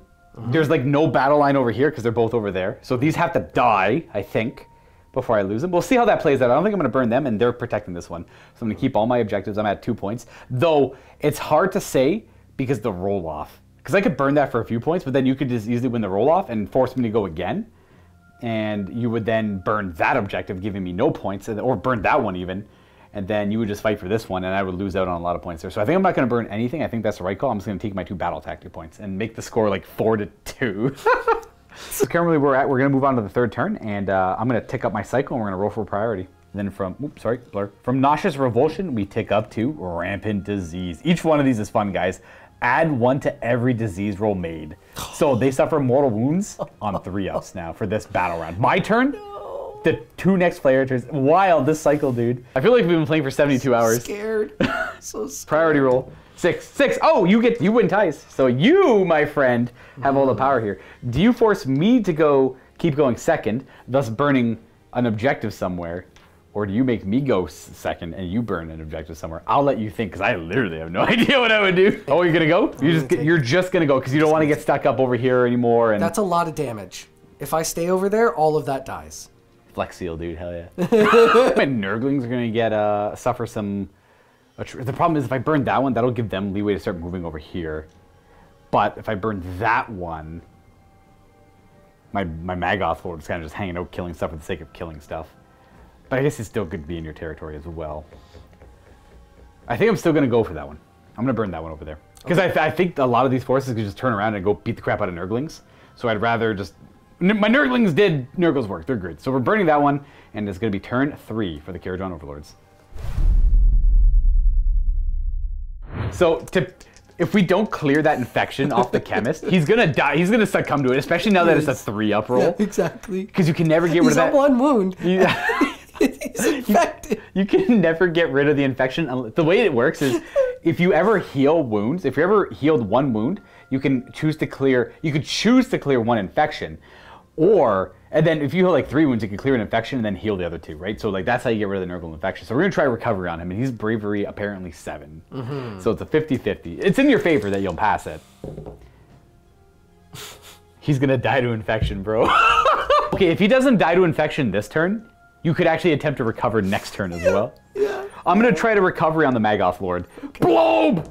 There's like no battle line over here because they're both over there. So these have to die, I think, before I lose them. We'll see how that plays out. I don't think I'm gonna burn them, and they're protecting this one. So I'm gonna keep all my objectives. I'm at 2 points. Though it's hard to say because the roll off. Because I could burn that for a few points, but then you could just easily win the roll off and force me to go again. And you would then burn that objective, giving me no points, or burn that one even. and then you would just fight for this one, and I would lose out on a lot of points there. So I think I'm not going to burn anything. I think that's the right call. I'm just going to take my 2 battle tactic points and make the score like 4-2. So currently we're going to move on to the 3rd turn, and I'm going to tick up my cycle, and we're going to roll for priority. Then from Nauseous Revulsion, we tick up to Rampant Disease. Each one of these is fun, guys. Add 1 to every disease roll made. So they suffer mortal wounds on 3-ups now for this battle round. My turn. The 2 next player turns. Wild, this cycle, dude. I feel like we've been playing for 72 hours. Scared. So scared. Priority roll. 6. Oh, you win ties. So you, my friend, have all the power here. Do you force me to keep going second, thus burning an objective somewhere? Or do you make me go second and you burn an objective somewhere? I'll let you think, because I literally have no idea what I would do. Oh, you're gonna go? You're just gonna go because you don't want to get stuck up over here anymore. And that's a lot of damage. If I stay over there, all of that dies. Flex Seal, dude, hell yeah. My Nurglings are gonna get suffer some. The problem is if I burn that one, that'll give them leeway to start moving over here. But if I burn that one, my Maggoth Lord is kind of just hanging out, killing stuff for the sake of killing stuff. But I guess it's still good to be in your territory as well. I think I'm still gonna go for that one. I'm gonna burn that one over there because I think a lot of these forces could just turn around and go beat the crap out of Nurglings. So I'd rather just. My Nurglings did Nurgle's work. They're good. So we're burning that one, and it's gonna be turn 3 for the Kharadron Overlords. So if we don't clear that infection off the chemist, he's gonna die. He's gonna succumb to it, especially now that it's a 3-up roll. Yeah, exactly. Because you can never get rid of that. He's on 1 wound. Yeah. He's infected. You can never get rid of the infection. The way it works is, if you ever heal wounds, if you ever healed 1 wound, you can choose to clear. You could choose to clear 1 infection, and then if you heal like 3 wounds, you can clear an infection and then heal the other 2, right? So like that's how you get rid of the Nurgle infection. So we're gonna try recovery on him, and he's bravery apparently 7. So it's a 50-50. It's in your favor that you'll pass it. He's gonna die to infection, bro. Okay, if he doesn't die to infection this turn, you could actually attempt to recover next turn as well. Yeah. I'm gonna try to recovery on the Maggoth Lord. Okay. Blobe!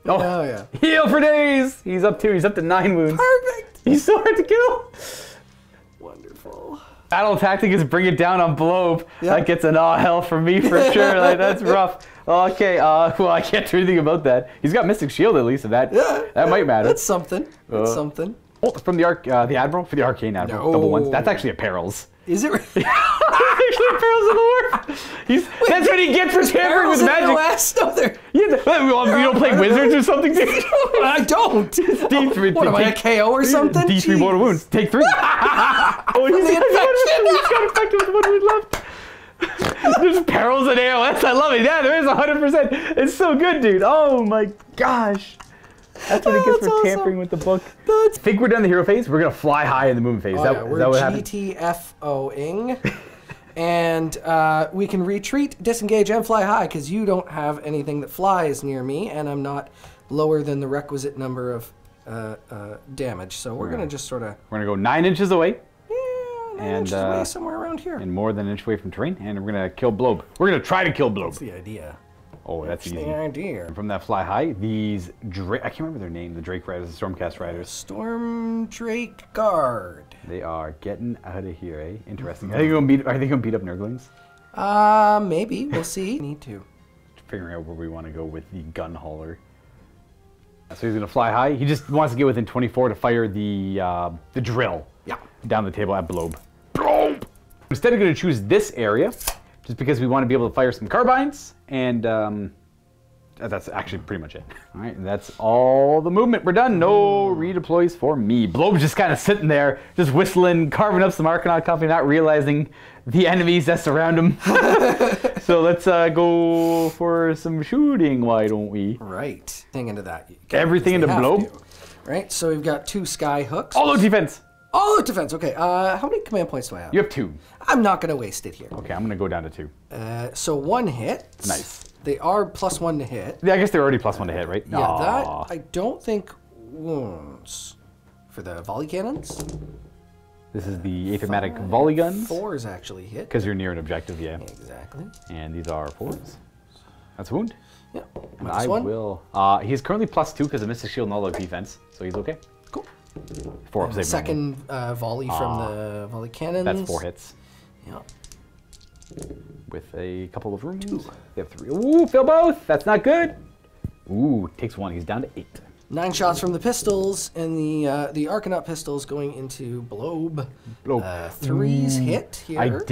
Oh yeah. Heal for days! He's up 2, he's up to 9 wounds. Perfect! He's so hard to kill! Wonderful. Battle tactic is bring it down on Blobe. Yep. That gets an all hell from me for sure. Like, that's rough. Okay, well, I can't do anything about that. He's got Mystic Shield at least, so that might matter. That's something. That's something. From the Admiral, for the Arcane Admiral, double ones. That's actually a Perils. Is it really? Actually, Perils of the War. That's what he gets for tampering with magic. You don't play Wizards or something, dude? I don't. D3. What, am I a KO or something? D3 mortal wounds. Take 3. Oh, he's got infected with 1 wound left. There's Perils and AOS. I love it. Yeah, there is 100%. It's so good, dude. Oh my gosh. That's what he gets for tampering with the book. I think we're done the hero phase. We're going to fly high in the movement phase. We're GTFOing. And we can retreat, disengage, and fly high because you don't have anything that flies near me, and I'm not lower than the requisite number of damage. So we're going to just sort of... We're going to go 9 inches away. Yeah, 9 inches away, somewhere around here. And more than an inch away from terrain, and we're going to kill Blobe. We're going to try to kill Blobe. That's the idea. Oh, that's easy. The idea. And from that fly high, these I can't remember their name. The Drake Riders, the Stormcast Riders. Storm Drake Guard. They are getting out of here, eh? Interesting. Are they gonna beat up Nurglings? Maybe. We'll see. Need to. Figuring out where we want to go with the gun hauler. So he's gonna fly high. He just wants to get within 24 to fire the drill. Yeah. Down the table at Blobe. Blobe. Instead, I'm gonna choose this area, just because we want to be able to fire some carbines, and that's actually pretty much it. All right, that's all the movement. We're done. No redeploys for me. Blobe's just kind of sitting there, just whistling, carving up some Arcanaut coffee, not realizing the enemies that surround him. So let's go for some shooting, why don't we? Right. Thing into that. Everything into Blobe. Right, so we've got 2 sky hooks. All out defense. All out defense, okay. How many command points do I have? You have 2. I'm not going to waste it here. Okay, I'm going to go down to 2. So 1 hit. Nice. They are +1 to hit. Yeah, I guess they're already +1 to hit, right? Yeah, that I don't think wounds. For the volley cannons? This is the Aethermatic volley guns. 4s actually hit. Because you're near an objective, yeah. Exactly. And these are 4s. That's a wound. Yeah. And I will. He's currently +2 because of Mystic Shield and all out defense, so he's okay. Cool. 4 up. Second volley from the volley cannon. That's 4 hits. Yeah. with a couple of rooms. They have 3. Ooh, fail both. That's not good. Ooh, takes 1. He's down to 8. 9 shots from the pistols, and the Arcanaut pistols going into Blobe. 3s hit here.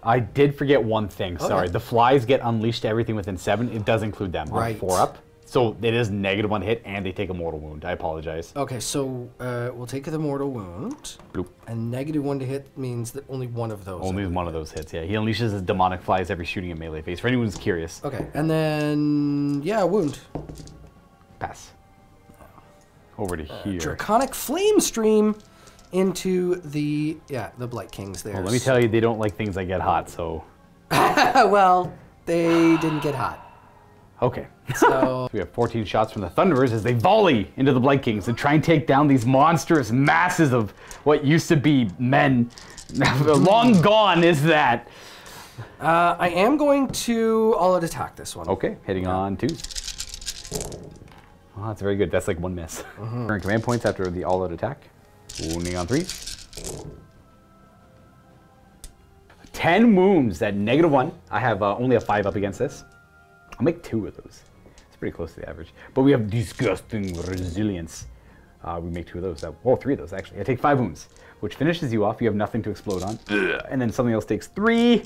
I did forget one thing. Sorry, the flies get unleashed to everything within 7. It does include them on 4 up. So it is -1 hit, and they take a mortal wound. I apologize. Okay, so we'll take the mortal wound. Bloop. And -1 to hit means that only one of those. Only one of those hits, yeah. He unleashes his demonic flies every shooting a melee phase, for anyone who's curious. Okay, and then, yeah, wound. Pass. Over to here. Draconic Flame Stream into the Blight Kings there. Well, let me tell you, they don't like things that get hot, so... Well, they didn't get hot. Okay. So we have 14 shots from the Thunderers as they volley into the Blight Kings and try and take down these monstrous masses of what used to be men. Long gone is that. I am going to all-out attack this one. Okay, hitting on 2s. Oh, that's very good. That's like 1 miss. Earn command points after the all-out attack. Wounding on 3s. 10 wounds at -1. I have only a 5 up against this. I'll make 2 of those. It's pretty close to the average. But we have disgusting resilience. We make 2 of those. Well, 3 of those, actually. I take 5 wounds, which finishes you off. You have nothing to explode on. And then something else takes 3.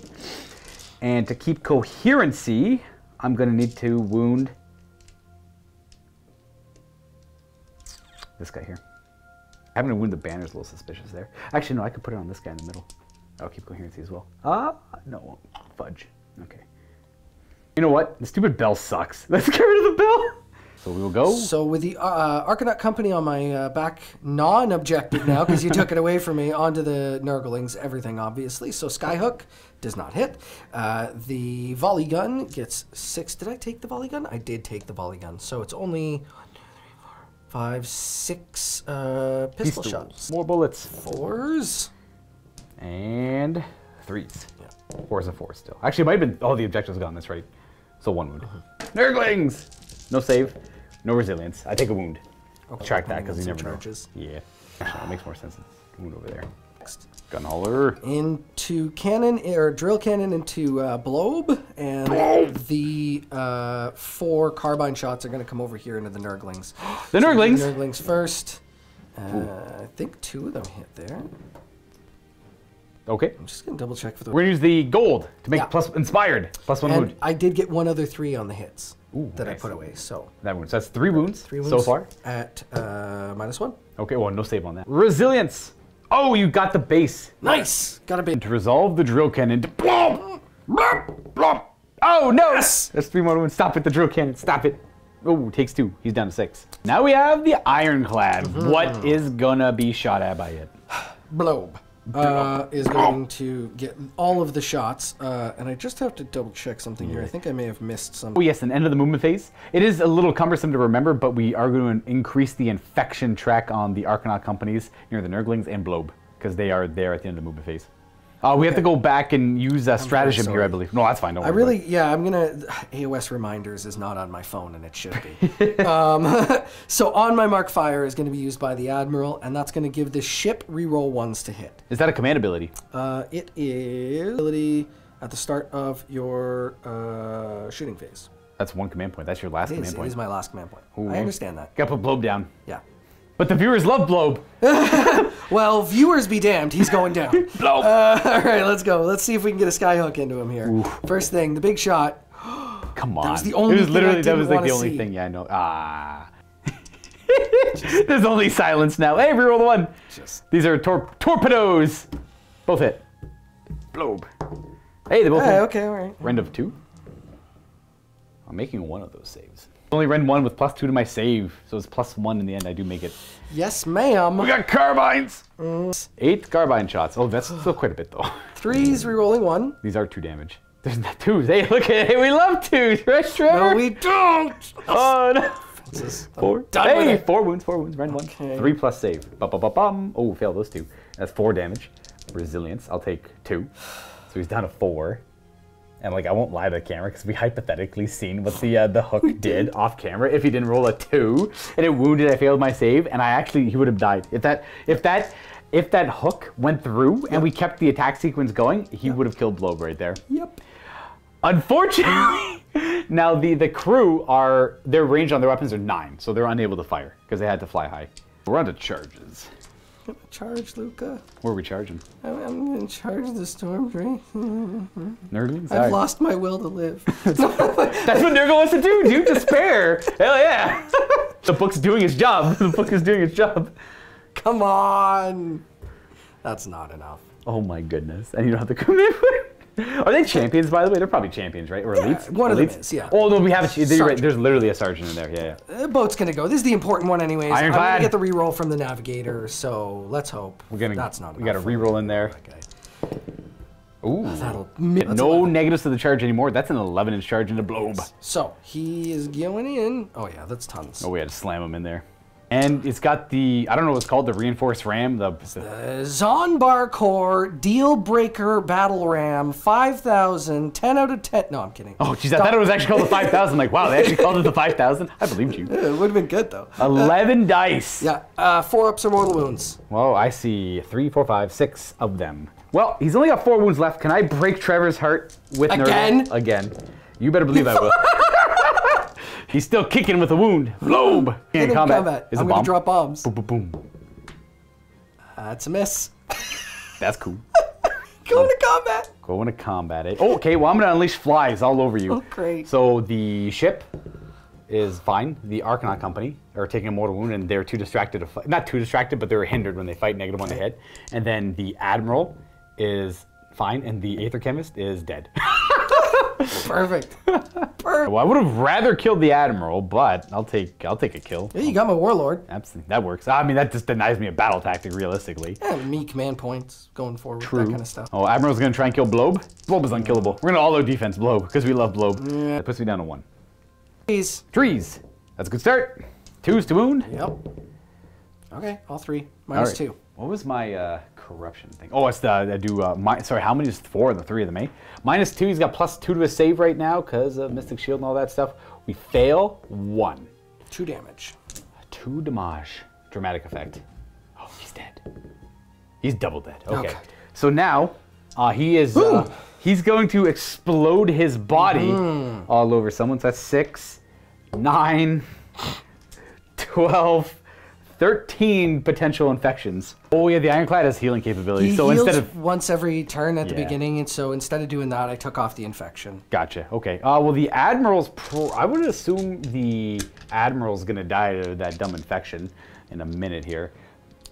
And to keep coherency, I'm going to need to wound this guy here. Having to wound the banner is a little suspicious there. Actually, no, I could put it on this guy in the middle. I'll keep coherency as well. No, fudge. Okay. You know what? The stupid bell sucks. Let's get rid of the bell. So we will go. So with the Arcanaut Company on my back, non-objective now, because you took it away from me, onto the Nurglings, everything obviously. So Skyhook does not hit. The volley gun gets 6. Did I take the volley gun? I did take the volley gun. So it's only 5, 6 pistol shots. More bullets. 4s. And 3s. Yeah. 4s and 4s still. Actually, it might have been, the objective's gone, that's right. So 1 wound. Nurglings! No save, no resilience. I take a wound. Okay, track that because you never know. Yeah. Actually, that makes more sense. Wound over there. Next. Gun hauler. Into cannon, or drill cannon into Blobe. And the 4 carbine shots are going to come over here into the Nurglings. The Nurglings? The Nurglings first. I think 2 of them hit there. Okay. I'm just going to double check for the... We're going to use the gold to make plus inspired. +1 wound. I did get 1 other 3 on the hits. Ooh, that nice. I put away, so... That wound. So that's 3 wounds, 3 wounds so far. At -1. Okay, well, no save on that. Resilience! Oh, you got the base. Nice! Got a base. To resolve the drill cannon to... Blop! Blop! Blop! Oh, no! Yes! That's 3 more wounds. Stop it, the drill cannon. Stop it. Oh, takes 2. He's down to 6. Now we have the Ironclad. What is gonna be shot at by it? Blobe. Is going to get all of the shots, and I just have to double check something here. I think I may have missed some. Oh yes, an end of the movement phase. It is a little cumbersome to remember, but we are going to increase the infection track on the Arcanaut companies near the Nurglings and Blobe, because they are there at the end of the movement phase. We have to go back and use stratagem here, I believe. No, that's fine. Don't worry. I'm gonna. AOS reminders is not on my phone, and it should be. So on my mark fire is going to be used by the Admiral, and that's going to give the ship reroll 1s to hit. Is that a command ability? It is ability at the start of your shooting phase. That's 1 command point. That's your last command point. It is my last command point. Ooh. I understand that. Gotta put Blobe down. Yeah. But the viewers love Blobe. Well, viewers be damned. He's going down. Blobe. All right, let's go. Let's see if we can get a skyhook into him here. Oof. First thing, the big shot. Come on. That was the only thing that was like the only thing. Yeah, I know. There's only silence now. Hey, reroll the 1. These are torpedoes. Both hit. Blobe. Hey, they both hit. Okay, all right. Rend of 2. I'm making 1 of those saves. Only rend 1 with +2 to my save, so it's +1 in the end. I do make it. Yes, ma'am. We got carbines. 8 carbine shots. Oh, that's still quite a bit though. 3s rerolling 1. These are 2 damage. There's not 2s. Hey, look at it. We love 2s, right, Trevor? No, we don't. Oh no. 4. Hey, 4 wounds. Rend 1. Okay. 3 plus save. Bum. Oh, fail those 2. That's 4 damage. Resilience. I'll take 2. So he's down to 4. And like, I won't lie to the camera because we hypothetically seen what the hook did off camera. If he didn't roll a 2 and it wounded, I failed my save, and he would have died. If that hook went through and we kept the attack sequence going, he would have killed Blobe right there. Yep. Unfortunately, now the crew are, their range on their weapons are 9, so they're unable to fire because they had to fly high. We're on to charges. I'm gonna charge, Luca. Where are we charging? I'm gonna charge the storm drain. Nurglings? I've lost my will to live. That's what Nurgle wants to do, dude. Despair. Hell yeah. The book's doing its job. The book is doing its job. Come on. That's not enough. Oh my goodness. And you don't have to commit. Are they champions, by the way? They're probably champions, right? Or elites? One of them elites? is, yeah. Oh, no, we have a, you're right. There's literally a sergeant in there. Yeah, yeah. The boat's gonna go. This is the important one anyways. Ironclad. I'm gonna get the reroll from the navigator, so let's hope. That's not enough. We got a reroll in there. Okay. Ooh. That's No 11. negatives to the charge anymore. That's an 11-inch charge into blobe. So, he is going in. Oh yeah, that's tons. Oh, we had to slam him in there. And it's got the, I don't know what it's called, the reinforced ram. The Zonbar Core Deal Breaker Battle Ram 5,000, 10 out of 10. No, I'm kidding. Oh, jeez, I thought it was actually called the 5,000. Like, wow, they actually called it the 5,000? I believed you. It would have been good, though. 11 dice. Yeah, 4 ups or mortal wounds. Well, I see 3, 4, 5, 6 of them. Well, he's only got 4 wounds left. Can I break Trevor's heart with Again? Nurgle? Again. You better believe I will. He's still kicking with a wound. Blobe. In combat. Is I'm going to drop bombs. Boom, boom, boom. That's a miss. That's cool. Going to combat. Going to combat it. Oh, okay, well, I'm going to unleash flies all over you. Oh, great. So the ship is fine. The Arcanaut Company are taking a mortal wound, and they're too distracted to fight. Not too distracted, but they're hindered when they fight -1 to hit. And then the Admiral is fine, and the Aether Chemist is dead. Perfect. Well, I would have rather killed the Admiral, but I'll take a kill. Yeah, you got my Warlord. Absolutely, that works. I mean, that just denies me a battle tactic, realistically. Yeah, me command points going forward, True. that kind of stuff. Oh, Admiral's gonna try and kill Blobe. Blobe is unkillable. We're gonna all-out defense Blobe because we love Blobe. Yeah. That puts me down to 1. Trees. Trees. That's a good start. 2s to wound. Yep. Okay, all 3. Minus All right. 2. What was my corruption thing? Oh, it's the, I do, sorry, how many is 4 of the 3 of them, eh? -2, he's got +2 to his save right now because of Mystic Shield and all that stuff. We fail 1. 2 damage. 2 damage. Dramatic effect. Oh, he's dead. He's double dead. Okay. So now, he is, he's going to explode his body all over someone. So that's 6, 9, 12, 13 potential infections. Oh yeah, the Ironclad has healing capability. He so heals instead of once every turn at the Yeah. beginning, and so instead of doing that, I took off the infection. Gotcha. Okay. Well, the Admiral's I would assume the Admiral's gonna die to that dumb infection in a minute here.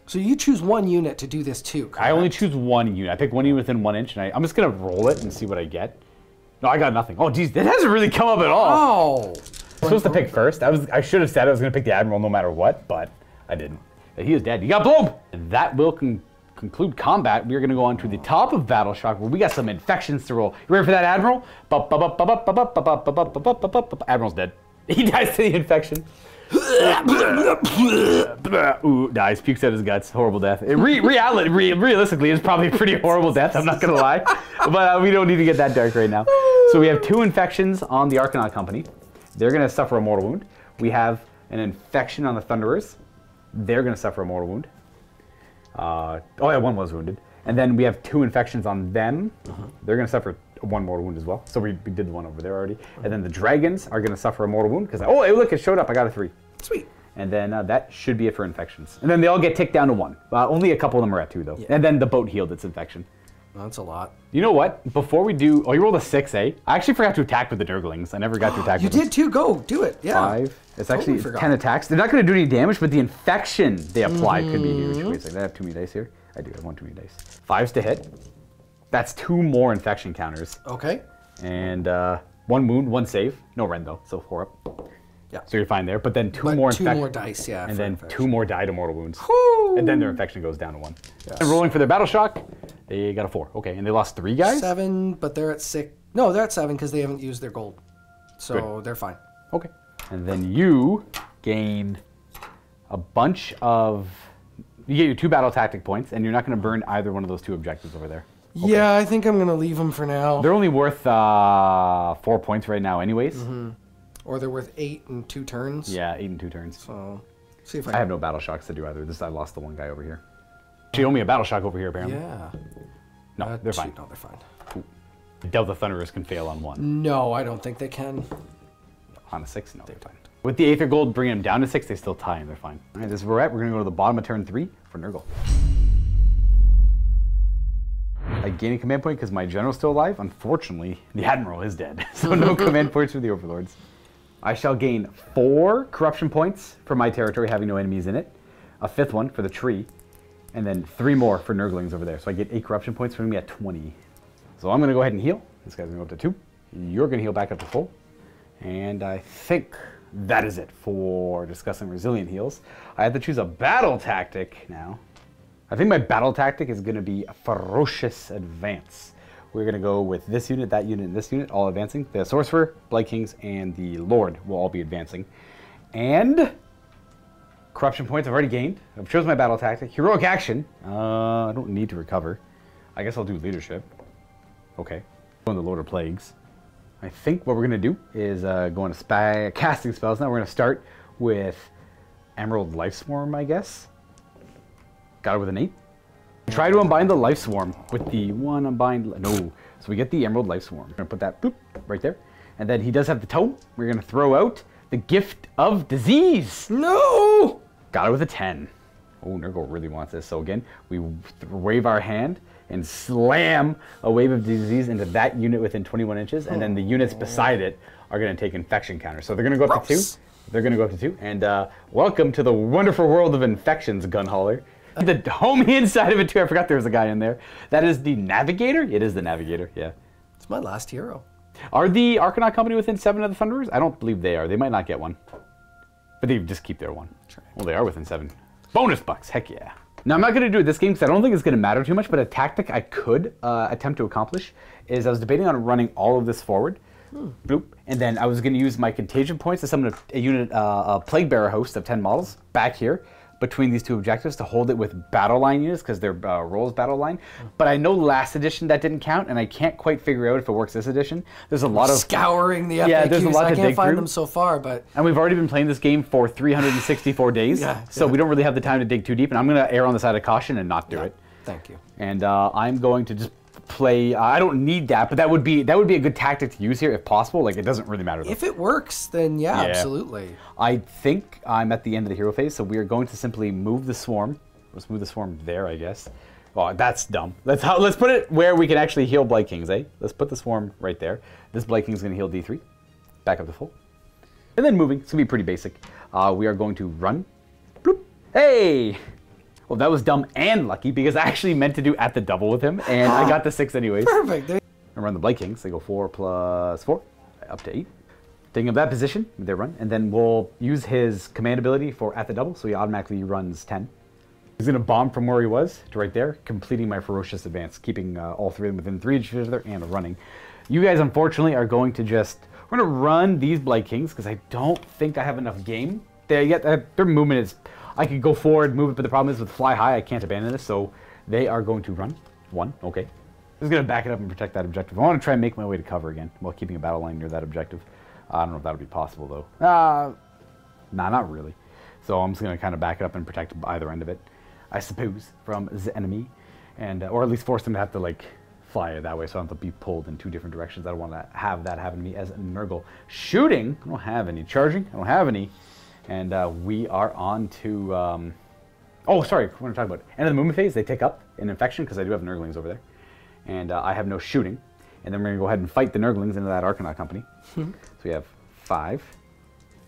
So you choose 1 unit to do this too, correct? I only choose 1 unit. I pick 1 unit within 1 inch, and I'm just gonna roll it and see what I get. No, I got nothing. Oh, geez, that hasn't really come up at all. Oh! I'm supposed to pick first. I should have said I was gonna pick the Admiral no matter what, but I didn't. He is dead. You got Blobe! And that will conclude combat. We are gonna go on to the top of Battle Shock, where we got some infections to roll. You ready for that, Admiral? Admiral's dead. He dies to the infection. Ooh, dies, pukes out his guts. Horrible death. Realistically, it's probably a pretty horrible death, I'm not gonna lie. But we don't need to get that dark right now. So we have 2 infections on the Arcanaut Company. They're gonna suffer a mortal wound. We have an infection on the Thunderers. They're gonna suffer a mortal wound. Oh yeah, 1 was wounded. And then we have 2 infections on them. They're gonna suffer 1 mortal wound as well. So we did the one over there already. And then the Dragons are gonna suffer a mortal wound because, oh, hey, look, it showed up. I got a 3. Sweet. And then that should be it for infections. And then they all get ticked down to 1. Only a couple of them are at 2 though. Yeah. And then the boat healed its infection. That's a lot. You know what? Before we do, oh, you rolled a 6, eh? I actually forgot to attack with the Durglings. I never got to attack You with them. did too. Go do it. Yeah. 5. It's Totally actually forgot. 10 attacks. They're not going to do any damage, but the infection they apply could be huge. Wait a second. I have too many dice here. I do have 1 too many dice. 5's to hit. That's 2 more infection counters. Okay. And 1 wound, 1 save. No rend though, so 4 up. Yeah. So you're fine there. But then 2 But more 2 infection. more dice, yeah. And for then infection. 2 more die to mortal wounds. Woo! And then their infection goes down to 1. Yes. And rolling for their battle shock, they got a 4. Okay, and they lost 3 guys? 7, but they're at 6. No, they're at 7 because they haven't used their gold. So Good. they're fine. Okay. And then you gain a bunch of... You get your 2 battle tactic points, and you're not going to burn either one of those 2 objectives over there. Okay. Yeah, I think I'm going to leave them for now. They're only worth 4 points right now anyways. Or they're worth 8 in 2 turns. Yeah, 8 and 2 turns. So, see if I have no battle shocks to do either. I lost the 1 guy over here. She owe me a battle shock over here, apparently. Yeah. No, they're fine. No, they're fine. Cool. Doubt the Thunderers can fail on 1. No, I don't think they can. On a 6, no, they're fine. With the Aether Gold bringing them down to 6, they still tie and they're fine. All right, this is where we're at. We're going to go to the bottom of turn 3 for Nurgle. I gain a command point because my general's still alive. Unfortunately, the Admiral is dead, so no command points for the Overlords. I shall gain 4 corruption points for my territory having no enemies in it, a 5th one for the tree, and then 3 more for Nurglings over there. So I get 8 corruption points, for me at 20. So I'm going to go ahead and heal. This guy's going to go up to 2. You're going to heal back up to full. And I think that is it for discussing resilient heals. I have to choose a battle tactic now. I think my battle tactic is going to be a ferocious advance. We're going to go with this unit, that unit, and this unit, all advancing. The Sorcerer, Blight Kings, and the Lord will all be advancing. And corruption points I've already gained. I've chosen my battle tactic. Heroic action. I don't need to recover. I guess I'll do leadership. Okay. Go on the Lord of Plagues. I think what we're going to do is go into casting spells. Now we're going to start with Emerald Life Swarm, I guess. Got it with an 8. Try to unbind the Life Swarm with the 1 unbind. No. So we get the Emerald Life Swarm. We're going to put that boop right there. And then he does have the tome. We're going to throw out the Gift of Disease. No! Got it with a 10. Oh, Nurgle really wants this. So again, we wave our hand and slam a wave of disease into that unit within 21 inches. And then the units beside it are going to take infection counters. So they're going to go up to 2. They're going to go up to 2. And welcome to the wonderful world of infections, Gunhauler. The homey inside of it too. I forgot there was a guy in there. That is the Navigator? It is the Navigator, yeah. It's my last hero. Are the Arcanaut Company within 7 of the Thunderers? I don't believe they are. They might not get 1. But they just keep their 1. Well, they are within 7. Bonus bucks, heck yeah. Now, I'm not going to do it this game because I don't think it's going to matter too much, but a tactic I could attempt to accomplish is I was debating on running all of this forward. Bloop. And then I was going to use my contagion points to summon a unit, a Plague Bearer host of 10 models back here between these 2 objectives to hold it with battle line units because they're rolls battle line. But I know last edition that didn't count, and I can't quite figure out if it works this edition. There's a lot of scouring the FAQs. Yeah, there's a lot I to can't dig find through. them so far, but and we've already been playing this game for 364 days, so we don't really have the time to dig too deep. And I'm going to err on the side of caution and not do it. Thank you. And I'm going to just play. I don't need that, but that would be a good tactic to use here if possible. Like, it doesn't really matter though. If it works, then yeah, absolutely. I think I'm at the end of the hero phase, so we are going to simply move the swarm. Let's move the swarm there, I guess. Oh, that's dumb. Let's put it where we can actually heal Blight Kings, eh? Let's put the swarm right there. This Blight King's going to heal D3, back up to full, and then moving. It's going to be pretty basic. We are going to run. Bloop. Hey. Well, that was dumb and lucky because I actually meant to do at the double with him, and I got the 6 anyways. Perfect. I run the Blight Kings. They go 4 plus 4, up to 8. Taking up that position, they run, and then we'll use his command ability for at the double, so he automatically runs 10. He's going to bomb from where he was to right there, completing my ferocious advance, keeping all 3 of them within 3 inches of each other and running. You guys, unfortunately, are going to we're going to run these Blight Kings because I don't think I have enough game. Their movement is, I could go forward, move it, but the problem is with fly high, I can't abandon this, so they are going to run. 1, okay. Just going to back it up and protect that objective. I want to try and make my way to cover again while keeping a battle line near that objective. I don't know if that'll be possible, though. Nah, not really. So I'm just going to kind of back it up and protect either end of it, I suppose, from the enemy. And, or at least force them to have to, like, fly that way so I don't have to be pulled in 2 different directions. I don't want to have that happen to me as Nurgle. Shooting, I don't have any. Charging, I don't have any. And we are on to... oh, sorry, I want to talk about it. End of the movement phase, they take up in infection because I do have Nurglings over there. And I have no shooting. And then we're going to go ahead and fight the Nurglings into that Arcanaut Company. So we have 5,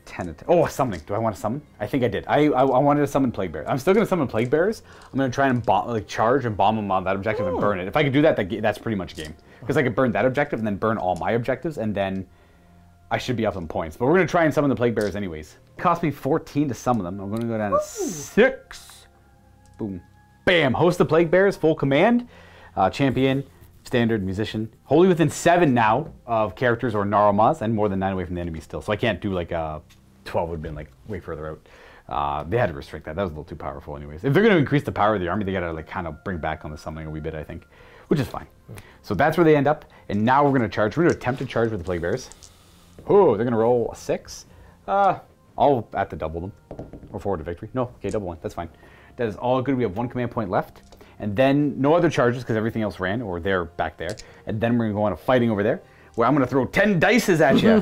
10... Oh, summoning. Do I want to summon? I think I did. I wanted to summon Plague Bearers. I'm still going to summon Plague Bearers. I'm going to try and charge and bomb them on that objective and burn it. If I could do that, that's pretty much game. Because I could burn that objective and then burn all my objectives, and then I should be up on points. But we're going to try and summon the Plague Bearers anyways. It cost me 14 to summon them. I'm going to go down to 6. Boom. Bam. Host the Plague Bearers, full command. Champion. Standard, musician, wholly within 7 now of characters or Naromas, and more than 9 away from the enemy still. So I can't do like 12 would have been like way further out. They had to restrict that. That was a little too powerful anyways. If they're going to increase the power of the army, they got to like kind of bring back on the summoning a wee bit, I think, which is fine. So that's where they end up. And now we're going to charge. We're going to attempt to charge with the Plague Bearers. Oh, they're going to roll a 6. I'll have to double them or forward to victory. No, okay, double 1. That's fine. That is all good. We have 1 command point left. and then no other charges because everything else ran, or they're back there. And then we're gonna go on a fighting over there, where I'm gonna throw 10 dices at you.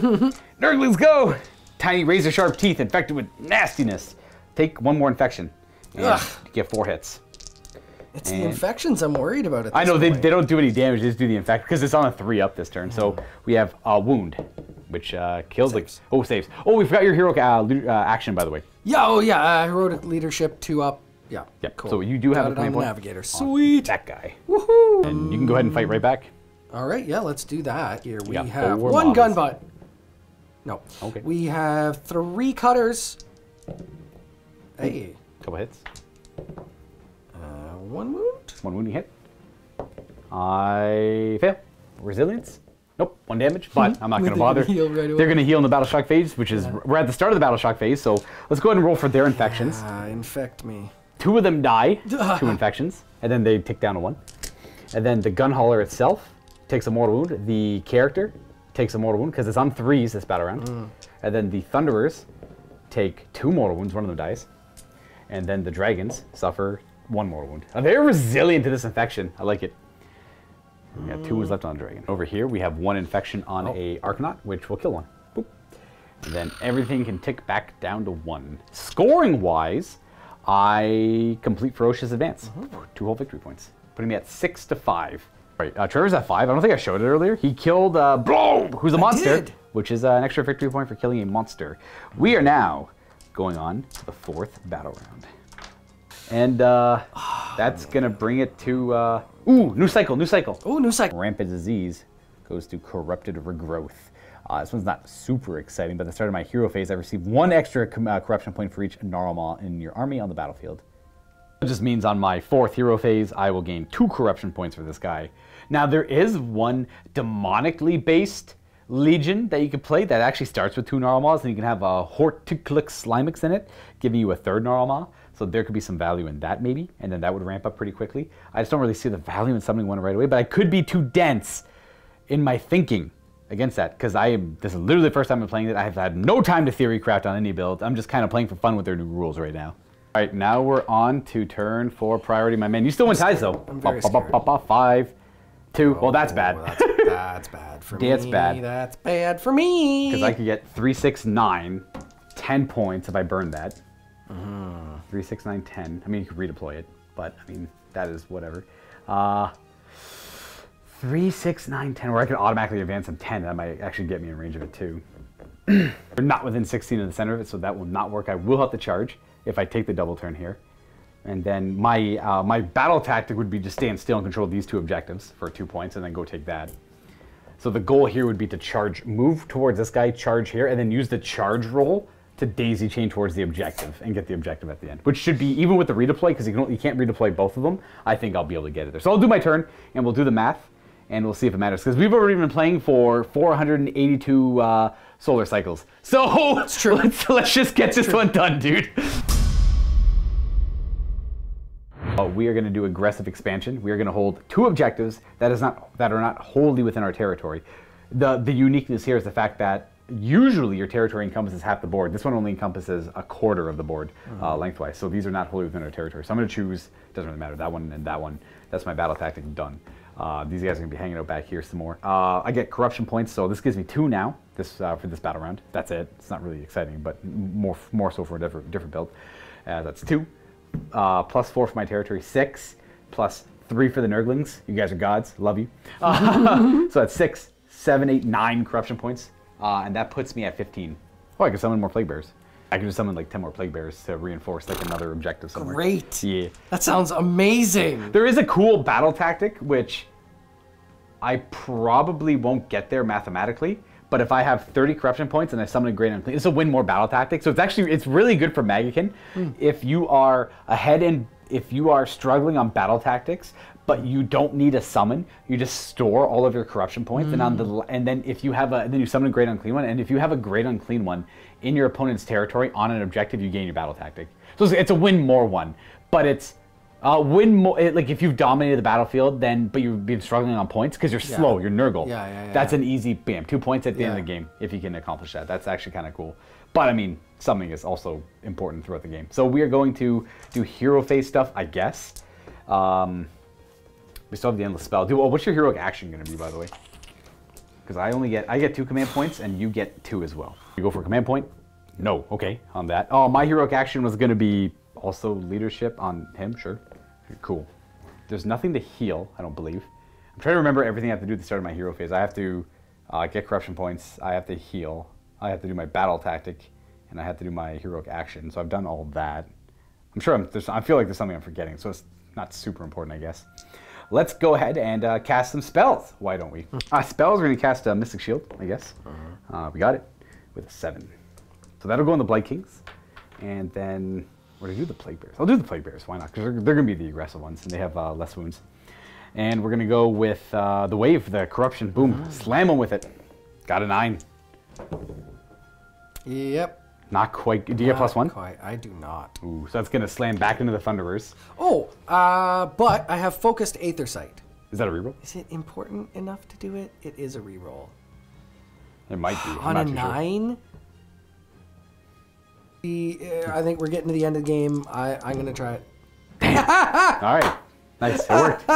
Nurglings go! Tiny razor sharp teeth infected with nastiness. Take 1 more infection and get 4 hits. It's the infections I'm worried about at this I know, they point. don't do any damage, they just do the infection, because it's on a 3-up this turn. So we have a wound, which kills Saves. like, saves. Oh, we forgot your hero action, by the way. Yeah, heroic leadership 2-up. Yeah, Yep. cool. So you do have Got a it command on the point. navigator. Sweet. That guy. Woohoo! And you can go ahead and fight right back. All right, yeah, let's do that. Here we got have 4 1 mobs. gun butt. No. Okay. We have 3 cutters. Hey. Couple hits. 1 wound. 1 wounding hit. I fail. Resilience. Nope, 1 damage, but I'm not going to They're bother. gonna heal right away. They're going to heal in the battle shock phase, which is we're at the start of the battle shock phase. So let's go ahead and roll for their infections. Infect me. 2 of them die, 2 infections, and then they tick down to 1. And then the gun hauler itself takes a mortal wound. The character takes a mortal wound because it's on 3s this battle round. And then the thunderers take 2 mortal wounds. 1 of them dies. And then the dragons suffer 1 mortal wound. They're resilient to this infection. I like it. We got 2 wounds left on the dragon. Over here, we have 1 infection on a Arcanaut, which will kill 1. Boop. And then everything can tick back down to 1. Scoring-wise, I complete Ferocious Advance. 2 whole victory points, putting me at 6-5. Right, Trevor's at 5. I don't think I showed it earlier. He killed Blob, who's a monster, did. which is an extra victory point for killing a monster. We are now going on to the 4th battle round. And that's going to bring it to... new cycle, new cycle. Oh, new cycle. Rampant disease goes to corrupted regrowth. This one's not super exciting, but at the start of my hero phase, I received 1 extra corruption point for each Gnarlmaw in your army on the battlefield. That just means on my 4th hero phase, I will gain 2 corruption points for this guy. Now, there is 1 demonically based legion that you can play that actually starts with 2 Gnarlmaws, and you can have a Horticlix Slimix in it, giving you a 3rd Gnarlmaw. So there could be some value in that maybe, and then that would ramp up pretty quickly. I just don't really see the value in summoning 1 right away, but I could be too dense in my thinking against that, because this is literally the first time I'm playing it. I have had no time to theory craft on any build. I'm just kind of playing for fun with their new rules right now. All right, now we're on to turn 4 priority, my man. You still win ties though. I'm very scared. 5, 2. Well, that's bad. That's bad for me. That's bad. That's bad for me. Because I could get 3, 6, 9, 10 points if I burn that. 3, 6, 9, 10. I mean, you could redeploy it, but I mean, that is whatever. 3, 6, 9, 10, where I could automatically advance on 10. That might actually get me in range of it too. We're not within 16 in the center of it, so that will not work. I will have to charge if I take the double turn here. And then my my battle tactic would be to stand still and control these 2 objectives for 2 points and then go take that. So the goal here would be to charge, move towards this guy, charge here, and then use the charge roll to daisy chain towards the objective and get the objective at the end, which should be, even with the redeploy, because you can't redeploy both of them, I think I'll be able to get it there. So I'll do my turn, and we'll do the math, and we'll see if it matters, because we've already been playing for 482 solar cycles. So It's true. let's just get this one done, dude. We are going to do aggressive expansion. We are going to hold 2 objectives that are not wholly within our territory. The uniqueness here is the fact that usually your territory encompasses half the board. This one only encompasses a quarter of the board lengthwise. So these are not wholly within our territory. So I'm going to choose, doesn't really matter, that one and that one. That's my battle tactic done. These guys are going to be hanging out back here some more. I get corruption points, so this gives me 2 now for this battle round. That's it. It's not really exciting, but more so for a different build. That's 2. Plus 4 for my territory, 6, plus 3 for the Nurglings. You guys are gods, love you. So that's 6, 7, 8, 9 corruption points, and that puts me at 15. Oh, I can summon more Plague Bears. I can just summon like 10 more Plague Bears to reinforce like another objective somewhere. Great. Yeah. That sounds amazing. There is a cool battle tactic, which I probably won't get there mathematically, but if I have 30 corruption points and I summon a Great Unclean, it's a win more battle tactic. So it's really good for Maggotkin. If you are ahead and if you are struggling on battle tactics, but you don't need a summon, you just store all of your corruption points, and then if you have then you summon a Great Unclean one, and if you have a Great Unclean one in your opponent's territory on an objective, you gain your battle tactic. So it's a win more one, but it's win more, like if you've dominated the battlefield, but you've been struggling on points because you're slow, you're Nurgle. That's an easy bam, 2 points at the end of the game if you can accomplish that. That's actually kind of cool. But I mean, summoning is also important throughout the game. So we are going to do hero phase stuff, I guess. We still have the endless spell. Dude, well, what's your heroic action going to be, by the way? Because I get 2 command points, and you get 2 as well. You go for a command point? No. Okay, on that. Oh, my heroic action was going to be also leadership on him. Sure. Cool. There's nothing to heal, I don't believe. I'm trying to remember everything I have to do at the start of my hero phase. I have to get corruption points. I have to heal. I have to do my battle tactic, and I have to do my heroic action. So I've done all of that. I'm sure I feel like there's something I'm forgetting, so it's not super important, I guess. Let's go ahead and cast some spells. Why don't we? Spells, we're going to cast Mystic Shield, I guess. We got it with a 7. So that'll go on the Blight Kings. And then we're going to do the Plague Bears. I'll do the Plague Bears. Why not? Because they're going to be the aggressive ones, and they have less wounds. And we're going to go with the Wave, the Corruption. Boom. Slam them with it. Got a 9. Yep. Not quite. Do you get +1? Quite. I do not. Ooh, so that's going to slam back into the Thunderers. Oh, but I have focused Aether Sight. Is that a reroll? Is it important enough to do it? It is a reroll. It might be. On a 9? Sure. I think we're getting to the end of the game. I'm going to try it. All right. Nice. It worked.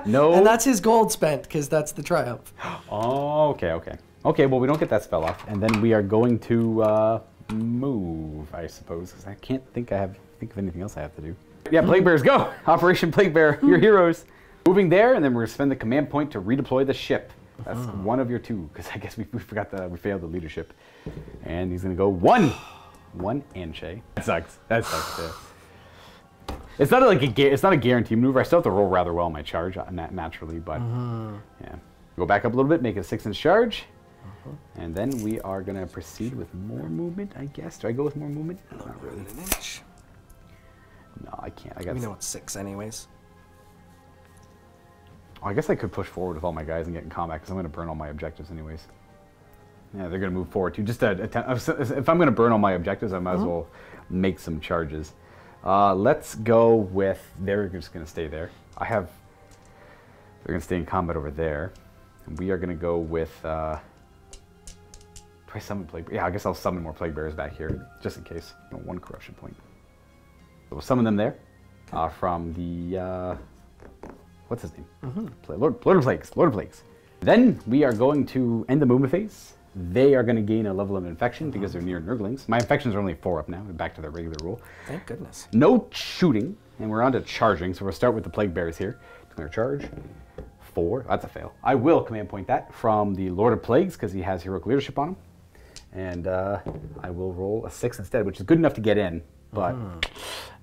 No. And that's his gold spent, because that's the triumph. Oh, okay, okay. Okay, well, we don't get that spell off. And then we are going to move, I suppose, because I can't think of anything else I have to do. Yeah, Plague Bears, go! Operation Plague Bear, your heroes. Moving there, and then we're going to spend the command point to redeploy the ship. That's one of your 2, because I guess we failed the leadership. And he's going to go 1. 1 and Shay. That sucks. That sucks, yeah. It's not it's not a guaranteed maneuver. I still have to roll rather well on my charge naturally, but yeah. Go back up a little bit, make it a 6-inch charge. And then we are going to proceed with more movement, I guess. Do I go with more movement? Not really. An inch. No, I can't. I got. We know it's 6 anyways. Oh, I guess I could push forward with all my guys and get in combat because I'm going to burn all my objectives anyways. Yeah, they're going to move forward too. Just to attempt, if I'm going to burn all my objectives, I might as well make some charges. Let's go with. They're just going to stay there. They're going to stay in combat over there, and we are going to go with. Do I summon Plague Bears? Yeah, I guess I'll summon more Plague Bears back here, just in case. 1 corruption point. So we'll summon them there from the, what's his name? Lord of Plagues. Lord of Plagues. Then we are going to end the movement phase. They are going to gain a level of infection because they're near Nurglings. My infections are only 4 up now. We're back to their regular rule. Thank goodness. No shooting, and we're on to charging. So we'll start with the Plague Bears here. Declare charge. 4. That's a fail. I will command point that from the Lord of Plagues because he has heroic leadership on him. And I will roll a 6 instead, which is good enough to get in, but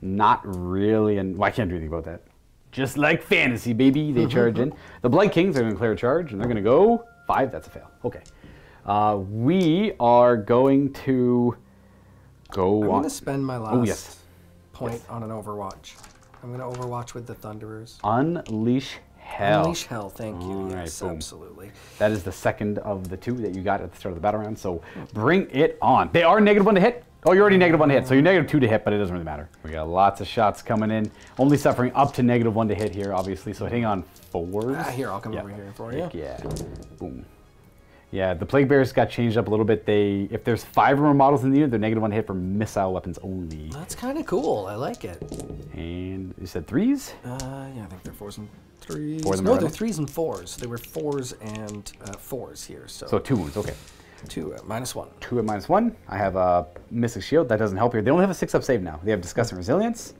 not really. And well, I can't do anything about that. Just like fantasy, baby, they charge in. The Blight Kings are going to declare a charge, and they're going to go 5. That's a fail. Okay. We are going to go. I'm going to spend my last point on an Overwatch. I'm going to Overwatch with the Thunderers. Unleash Hell. Unleash Hell, thank you. All yes, right, absolutely. That is the second of the 2 that you got at the start of the battle round, so bring it on. They are -1 to hit. Oh, you're already -1 to hit, so you're -2 to hit, but it doesn't really matter. We got lots of shots coming in. Only suffering up to -1 to hit here, obviously, so hitting on 4s. Here, I'll come over here for you. Yeah. Boom. Yeah, the Plague Bears got changed up a little bit. If there's 5 or more models in the unit, they're -1 to hit for missile weapons only. That's kind of cool. I like it. And you said 3s? Yeah, I think they're 4s and 3s. Four of them No, are they're red 3s and 4s. They were 4s and 4s here. So 2 wounds, okay. 2 at -1. 2 at -1. I have a Mystic Shield. That doesn't help here. They only have a 6-up save now. They have Disgust and Resilience.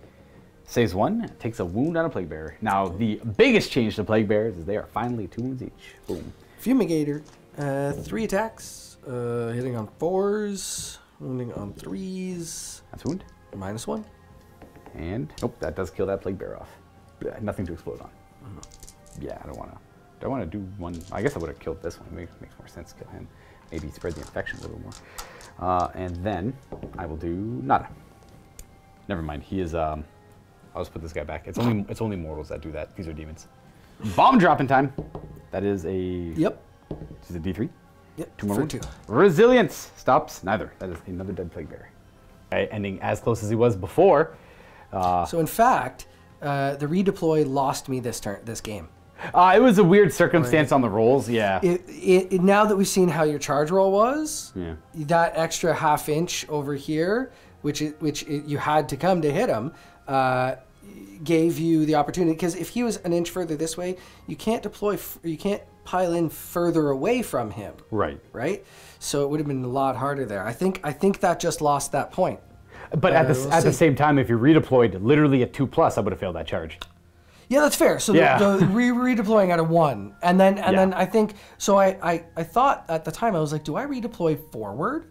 Saves 1. Takes a wound on a Plague Bear. Now, the biggest change to Plague Bears is they are finally 2 wounds each. Boom. Fumigator. 3 attacks. Hitting on 4s. Wounding on 3s. That's a wound. -1. And, nope, that does kill that Plague Bear off. Nothing to explode on. Yeah, I don't want to. Do I want to do one? I guess I would have killed this one. It makes more sense to kill him. Maybe spread the infection a little more. And then I will do nada. Never mind. He is. I'll just put this guy back. It's only mortals that do that. These are demons. Bomb dropping time. That is a. Yep. This is a D3. Yep. 2 more for wounds. 2. Resilience stops neither. That is another dead Plague Bear. Okay, ending as close as he was before. So in fact, the redeploy lost me this game. It was a weird circumstance on the rolls, yeah. Now that we've seen how your charge roll was, yeah. That extra ½ inch over here, which you had to come to hit him, gave you the opportunity, because if he was an inch further this way, you can't you can't pile in further away from him. Right. Right? So it would have been a lot harder there. I think that just lost that point. But at the same time, if you redeployed literally at 2+, I would have failed that charge. Yeah, that's fair. So Yeah. the redeploying at a 1, and then I think so. I thought at the time, I was like, do I redeploy forward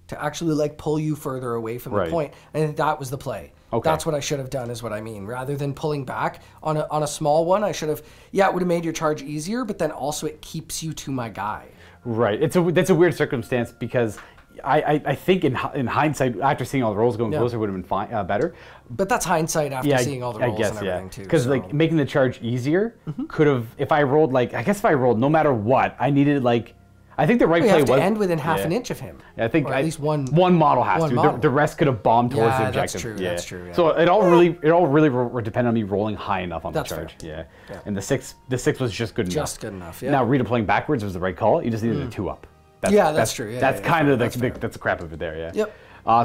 to actually like pull you further away from the point? And that was the play. Okay. That's what I should have done, is what I mean. Rather than pulling back on a small one, I should have. Yeah, it would have made your charge easier, but then also it keeps you to my guy. Right. That's a weird circumstance, because I think in hindsight, after seeing all the rolls, going closer would have been better. But that's hindsight after seeing all the rolls and everything too. Because like making the charge easier could have, if I rolled no matter what, I needed like, I think the right play was to end within half an inch of him. I think or at least one model has to. The rest could have bombed towards the objective. That's true. Yeah. So it all really depended on me rolling high enough on the charge. Fair. Yeah. And the six was just good enough. Just good enough. Yeah. Now redeploying backwards was the right call. You just needed a 2-up. That's true. Yeah, that's kind of that's the crap of it there. Yeah. Yep.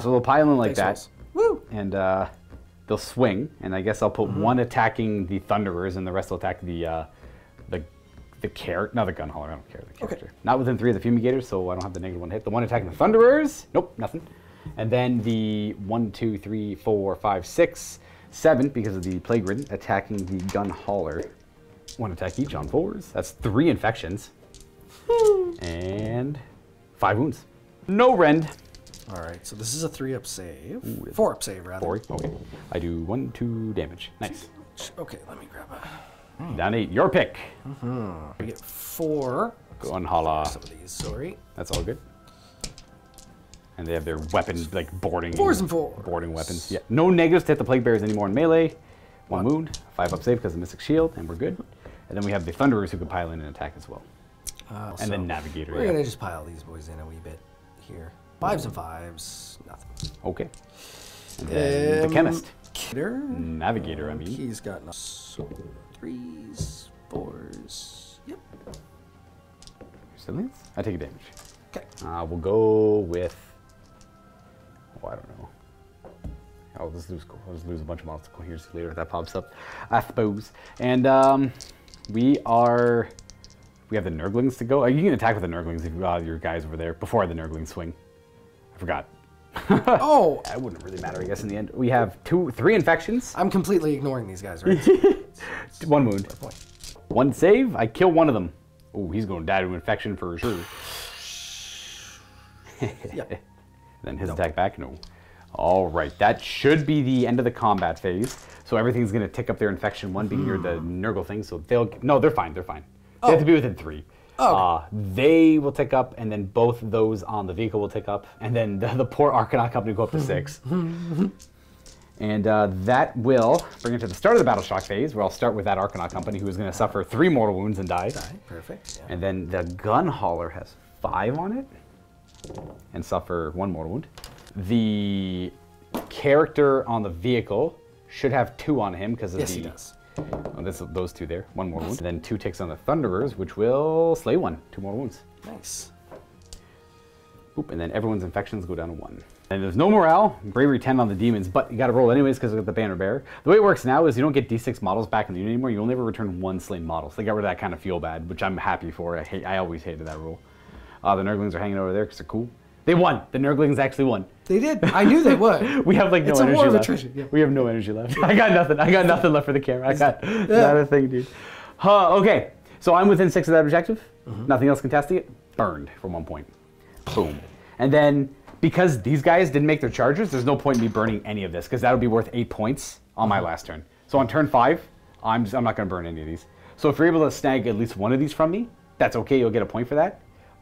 So they'll pile in like that. Woo. And they'll swing, and I guess I'll put one attacking the Thunderers, and the rest will attack the character. No, the gun hauler. I don't care. The character. Okay. Not within 3 of the fumigators, so I don't have the -1 hit. The one attacking the Thunderers. Nope, nothing. And then the 1, 2, 3, 4, 5, 6, 7, because of the plague-ridden, attacking the gun hauler. 1 attack each on 4s. That's 3 infections. And 5 wounds. No rend. All right, so this is a 3-up save. 4-up save, rather. 4. Okay. I do 1, 2 damage. Nice. Okay, let me grab a... Down 8. Your pick. We get 4. Gun hauler. Some of these, sorry. That's all good. And they have their weapons, like boarding. 4s and 4s. Boarding weapons. Yeah. No negatives to hit the plague bearers anymore in melee. 1 wound. 5-up save because of Mystic Shield, and we're good. And then we have the Thunderers who can pile in and attack as well. And then Navigator. We're gonna just pile these boys in a wee bit here. 5s and 5s, nothing. Okay. And then the Chemist. Navigator, I mean. He's got 3s, 4s. Yep. Resilience? I take a damage. Okay. We'll go with. Oh, I don't know. I'll just lose a bunch of models to coherency later if that pops up, I suppose. And we have the Nurglings to go. You can attack with the Nurglings if you got your guys over there before the Nurglings swing. I forgot. Oh! That wouldn't really matter, I guess, in the end. We have 3 infections. I'm completely ignoring these guys, right? 1 wound. 1 save. I kill one of them. Oh, he's going to die to infection for sure. Yep. Then his attack back. No. All right. That should be the end of the combat phase. So everything's going to tick up their infection 1 being near the Nurgle thing. So no, they're fine. They're fine. They have to be within 3. Oh. They will tick up, and then both those on the vehicle will tick up, and then the poor Arcanaut company will go up to 6. And that will bring it to the start of the Battle Shock phase, where I'll start with that Arcanaut company, who is going to suffer 3 mortal wounds and die. Perfect. Yeah. And then the gun hauler has 5 on it, and suffer 1 mortal wound. The character on the vehicle should have 2 on him because of he does. Those 2 there, 1 more wound. And then 2 ticks on the Thunderers, which will slay 1, 2 more wounds. Nice. Oop, and then everyone's infections go down to 1. And there's no morale, bravery 10 on the demons, but you got to roll anyways because of the banner bearer. The way it works now is you don't get D6 models back in the unit anymore. You only ever return 1 slain model. So they got rid of that kind of feel bad, which I'm happy for. I always hated that rule. The Nurglings are hanging over there because they're cool. They won. The Nurglings actually won. They did. I knew they would. We have like no it's energy a war left. of attrition. Yeah. We have no energy left. I got nothing. I got nothing left for the camera. I got not a thing, dude. Okay, so I'm within 6 of that objective. Nothing else contesting it. Burned for 1 point. Boom. And then because these guys didn't make their charges, there's no point in me burning any of this because that would be worth 8 points on my last turn. So on turn 5, I'm not going to burn any of these. So if you're able to snag at least 1 of these from me, that's okay. You'll get a point for that.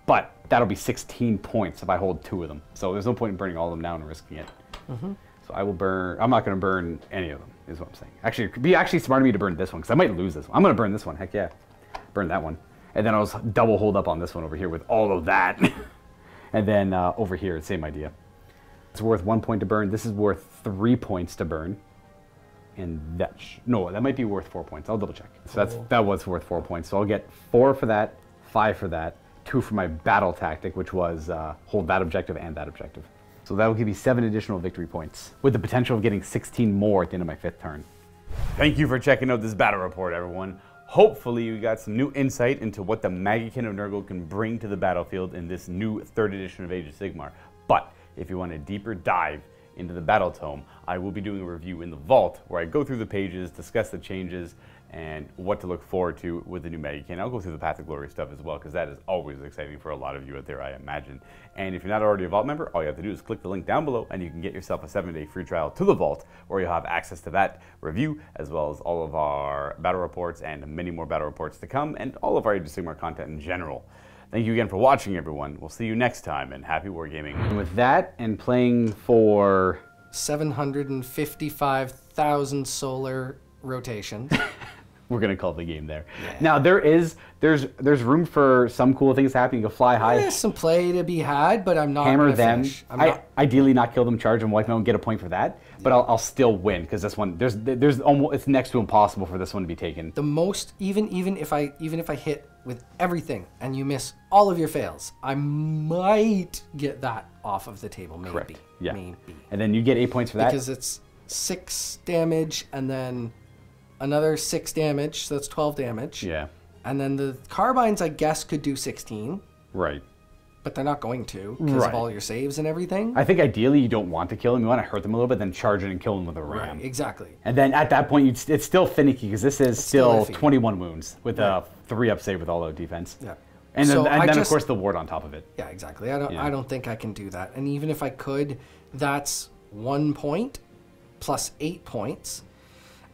But that'll be 16 points if I hold 2 of them. So there's no point in burning all of them down and risking it. So I will burn. I'm not going to burn any of them, is what I'm saying. Actually, it could be actually smart of me to burn this one because I might lose this one. I'm going to burn this one. Heck yeah. Burn that one. And then I'll double hold up on this one over here with all of that. And then over here, same idea. It's worth 1 point to burn. This is worth 3 points to burn. And that, that might be worth 4 points. I'll double check. So that was worth 4 points. So I'll get 4 for that, 5 for that, 2 for my battle tactic, which was hold that objective and that objective. So that will give me 7 additional victory points, with the potential of getting 16 more at the end of my 5th turn. Thank you for checking out this battle report, everyone. Hopefully you got some new insight into what the Maggotkin of Nurgle can bring to the battlefield in this new 3rd edition of Age of Sigmar. But if you want a deeper dive into the Battletome, I will be doing a review in the Vault where I go through the pages, discuss the changes, and what to look forward to with the new Maggotkin. I'll go through the Path of Glory stuff as well, because that is always exciting for a lot of you out there, I imagine. And if you're not already a Vault member, all you have to do is click the link down below, and you can get yourself a 7-day free trial to the Vault, where you'll have access to that review, as well as all of our battle reports and many more battle reports to come, and all of our Age of Sigmar content in general. Thank you again for watching, everyone. We'll see you next time, and happy wargaming. And with that, and playing for 755,000 solar rotations. We're gonna call the game there. Yeah. Now there's room for some cool things happening. You can fly high. There's some play to be had, but I'm not hammer them. Finish. Ideally not kill them, charge them, wipe them out, and get a point for that. But I'll still win because this one there's almost, it's next to impossible for this one to be taken. The most even if I hit with everything and you miss all of your fails, I might get that off of the table. Maybe. Correct. Yeah. Maybe. And then you get 8 points for that because it's 6 damage and then another 6 damage, so that's 12 damage. Yeah. And then the carbines, I guess, could do 16. Right. But they're not going to because of all your saves and everything. I think ideally you don't want to kill them. You want to hurt them a little bit, then charge in and kill them with a ram. Right, exactly. And then at that point, it's still finicky because this is still 21 wounds with a 3-up save with all-out defense. Yeah. And then, of course, the ward on top of it. Yeah, exactly. I don't think I can do that. And even if I could, that's 1 point plus 8 points.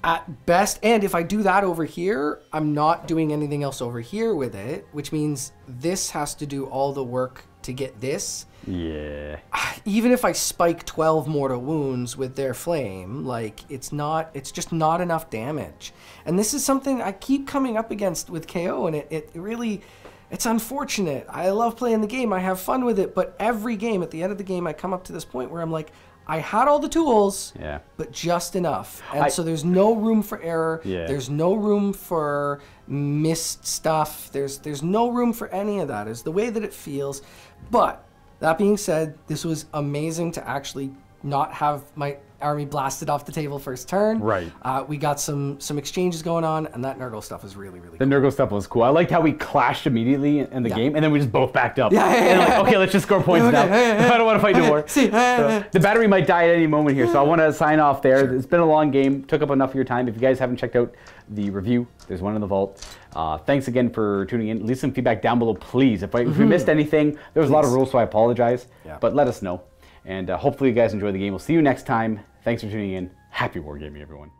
At best, and if I do that over here, I'm not doing anything else over here with it, which means this has to do all the work to get this. Yeah. Even if I spike 12 mortal wounds with their flame, like it's just not enough damage. And this is something I keep coming up against with KO, and it really, it's unfortunate. I love playing the game, I have fun with it, but every game, at the end of the game, I come up to this point where I'm like, I had all the tools, but just enough. And so there's no room for error. Yeah. There's no room for missed stuff. There's no room for any of that. It's the way that it feels. But that being said, this was amazing to actually not have my army blasted off the table first turn. Right. We got some exchanges going on, and that Nurgle stuff was really, really cool. The Nurgle stuff was cool. I liked how we clashed immediately in the game, and then we just both backed up. And like, okay, let's just score points now. I don't want to fight no more. So, the battery might die at any moment here, so I want to sign off there. Sure. It's been a long game. Took up enough of your time. If you guys haven't checked out the review, there's one in the Vault. Thanks again for tuning in. Leave some feedback down below, please. If we missed anything, there was a lot of rules, so I apologize. But let us know. And hopefully you guys enjoy the game. We'll see you next time. Thanks for tuning in. Happy wargaming, everyone.